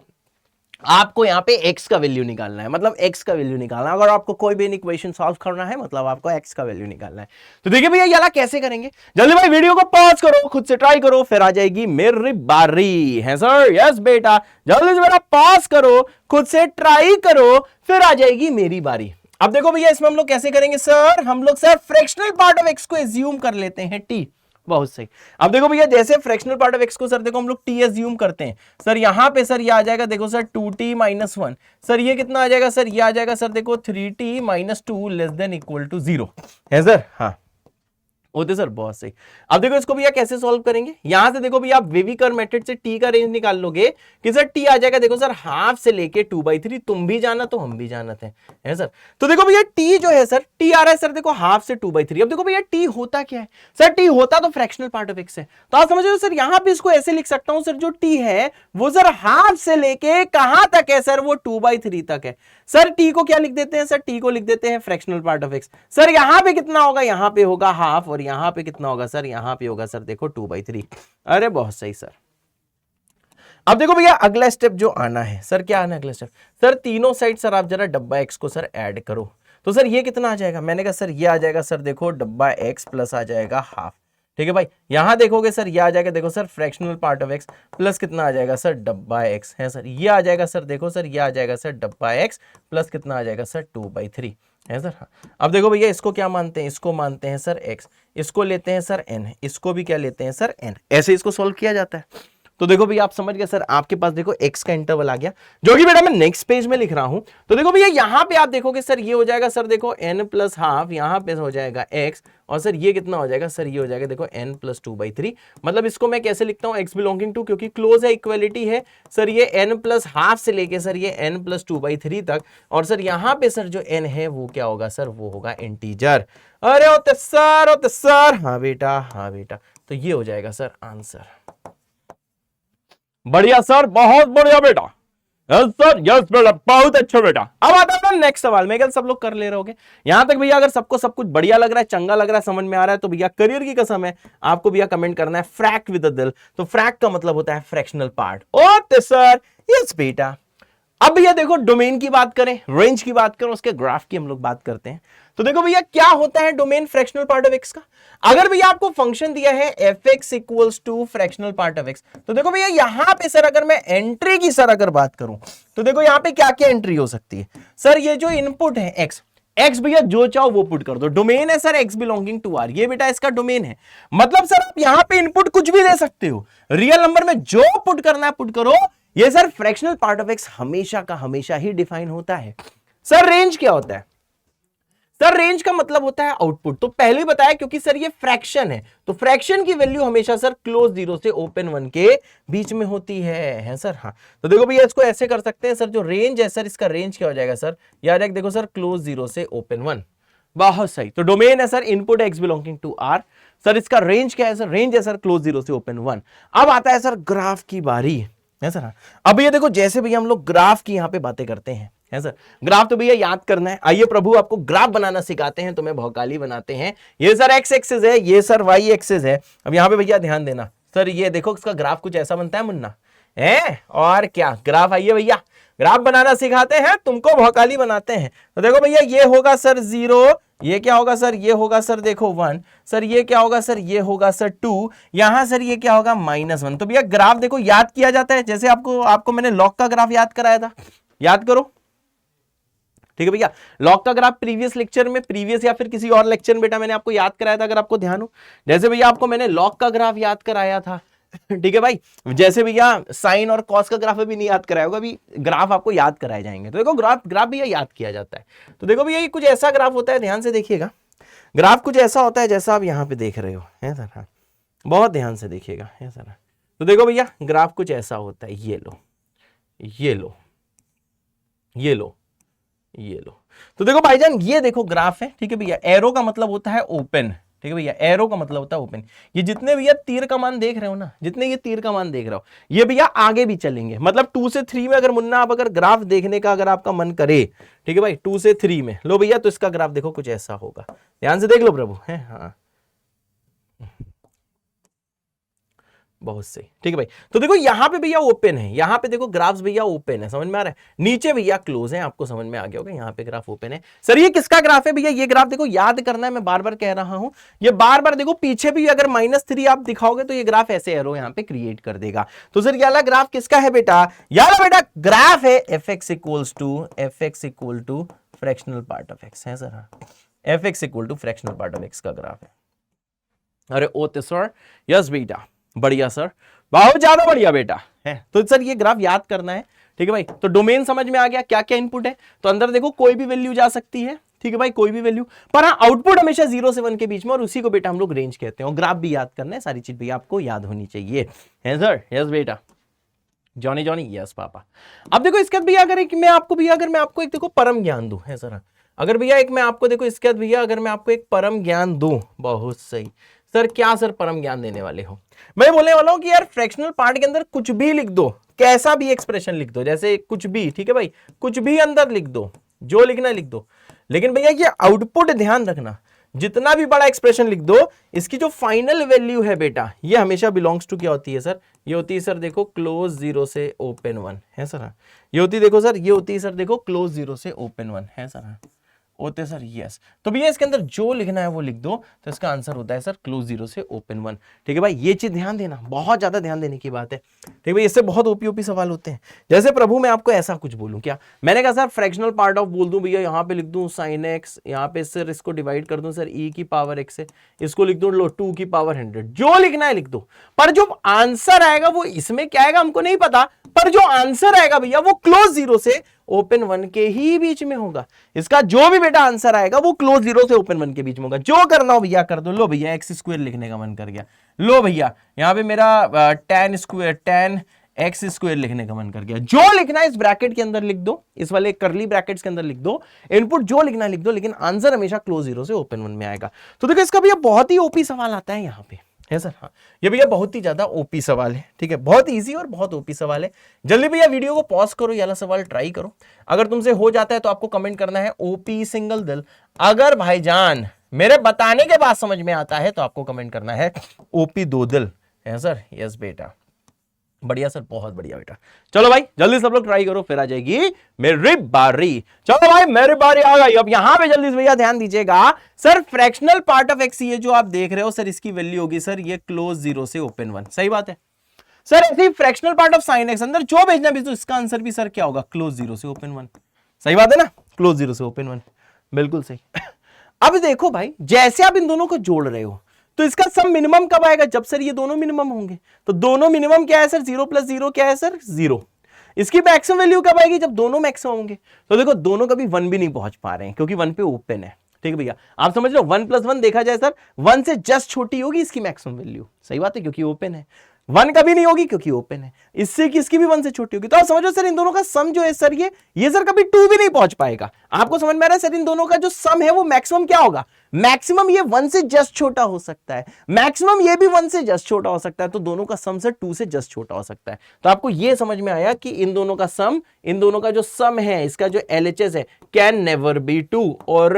आपको यहाँ पे x का वैल्यू निकालना है, मतलब x का वैल्यू निकालना है। अगर आपको कोई भी इक्वेशन सॉल्व करना है मतलब आपको x का वैल्यू निकालना है। तो देखिए भैया ये कैसे करेंगे, जल्दी भाई वीडियो को पॉज करो, खुद से ट्राई करो, फिर आ जाएगी मेरी बारी, है सर? यस बेटा, जल्दी से बेटा पॉज करो, खुद से ट्राई करो, फिर आ जाएगी मेरी बारी। अब देखो भैया इसमें हम लोग कैसे करेंगे सर, हम लोग sir fractional part of x को एज्यूम कर लेते हैं t। बहुत सही। अब देखो भैया जैसे फ्रैक्शनल पार्ट ऑफ x को सर देखो हम लोग t एज्यूम करते हैं सर, यहां पे सर ये आ जाएगा देखो सर 2t माइनस 1, सर ये कितना आ जाएगा सर, ये आ जाएगा सर देखो 3t minus 2 less than equal to 0, है सर? हाँ होते सर, बहुत सही। अब देखो इसको भैया कैसे सॉल्व करेंगे, यहां से देखो भैया आप वेविकर मेथड से t का रेंज निकाल लोगे कि सर t आ जाएगा देखो सर हाफ से लेके 2/3, तुम भी जाना तो हम भी जानते हैं, है सर? तो देखो भैया t जो है सर, t आ रहा है सर देखो हाफ से 2/3। अब देखो भैया t होता क्या है सर, t होता तो फ्रैक्शनल पार्ट ऑफ x है, तो आप समझ रहे हो सर, यहां पे इसको ऐसे लिख सकता हूं सर, जो t है वो सर हाफ से लेके कहां तक है सर, वो 2/3 तक है। सर t को क्या लिख देते हैं सर, t को लिख देते हैं fractional part of x। Sir यहां पे कितना होगा, यहां पे होगा हाफ, और यहां पे कितना होगा सर, यहां पे होगा सर देखो 2/3। अरे बहुत सही सर। अब देखो भैया अगला स्टेप जो आना है सर, क्या आना है अगला स्टेप सर, तीनों साइड सर आप जरा डब्बा x को सर ऐड करो। तो सर ये कितना आ जाएगा, मैंने कहा सर ये आ जाएगा सर देखो डब्बा x प्लस आ जाएगा हाफ, ठीक है भाई। यहां देखोगे सर ये आ जाएगा देखो sir fractional part of x plus कितना आ जाएगा सर डब्बा x, है सर? ये आ जाएगा सर देखो सर, ये आ जाएगा सर डब्बा x प्लस कितना आ जाएगा सर 2/3, है सर? हाँ। अब देखो भैया इसको क्या मानते हैं, इसको मानते हैं सर x, इसको लेते हैं सर n, इसको भी क्या लेते हैं सर n, ऐसे इसको सोल्व किया जाता है। तो देखो भैया आप समझ गए सर, आपके पास देखो x का इंटरवल आ गया, जो कि बेटा मैं नेक्स्ट पेज में लिख रहा हूं। तो देखो भैया यहां पे आप देखोगे सर ये हो जाएगा सर देखो n प्लस हाफ, यहां पे हो जाएगा x, और सर ये कितना हो जाएगा सर, ये हो जाएगा देखो n प्लस 2/3। मतलब इसको मैं कैसे लिखता हूं, x बिलोंगिंग टू, क्योंकि क्लोज है, इक्वलिटी है सर, ये n प्लस हाफ से लेके सर ये n प्लस 2/3 तक, और सर यहां पे सर जो n है वो क्या होगा सर, वो होगा इंटीजर। अरे होते सर, हाँ बेटा, हाँ बेटा, तो ये हो जाएगा सर आंसर। बढ़िया सर, बहुत बढ़िया बेटा, यस सर, यस बेटा, बहुत अच्छा बेटा। अब आता है नेक्स्ट सवाल, मैं क्या सब लोग कर ले रहे होगे यहां तक भैया? अगर सबको सब कुछ बढ़िया लग रहा है, चंगा लग रहा है, समझ में आ रहा है, तो भैया करियर की कसम है आपको भैया कमेंट करना है फ्रैक विद द दिल। तो फ्रैक का मतलब होता है fractional part. Okay sir, yes बेटा। अब भैया देखो डोमेन की बात करें, रेंज की बात करें, उसके ग्राफ की हम लोग बात करते हैं। तो देखो भैया क्या होता है domain fractional part of x का। अगर भैया आपको फंक्शन दिया है fx equals to fractional part of x, तो देखो भैया यहां पे सर अगर मैं एंट्री की सर अगर बात करूं, तो देखो यहां पे क्या क्या एंट्री हो सकती है सर, ये जो इनपुट है x भैया जो चाहो वो पुट कर दो, डोमेन है sir x belonging to r, ये बेटा इसका डोमेन है। मतलब सर आप यहां पे इनपुट कुछ भी दे सकते हो, रियल नंबर में जो पुट करना है पुट करो। ये sir fractional part of x हमेशा का हमेशा ही डिफाइन होता है। सर रेंज क्या होता है सर, रेंज का मतलब होता है आउटपुट। तो पहले ही बताया क्योंकि सर ये फ्रैक्शन है, तो फ्रैक्शन की वैल्यू हमेशा सर क्लोज 0 से ओपन 1 के बीच में होती है सर? हाँ, तो देखो भैया इसको ऐसे कर सकते हैं सर, जो रेंज है सर इसका रेंज क्या हो जाएगा सर, याद है देखो सर क्लोज 0 से ओपन 1। बहुत सही। तो डोमेन है sir input x belonging to r, sir इसका रेंज क्या है सर, रेंज है सर क्लोज 0 से ओपन 1। अब आता है सर ग्राफ की बारी, है सर? अब ये देखो जैसे भैया हम लोग ग्राफ की यहां पे बातें करते हैं, है सर? ग्राफ तो भैया याद करना है। आइए प्रभु आपको ग्राफ बनाना सिखाते हैं, तुम्हें भौकाली बनाते हैं। ये सर एक्स एक्सिस है, ये सर वाई एक्सिस है। अब यहां पे भैया ध्यान देना सर, ये देखो इसका ग्राफ कुछ ऐसा बनता है मुन्ना, है? और क्या ग्राफ, आइए भैया ग्राफ बनाना सिखाते हैं, तुमको भौकाली बनाते हैं। तो देखो भैया ये होगा सर 0, ये क्या होगा सर, ये होगा सर देखो 1, सर ये क्या होगा सर, ये होगा सर 2, यहां सर ये क्या होगा -1। तो भैया ग्राफ देखो याद किया जाता है, जैसे आपको मैंने लॉग का ग्राफ याद कराया था, याद करो, ठीक है भैया? लॉग का ग्राफ प्रीवियस लेक्चर में, प्रीवियस या फिर किसी और लेक्चर में बेटा मैंने आपको याद कराया था, अगर आपको ध्यान हो। जैसे भैया आपको मैंने लॉग का ग्राफ याद कराया था, ठीक है भाई? जैसे भैया साइन और कॉस का ग्राफ अभी नहीं याद कराया होगा, अभी ग्राफ आपको याद कराए जाएंगे। तो देखो ग्राफ भैया याद किया जाता है। तो देखो भैया ये कुछ ऐसा ग्राफ होता है, ध्यान से देखिएगा। ग्राफ कुछ ऐसा होता है जैसा आप यहाँ पे देख रहे हो, है सर? हाँ, बहुत ध्यान से देखिएगा, है सर? तो देखो भैया ग्राफ कुछ ऐसा होता है, ये लो, ये लो, ये लो, ये लो। तो देखो भाईजान ये देखो ग्राफ है, ठीक है भैया? एरो का मतलब होता है ओपन, ठीक है भैया, एरो का मतलब होता है ओपन। ये जितने भैया तीर का मान देख रहे हो ना, जितने ये तीर का मान देख रहे हो, ये भैया आगे भी चलेंगे। मतलब 2 से 3 में अगर मुन्ना आप अगर ग्राफ देखने का अगर आपका मन करे, ठीक है भाई, 2 से 3 में लो भैया, तो इसका ग्राफ देखो कुछ ऐसा होगा। ध्यान से देख लो प्रभु, है हाँ, बहुत सही, ठीक है भाई। तो देखो यहां पे भैया ओपन है, यहां पे देखो ग्राफ्स भैया ओपन है, समझ में आ रहा है। नीचे भैया क्लोज है, आपको समझ में आ गया होगा, यहां पे ग्राफ ओपन है। सर ये किसका ग्राफ है भैया? ये ग्राफ देखो याद करना है, मैं बार बार कह रहा हूं, ये बार बार देखो पीछे भी अगर -3 आप दिखाओगे तो ये ग्राफ ऐसे एरो यहां पे क्रिएट कर देगा। तो सर ये वाला ग्राफ किसका है बेटा? यार बेटा ग्राफ है fx equal to fractional part of x है sir, fx equal to fractional part of x का ग्राफ है। अरे ओते सर, यस बेटा, बढ़िया सर, बहुत ज्यादा बढ़िया बेटा है। तो सर ये ग्राफ याद करना है, ठीक है भाई। तो डोमेन समझ में आ गया, क्या क्या इनपुट है। तो अंदर देखो कोई भी वैल्यू जा सकती है, ठीक है भाई, कोई भी वैल्यू, पर हाँ आउटपुट हमेशा 0 से 1 के बीच में, और उसी को बेटा हम लोग रेंज कहते हैं। और ग्राफ भी याद करना है, सारी चीज भी आपको याद होनी चाहिए, है सर, यस बेटा, जॉनी जॉनी, यस पापा। अब देखो इसके बाद भैया अगर मैं आपको एक देखो परम ज्ञान दूं, है सर, अगर भैया एक मैं आपको देखो इसके बाद भैया अगर मैं आपको एक परम ज्ञान दूं, बहुत सही सर, क्या सर परम ज्ञान देने वाले हो? मैं बोलने वाला हूं कि यार फ्रैक्शनल पार्ट के अंदर कुछ भी लिख दो, कैसा भी एक्सप्रेशन लिख दो, जैसे कुछ भी, ठीक है भाई, कुछ भी अंदर लिख दो, जो लिखना लिख दो, लेकिन भैया ये आउटपुट ध्यान रखना, जितना भी बड़ा एक्सप्रेशन लिख दो, इसकी जो फाइनल वैल्यू है बेटा, ये हमेशा बिलोंग्स टू क्या होती है सर? ये होती है सर देखो क्लोज 0 से ओपन 1, है सर, ये होती है देखो सर, ये होती है सर देखो क्लोज 0 से ओपन 1, है सर, होते सर यस। तो भैया इसके अंदर जो लिखना है वो लिख दो, तो इसका आंसर होता है सर क्लोज 0 से ओपन 1, ठीक है भाई। ये चीज ध्यान देना, बहुत ज्यादा ध्यान देने की बात है, ठीक है भाई। इससे बहुत ओपी सवाल होते हैं। जैसे प्रभु मैं आपको ऐसा कुछ बोलूं, क्या मैंने कहा सर फ्रैक्शनल पार्ट ऑफ बोल दूं भैया, यहाँ पे लिख दूं sin x, यहाँ पे सर इसको डिवाइड कर दूं सर e की पावर x से, इसको लिख दूं लो 2 की पावर 100, जो लिखना है लिख दो, पर जो आंसर आएगा वो इसमें क्या आएगा हमको नहीं पता, पर जो आंसर आएगा भैया वो क्लोज 0 से ओपन 1 के ही बीच में होगा। इसका जो भी बेटा आंसर आएगा वो क्लोज 0 से ओपन 1 के बीच में होगा। जो करना हो भैया कर दो। लो भैया x² लिखने का मन कर गया, लो भैया यहां पे मेरा tan x² लिखने का मन कर गया, जो लिखना है इस ब्रैकेट के अंदर लिख दो, इस वाले करली ब्रैकेट्स के अंदर लिख दो, इनपुट जो लिखना लिख दो, लेकिन आंसर हमेशा क्लोज 0 से ओपन 1 में आएगा। तो देखो इसका भैया बहुत ही ओपी सवाल आता है यहाँ पे, है सर, हाँ ये भैया बहुत ही ज्यादा ओपी सवाल है, ठीक है, बहुत इजी और बहुत ओपी सवाल है। जल्दी भैया वीडियो को पॉज करो, ये वाला सवाल ट्राई करो। अगर तुमसे हो जाता है तो आपको कमेंट करना है ओपी सिंगल दिल, अगर भाईजान मेरे बताने के बाद समझ में आता है तो आपको कमेंट करना है ओपी 2 दिल, है सर, यस बेटा, बढ़िया सर, बहुत बढ़िया बेटा। चलो भाई जल्दी सब लोग ट्राई करो, फिर आ जाएगी मेरी बारी। चलो भाई मेरी बारी आ गई। अब यहां पे जल्दी से भैया ध्यान दीजिएगा, sir fractional part of x ये जो आप देख रहे हो सर, इसकी वैल्यू होगी सर ये क्लोज 0 से ओपन 1, सही बात है सर। ऐसे fractional part of sine x अंदर जो भेजना भी तो इसका आंसर भी सर क्या होगा? क्लोज 0 से ओपन 1, सही बात है ना, क्लोज 0 से ओपन 1, बिल्कुल सही। अब देखो भाई जैसे आप इन दोनों को जोड़ रहे हो तो इसका सम मिनिमम कब आएगा? जब सर ये दोनों मिनिमम होंगे। तो दोनों मिनिमम क्या है सर? 0 + 0 क्या है सर? 0। इसकी मैक्सिमम वैल्यू कब आएगी? जब दोनों मैक्सिमम होंगे। तो देखो दोनों कभी 1 भी नहीं पहुंच पा रहे हैं क्योंकि 1 पे ओपन है, ठीक है भैया, आप समझ लो 1 + 1 देखा जाए सर 1 से जस्ट छोटी होगी इसकी मैक्सिमम वैल्यू, सही बात है, क्योंकि ओपन है। 1 कभी नहीं होगी क्योंकि ओपन है, इससे किसकी भी 1 से छोटी होगी। तो आप समझो सर इन दोनों का सम जो है सर ये सर कभी 2 भी नहीं पहुंच पाएगा। आपको समझ में आ रहा है सर, इन दोनों का जो सम है वो मैक्सिमम क्या होगा? मैक्सिमम ये 1 से जस्ट छोटा हो सकता है, मैक्सिमम ये भी 1 से जस्ट छोटा हो सकता है, तो दोनों का सम सर 2 से जस्ट छोटा हो सकता है। तो आपको ये समझ में आया कि इन दोनों का सम, इन दोनों का जो सम है, इसका जो LHS है, कैन नेवर बी 2। और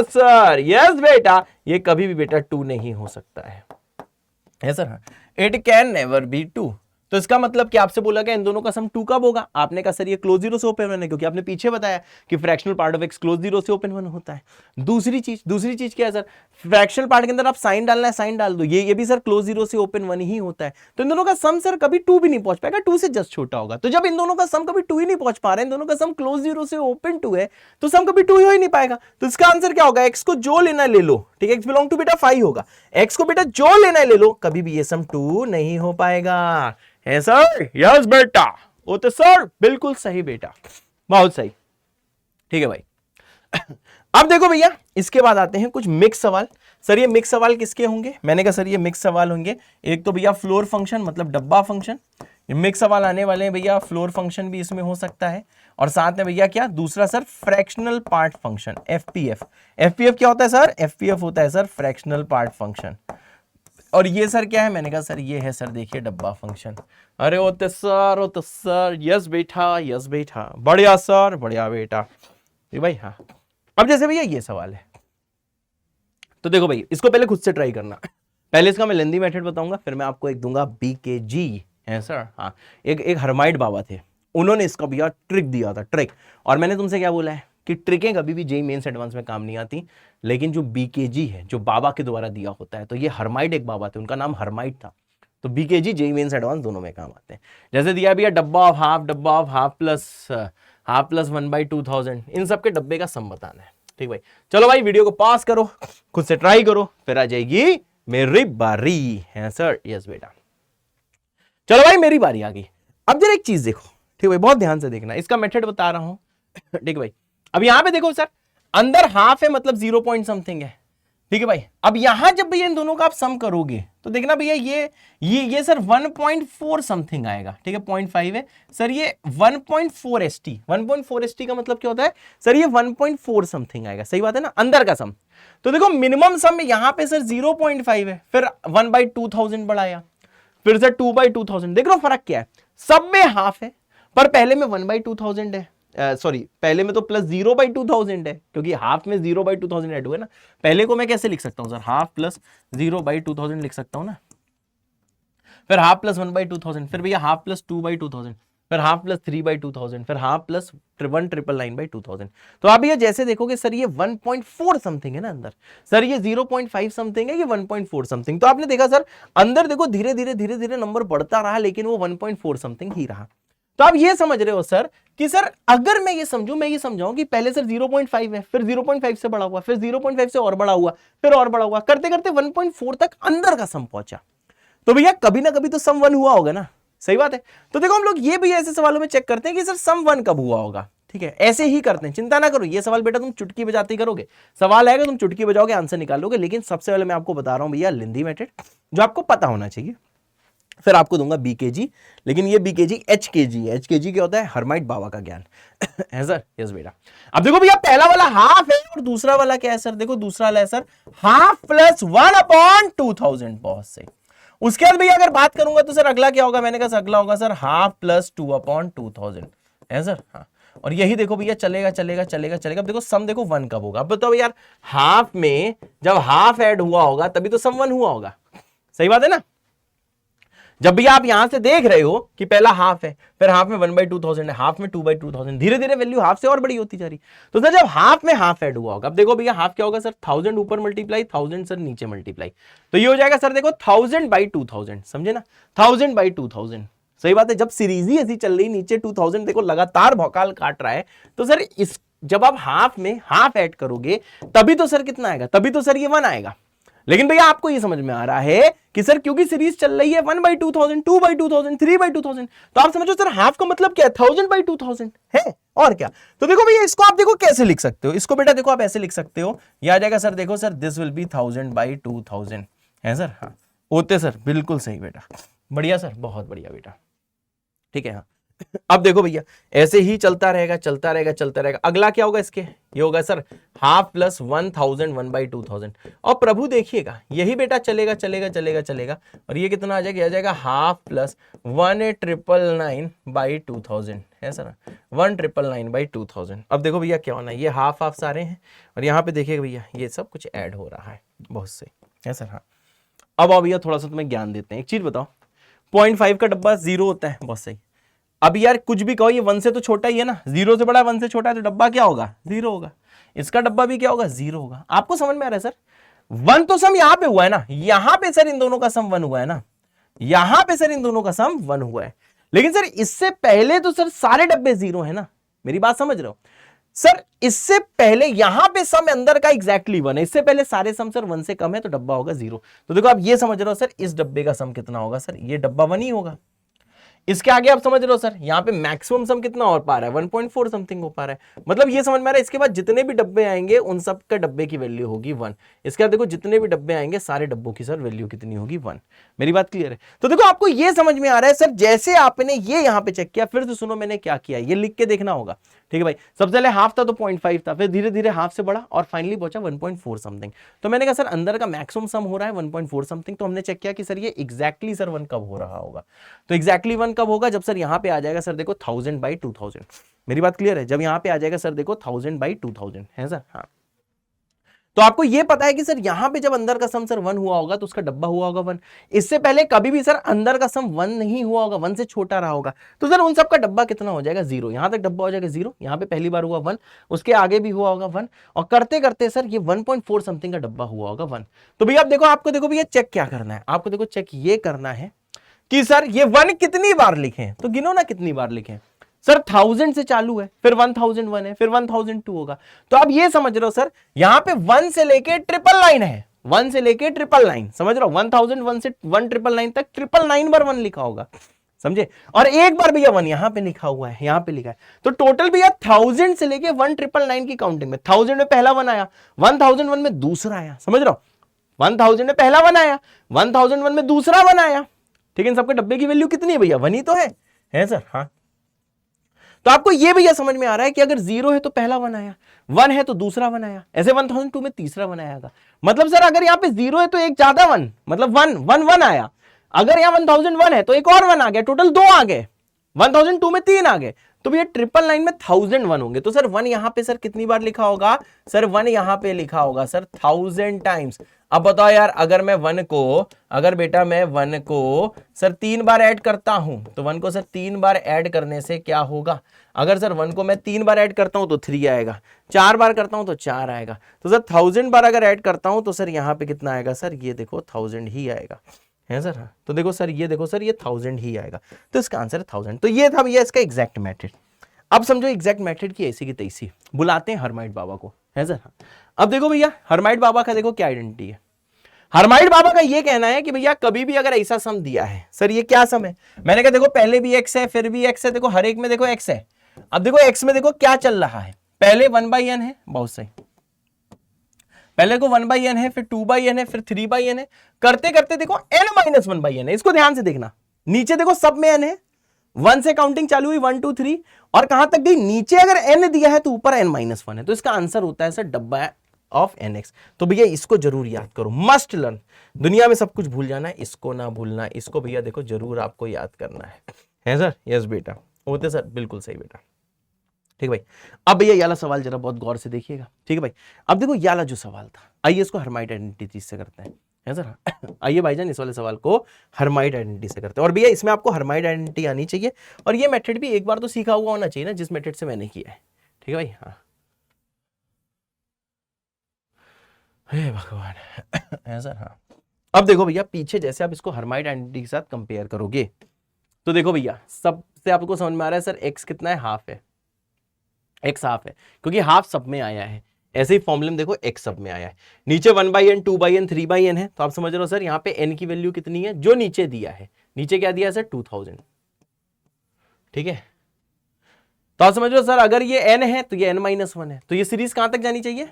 सर यस बेटा, ये कभी भी बेटा 2 नहीं हो सकता है sir, it can never be 2। तो इसका मतलब कि आपसे बोला गया इन दोनों का सम 2 कब होगा? आपने कहा सर ये क्लोज 0 से ओपन 1 है, क्योंकि आपने पीछे बताया कि fractional part of x close 0 से ओपन 1 होता है। दूसरी चीज क्या है सर? फ्रैक्शनल पार्ट के अंदर आप साइन डालना है, साइन डाल दो, ये भी सर क्लोज 0 से ओपन 1 ही होता है। तो इन दोनों का सम सर कभी 2 भी नहीं पहुंच पाएगा, 2 से जस्ट छोटा होगा। तो जब इन दोनों का सम कभी 2 ही नहीं पहुंच पा रहे हैं, इन दोनों का सम क्लोज 0 से ओपन 2 है, तो सम कभी 2 हो ही नहीं पाएगा। तो इसका आंसर क्या होगा? एक्स को जो लेना ले लो, ठीक है, एक्स बिलोंग टू बेटा 5 होगा, एक्स को बेटा जो लेना ले लो, कभी भी ये सम 2 नहीं हो पाएगा, है सर, यस बेटा, वो तो सर बिल्कुल सही बेटा, बहुत सही, ठीक है भाई। अब देखो भैया इसके बाद आते हैं कुछ मिक्स सवाल। सर ये मिक्स सवाल किसके होंगे? मैंने कहा सर ये मिक्स सवाल होंगे, एक तो भैया फ्लोर फंक्शन मतलब डब्बा फंक्शन, मिक्स सवाल आने वाले हैं भैया, फ्लोर फंक्शन भी इसमें हो सकता है, और साथ में भैया क्या दूसरा सर फ्रैक्शनल पार्ट फंक्शन एफपीएफ। एफपीएफ क्या होता है सर? एफपीएफ होता है सर फ्रैक्शनल पार्ट फंक्शन। और ये सर क्या है? मैंने कहा सर ये है सर देखिए डब्बा फंक्शन। अरे ओते सर, यस बेटा, यस बेटा, बढ़िया सर, बढ़िया बेटा भाई। हाँ, अब जैसे भैया ये सवाल है, तो देखो भाई इसको पहले खुद से ट्राई करना। पहले इसका मैं लेंदी मेथड बताऊंगा, फिर मैं आपको एक दूंगा बीकेजी है सर। हाँ, एक हरमाइट बाबा थे, उन्होंने इसका भैया ट्रिक दिया था, ट्रिक। और मैंने तुमसे क्या बोला है कि ट्रिकें कभी भी जेईई मेंस एडवांस में काम नहीं आती, लेकिन जो बीकेजी है जो बाबा के द्वारा दिया होता है, तो ये हरमाइट एक बाबा थे, उनका नाम हरमाइट था, तो बीकेजी जेईई मेंस एडवांस दोनों में काम आते हैं। जैसे दिया भैया डब्बा ऑफ हाफ प्लस 1/2000, इन सब के डब्बे का सम बताना है। ठीक भाई, चलो भाई वीडियो को पास करो, खुद से ट्राई करो, फिर आ जाएगी मेरी बारी है सर। यस बेटा, चलो भाई मेरी बारी आ गई। अब जरा एक चीज देखो, ठीक भाई, बहुत ध्यान से देखना, इसका मेथड बता रहा हूं। ठीक भाई, अब यहां पे देखो सर, अंदर हाफ है मतलब 0 पॉइंट समथिंग है। ठीक है भाई, अब यहां जब भैया इन दोनों का आप सम करोगे तो देखना भैया ये सर 1.4 समथिंग आएगा। ठीक है, 0.5 है सर, ये 1.4 ST। 1.4 ST का मतलब क्या होता है सर? ये 1.4 समथिंग आएगा। सही बात है ना, अंदर का सम। तो देखो मिनिमम सम में यहां पे सर 0.5 है, फिर 1/2000 बढ़ाया, फिर से 2/2000। देख रहे हो फर्क क्या है? सब में हाफ है, पर पहले में 1/2000 है, सॉरी पहले में तो प्लस 0/2000 है, क्योंकि हाफ में 0/2000 ऐड हुआ है ना। पहले को मैं कैसे लिख सकता हूं सर? हाफ प्लस 0/2000 लिख सकता हूं ना, फिर हाफ प्लस 1/2000, फिर भैया हाफ प्लस 2/2000, फिर हाफ प्लस 3/2000, फिर हाफ प्लस 1,999/2000। तो आप ये जैसे देखोगे सर ये 1.4 समथिंग है ना अंदर, सर ये 0.5 समथिंग है, ये 1.4 समथिंग। तो आपने देखा सर अंदर देखो धीरे धीरे नंबर बढ़ता रहा, लेकिन वो 1.4 समथिंग ही रहा। तो आप ये समझ रहे हो सर कि सर अगर मैं ये समझाऊं कि पहले सर 0.5 है, फिर 0.5 से बड़ा हुआ, फिर 0.5 से और बड़ा हुआ, फिर और बड़ा हुआ, करते करते 1.4 तक अंदर का सम पहुंचा, तो भैया कभी ना कभी तो सम 1 हुआ होगा ना। सही बात है। तो देखो हम लोग ये भी ऐसे सवालों में चेक करते हैं कि सर सम 1 कब हुआ होगा। ठीक है, ऐसे ही करते हैं, चिंता ना करो, ये सवाल बेटा तुम चुटकी बजाते ही करोगे, सवाल आएगा तुम चुटकी बजाओगे आंसर निकालोगे। लेकिन सबसे पहले मैं आपको बता रहा हूं भैया लेंदी मेथड, जो आपको पता होना चाहिए, फिर आपको दूंगा बीकेजी। लेकिन ये बीकेजी एचकेजी है। एचकेजी क्या होता है? हरमाइट बाबा का ज्ञान है सर। यस बेटा, अब देखो भैया पहला वाला हाफ है और दूसरा वाला क्या है सर? देखो दूसरा वाला है सर हाफ प्लस 1/2000। बहुत सही। उसके बाद भैया अगर बात करूंगा तो सर अगला क्या होगा? मैंने कहा अगला होगा सर हाफ प्लस 2/2000 है सर। हाँ, और यही देखो भैया चलेगा चलेगा चलेगा चलेगा। अब देखो सम देखो 1 कब होगा? अब बताओ यार, हाफ में जब हाफ ऐड हुआ होगा तभी तो सम 1 हुआ होगा। सही बात है ना? जब भी आप यहां से देख रहे हो कि पहला हाफ है, फिर हाफ में 1/2000 है, हाफ में 2/2000, धीरे धीरे वैल्यू हाफ से और बड़ी होती जा रही। तो सर जब हाफ में हाफ ऐड हुआ होगा, अब देखो भैया हाफ क्या होगा सर? 1000 ऊपर मल्टीप्लाई, 1000 सर नीचे मल्टीप्लाई, तो ये हो जाएगा सर देखो 1000/2000। समझे ना? 1000/2000। सही बात है। जब सीरीज ही ऐसी चल रही, नीचे 2000 देखो लगातार भौकाल काट रहा है, तो सर इस जब आप हाफ में हाफ ऐड करोगे तभी तो सर कितना आएगा? तभी तो सर ये 1 आएगा। लेकिन भैया आपको ये समझ में आ रहा है कि सर क्योंकि सीरीज चल रही है 1/2000, 2/2000, 3/2000, तो आप समझो सर हाफ का मतलब क्या है? 1000/2000 है, और क्या। तो देखो भैया इसको आप देखो कैसे लिख सकते हो। इसको बेटा देखो आप ऐसे लिख सकते हो, यह आ जाएगा सर देखो सर दिस विल बी 1000/2000 है सर। हाँ होते सर, बिल्कुल सही बेटा, बढ़िया सर, बहुत बढ़िया बेटा। ठीक है। हाँ, अब देखो भैया ऐसे ही चलता रहेगा चलता रहेगा चलता रहेगा। अगला क्या होगा इसके? ये होगा सर हाफ प्लस 1000 1/2000। और प्रभु देखिएगा यही बेटा चलेगा चलेगा चलेगा चलेगा, और ये कितना आ जाएगा? आ जाएगा हाफ प्लस 1,999/2000 है सर। 1,999/2000। अब देखो भैया क्या होना है, ये हाफ हाफ सारे हैं, और यहाँ पे देखिएगा भैया ये सब कुछ ऐड हो रहा है। बहुत सही है सर। हाँ, अब भैया थोड़ा सा तुम्हें ज्ञान देते हैं। एक चीज बताओ, 0.5 का डब्बा 0 होता है। बहुत सही। अब यार कुछ भी कहो, ये 1 से तो छोटा ही है ना, 0 से बड़ा 1 से छोटा है, तो डब्बा क्या होगा? 0 होगा। इसका डब्बा भी क्या होगा? 0 होगा। आपको समझ में आ रहा है सर? 1 तो सम यहां पे हुआ है ना, यहां पे सर इन दोनों का सम 1 हुआ है ना, यहां पे सर इन दोनों का सम 1 हुआ है। लेकिन सर इससे पहले तो सर सारे डब्बे 0 है ना, मेरी बात समझ रहे हो सर? इससे पहले यहां पे सम अंदर का एग्जैक्टली 1 है, इससे पहले सारे सम सर 1 से कम है, तो डब्बा होगा 0। तो देखो आप ये समझ रहे हो सर इस डब्बे का सम कितना होगा? सर ये डब्बा 1 ही होगा। इसके आगे आप समझ रहे हो सर, यहाँ पे मैक्सिमम सम कितना हो पा रहा है 1.4 समथिंग हो पा रहा है। मतलब ये समझ में आ रहा है, इसके बाद जितने भी डब्बे आएंगे उन सब का डब्बे की वैल्यू होगी 1। इसके बाद देखो जितने भी डब्बे आएंगे सारे डब्बों की सर वैल्यू कितनी होगी 1। मेरी बात क्लियर है? तो देखो आपको ये समझ में आ रहा है सर, जैसे आपने ये यहाँ पे चेक किया, फिर से सुनो मैंने क्या किया, ये लिख के देखना होगा। ठीक है भाई, सबसे पहले हाफ था तो 0.5 था, फिर धीरे धीरे हाफ से बढ़ा और फाइनली पहुंचा 1.4 समथिंग। तो मैंने कहा सर अंदर का मैक्सिमम सम हो रहा है 1.4 समथिंग। तो हमने चेक किया कि सर ये एग्जैक्टली सर 1 कब हो रहा होगा। तो एग्जैक्टली 1 कब होगा, जब सर यहाँ पे आ जाएगा सर देखो 1000/2000। मेरी बात क्लियर है? जब यहाँ पे आ जाएगा सर देखो 1000/2000 है सर। हाँ, तो आपको ये पता है कि सर यहां पे जब अंदर का सम सर 1 हुआ होगा तो उसका डब्बा हुआ होगा 1। इससे पहले कभी भी सर अंदर का सम 1 नहीं हुआ होगा, 1 से छोटा रहा होगा। तो सर उन सब का डब्बा कितना हो जाएगा 0। यहां तक डब्बा हो जाएगा 0, यहां पे पहली बार हुआ 1, उसके आगे भी हुआ होगा 1, और करते करते सर ये 1.4 समथिंग का डब्बा हुआ होगा 1। तो भैया आप देखो, आपको देखो भैया चेक क्या करना है, आपको देखो चेक ये करना है कि सर ये 1 कितनी बार लिखे, तो गिनो ना कितनी बार लिखे। सर 1000 से चालू है, फिर 1001 है, फिर 1002 होगा। तो आप ये समझ रहे हो सर, यहां पे 1 से लेके 999 है, 1 से लेके 999, समझ रहे हो? 1001 से 1999 तक 999 बार 1 लिखा होगा, समझे? और एक बार भैया 1 यहां पे लिखा हुआ है, यहां पे लिखा है। तो टोटल भैया 1000 से लेके 1999 की काउंटिंग में 1000 में पहला 1 आया, 1001 में दूसरा आया, समझ रहे हो? 1000 में पहला 1 आया, 1001 में दूसरा 1 आया। ठीक है, इन सबके डब्बे की वैल्यू कितनी है भैया? 1 ही तो है सर। हाँ, तो आपको यह भैया समझ में आ रहा है कि अगर 0 है तो पहला 1 आया, 1 है तो दूसरा 1 आया, ऐसे 1002 में तीसरा 1 आएगा। मतलब सर अगर यहां पे 0 है तो एक ज्यादा 1, मतलब 1 आया। अगर यहां 1001 है तो एक और 1 आ गया, टोटल 2 आ गए। 1002 में 3 आ गए, तो भैया 999 में 1001 होंगे। तो सर 1 यहां पे सर कितनी बार लिखा होगा? सर 1 यहां पे लिखा होगा सर 1000 टाइम्स। अब बताओ यार, अगर मैं 1 को, अगर बेटा मैं 1 को सर 3 बार ऐड करता हूं, तो 1 को सर 3 बार ऐड करने से क्या होगा? अगर सर 1 को मैं 3 बार ऐड करता हूं तो 3 आएगा, 4 बार करता हूं तो 4 आएगा। तो सर 1000 बार अगर ऐड करता हूं तो सर यहां पे कितना आएगा? सर ये देखो 1000 ही आएगा, है सर। तो देखो सर, ये देखो सर, ये 1000 ही आएगा। तो इसका आंसर है 1000। तो ये था भैया इसका एग्जैक्ट मेथड। अब समझो एग्जैक्ट मेथड की ऐसी की तैसी, बुलाते हैं हरमाइट बाबा को, है सर। अब देखो भैया हरमाइट बाबा का देखो क्या आइडेंटिटी है। हरमाइट बाबा का ये कहना है कि भैया कभी भी अगर ऐसा सम दिया है, सर ये क्या सम है? मैंने कहा देखो पहले भी x है, फिर भी x है, देखो हर एक में देखो x है। अब देखो x में देखो क्या चल रहा है, पहले 1/n है, बहुत सही, पहले को 1/n है, फिर 2/n है, फिर 3/n है, करते करते देखो n-1/n है। इसको ध्यान से देखना, नीचे देखो सब में n है, 1 से काउंटिंग चालू हुई 1 2 3, और कहां तक गई? नीचे अगर n दिया है तो ऊपर n-1 है। तो इसका आंसर होता है सर डब्बा ऑफ nx। तो भैया इसको जरूर याद करो, मस्ट लर्न। दुनिया में सब कुछ भूल जाना है, इसको ना भूलना। इसको भैया देखो जरूर आपको याद करना है सर? यस बेटा, होते सर, बिल्कुल सही बेटा। ठीक भाई, अब भैया ये वाला सवाल जरा बहुत गौर से देखिएगा। ठीक है भाई, अब देखो ये वाला जो सवाल था, आइए इसको हर्माइट आइडेंटिटी से करते हैं, है सर। आइए भाईजान इस वाले सवाल को हर्माइट आइडेंटिटी से करते हैं। और भैया इसमें आपको हर्माइट आइडेंटिटी आनी चाहिए, और ये मेथड भी एक बार तो सीखा हुआ होना चाहिए ना, जिस मेथड से मैंने किया है। ठीक है भाई, हाँ। हे भगवान, है सर। हाँ, अब देखो भैया पीछे जैसे आप इसको हर्माइट आइडेंटिटी के साथ कंपेयर करोगे, तो देखो भैया सबसे आपको समझ में आ रहा है सर x कितना है? हाफ है, x हाफ है, क्योंकि हाफ सब में आया है। ऐसे ही फॉर्मूले में देखो x सब में आया है, नीचे 1/n 2/n 3/n है। तो आप समझ रहे हो सर यहाँ पे n की वैल्यू कितनी है जो नीचे दिया है? नीचे क्या दिया है सर? 2000। ठीक है, तो आप समझ रहे हो सर अगर ये n है तो ये n-1 है, तो ये सीरीज कहां तक जानी चाहिए?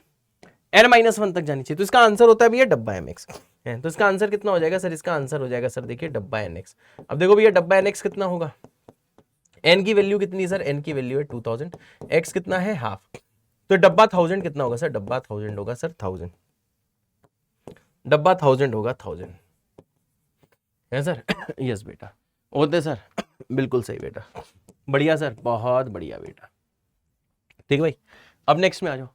n-1 तक जानी चाहिए। तो इसका आंसर होता है भैया डब्बा mx। तो इसका आंसर कितना हो जाएगा सर? इसका आंसर हो जाएगा सर देखिए डब्बा nx। अब देखो भैया डब्बा nx कितना होगा? n की वैल्यू कितनी है सर? n की वैल्यू है 2000, x कितना है? हाफ। तो डब्बा 1000 कितना होगा सर? डब्बा 1000 होगा सर 1000, डब्बा 1000 होगा 1000, है सर। यस बेटा, होते सर, बिल्कुल सही बेटा, बढ़िया सर, बहुत बढ़िया बेटा। ठीक है भाई, अब नेक्स्ट में आ जाओ।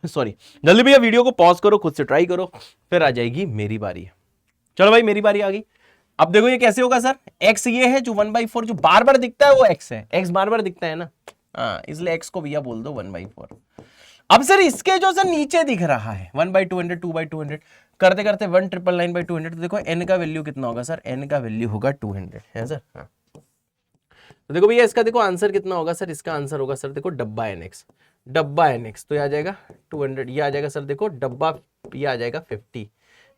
सॉरी, जल्दी भैया वीडियो को पॉज करो, खुद से ट्राई करो, फिर आ जाएगी मेरी बारी। चलो भाई मेरी बारी आ गई। अब देखो ये कैसे होगा सर? x ये है जो 1/4 जो बार बार दिखता है वो x है, x बार बार दिखता है ना, हाँ, इसलिए x को भैया बोल दो 1/4। अब सर इसके जो सर नीचे दिख रहा है 1/200 2/200 करते करते 1,999/200, तो देखो n का वैल्यू कितना होगा सर? n का वैल्यू होगा 200, है सर। हाँ, तो देखो भैया इसका देखो आंसर कितना होगा सर? इसका आंसर होगा सर देखो डब्बा nx, डब्बा nx तो ये आ जाएगा 200, ये आ जाएगा सर देखो डब्बा, ये आ जाएगा 50,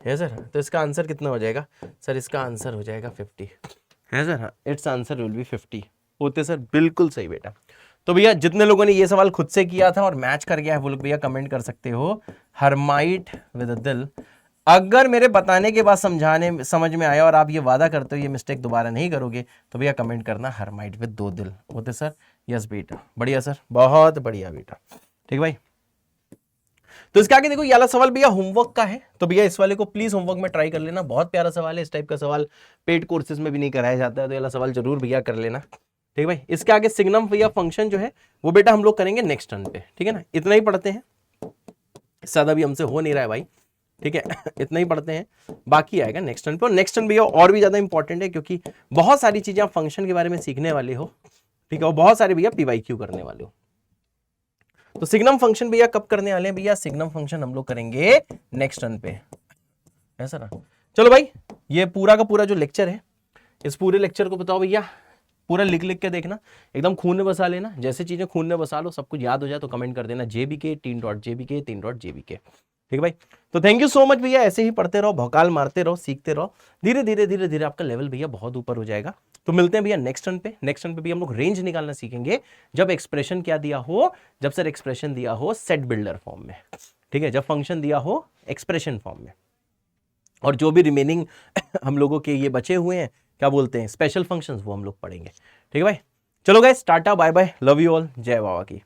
है सर। तो इसका आंसर कितना हो जाएगा सर? इसका आंसर हो जाएगा 50। है sir, it's answer will be 50 होते सर, बिल्कुल सही बेटा। तो भैया जितने लोगों ने ये सवाल खुद से किया था और मैच कर गया है वो लोग भैया कमेंट कर सकते हो हर्माइट विद अ दिल। अगर मेरे बताने के बाद समझाने समझ में आया और आप ये वादा करते हो ये मिस्टेक दोबारा नहीं करोगे तो भैया कमेंट करना हर्माइट विद 2 दिल होते सर। यस बेटा, बढ़िया सर, बहुत बढ़िया बेटा। ठीक भाई, तो इसके आगे देखो ये वाला सवाल भैया होमवर्क का है, तो भैया इस वाले को प्लीज होमवर्क में ट्राई कर लेना, बहुत प्यारा सवाल है। इस टाइप का सवाल पेड कोर्सेज में भी नहीं कराया जाता है, तो ये वाला सवाल जरूर भैया कर लेना। ठीक है भाई, इसके आगे सिग्नम भैया फंक्शन जो है वो बेटा हम लोग करेंगे नेक्स्ट टर्न पे, ठीक है ना। इतना ही पढ़ते हैं, ज्यादा भी हमसे हो नहीं रहा है भाई, ठीक है। इतना ही पढ़ते हैं, बाकी आएगा नेक्स्ट टर्न पे। और नेक्स्ट टर्न भैया और भी ज्यादा इंपॉर्टेंट है क्योंकि बहुत सारी चीजें आप फंक्शन के बारे में सीखने वाले हो, ठीक है, और बहुत सारे भैया पीवाईक्यू करने वाले हो। तो सिग्नम फंक्शन भैया कब करने वाले हैं भैया? सिग्नम फंक्शन हम लोग करेंगे नेक्स्ट टर्न पे, ऐसा ना। चलो भाई, ये पूरा का पूरा जो लेक्चर है, इस पूरे लेक्चर को बताओ भैया, पूरा लिख लिख के देखना, एकदम खून में बसा लेना। जैसे चीजें खून में बसा लो, सब कुछ याद हो जाए तो कमेंट कर देना JBK 3.JBK 3.JBK। ठीक है भाई, तो थैंक यू सो मच भैया, ऐसे ही पढ़ते रहो, भौकाल मारते रहो, सीखते रहो, धीरे धीरे धीरे धीरे आपका लेवल भैया बहुत ऊपर हो जाएगा। तो मिलते हैं भैया नेक्स्ट टर्न पे। नेक्स्ट टर्न पे भी हम लोग रेंज निकालना सीखेंगे, जब एक्सप्रेशन क्या दिया हो, जब सर एक्सप्रेशन दिया हो सेट बिल्डर फॉर्म में, ठीक है, जब फंक्शन दिया हो एक्सप्रेशन फॉर्म में, और जो भी रिमेनिंग हम लोगों के ये बचे हुए हैं क्या बोलते हैं स्पेशल फंक्शंस, वो हम लोग पढ़ेंगे। ठीक है भाई, चलो गाइस, टाटा bye bye, love you all, जय बाबा की।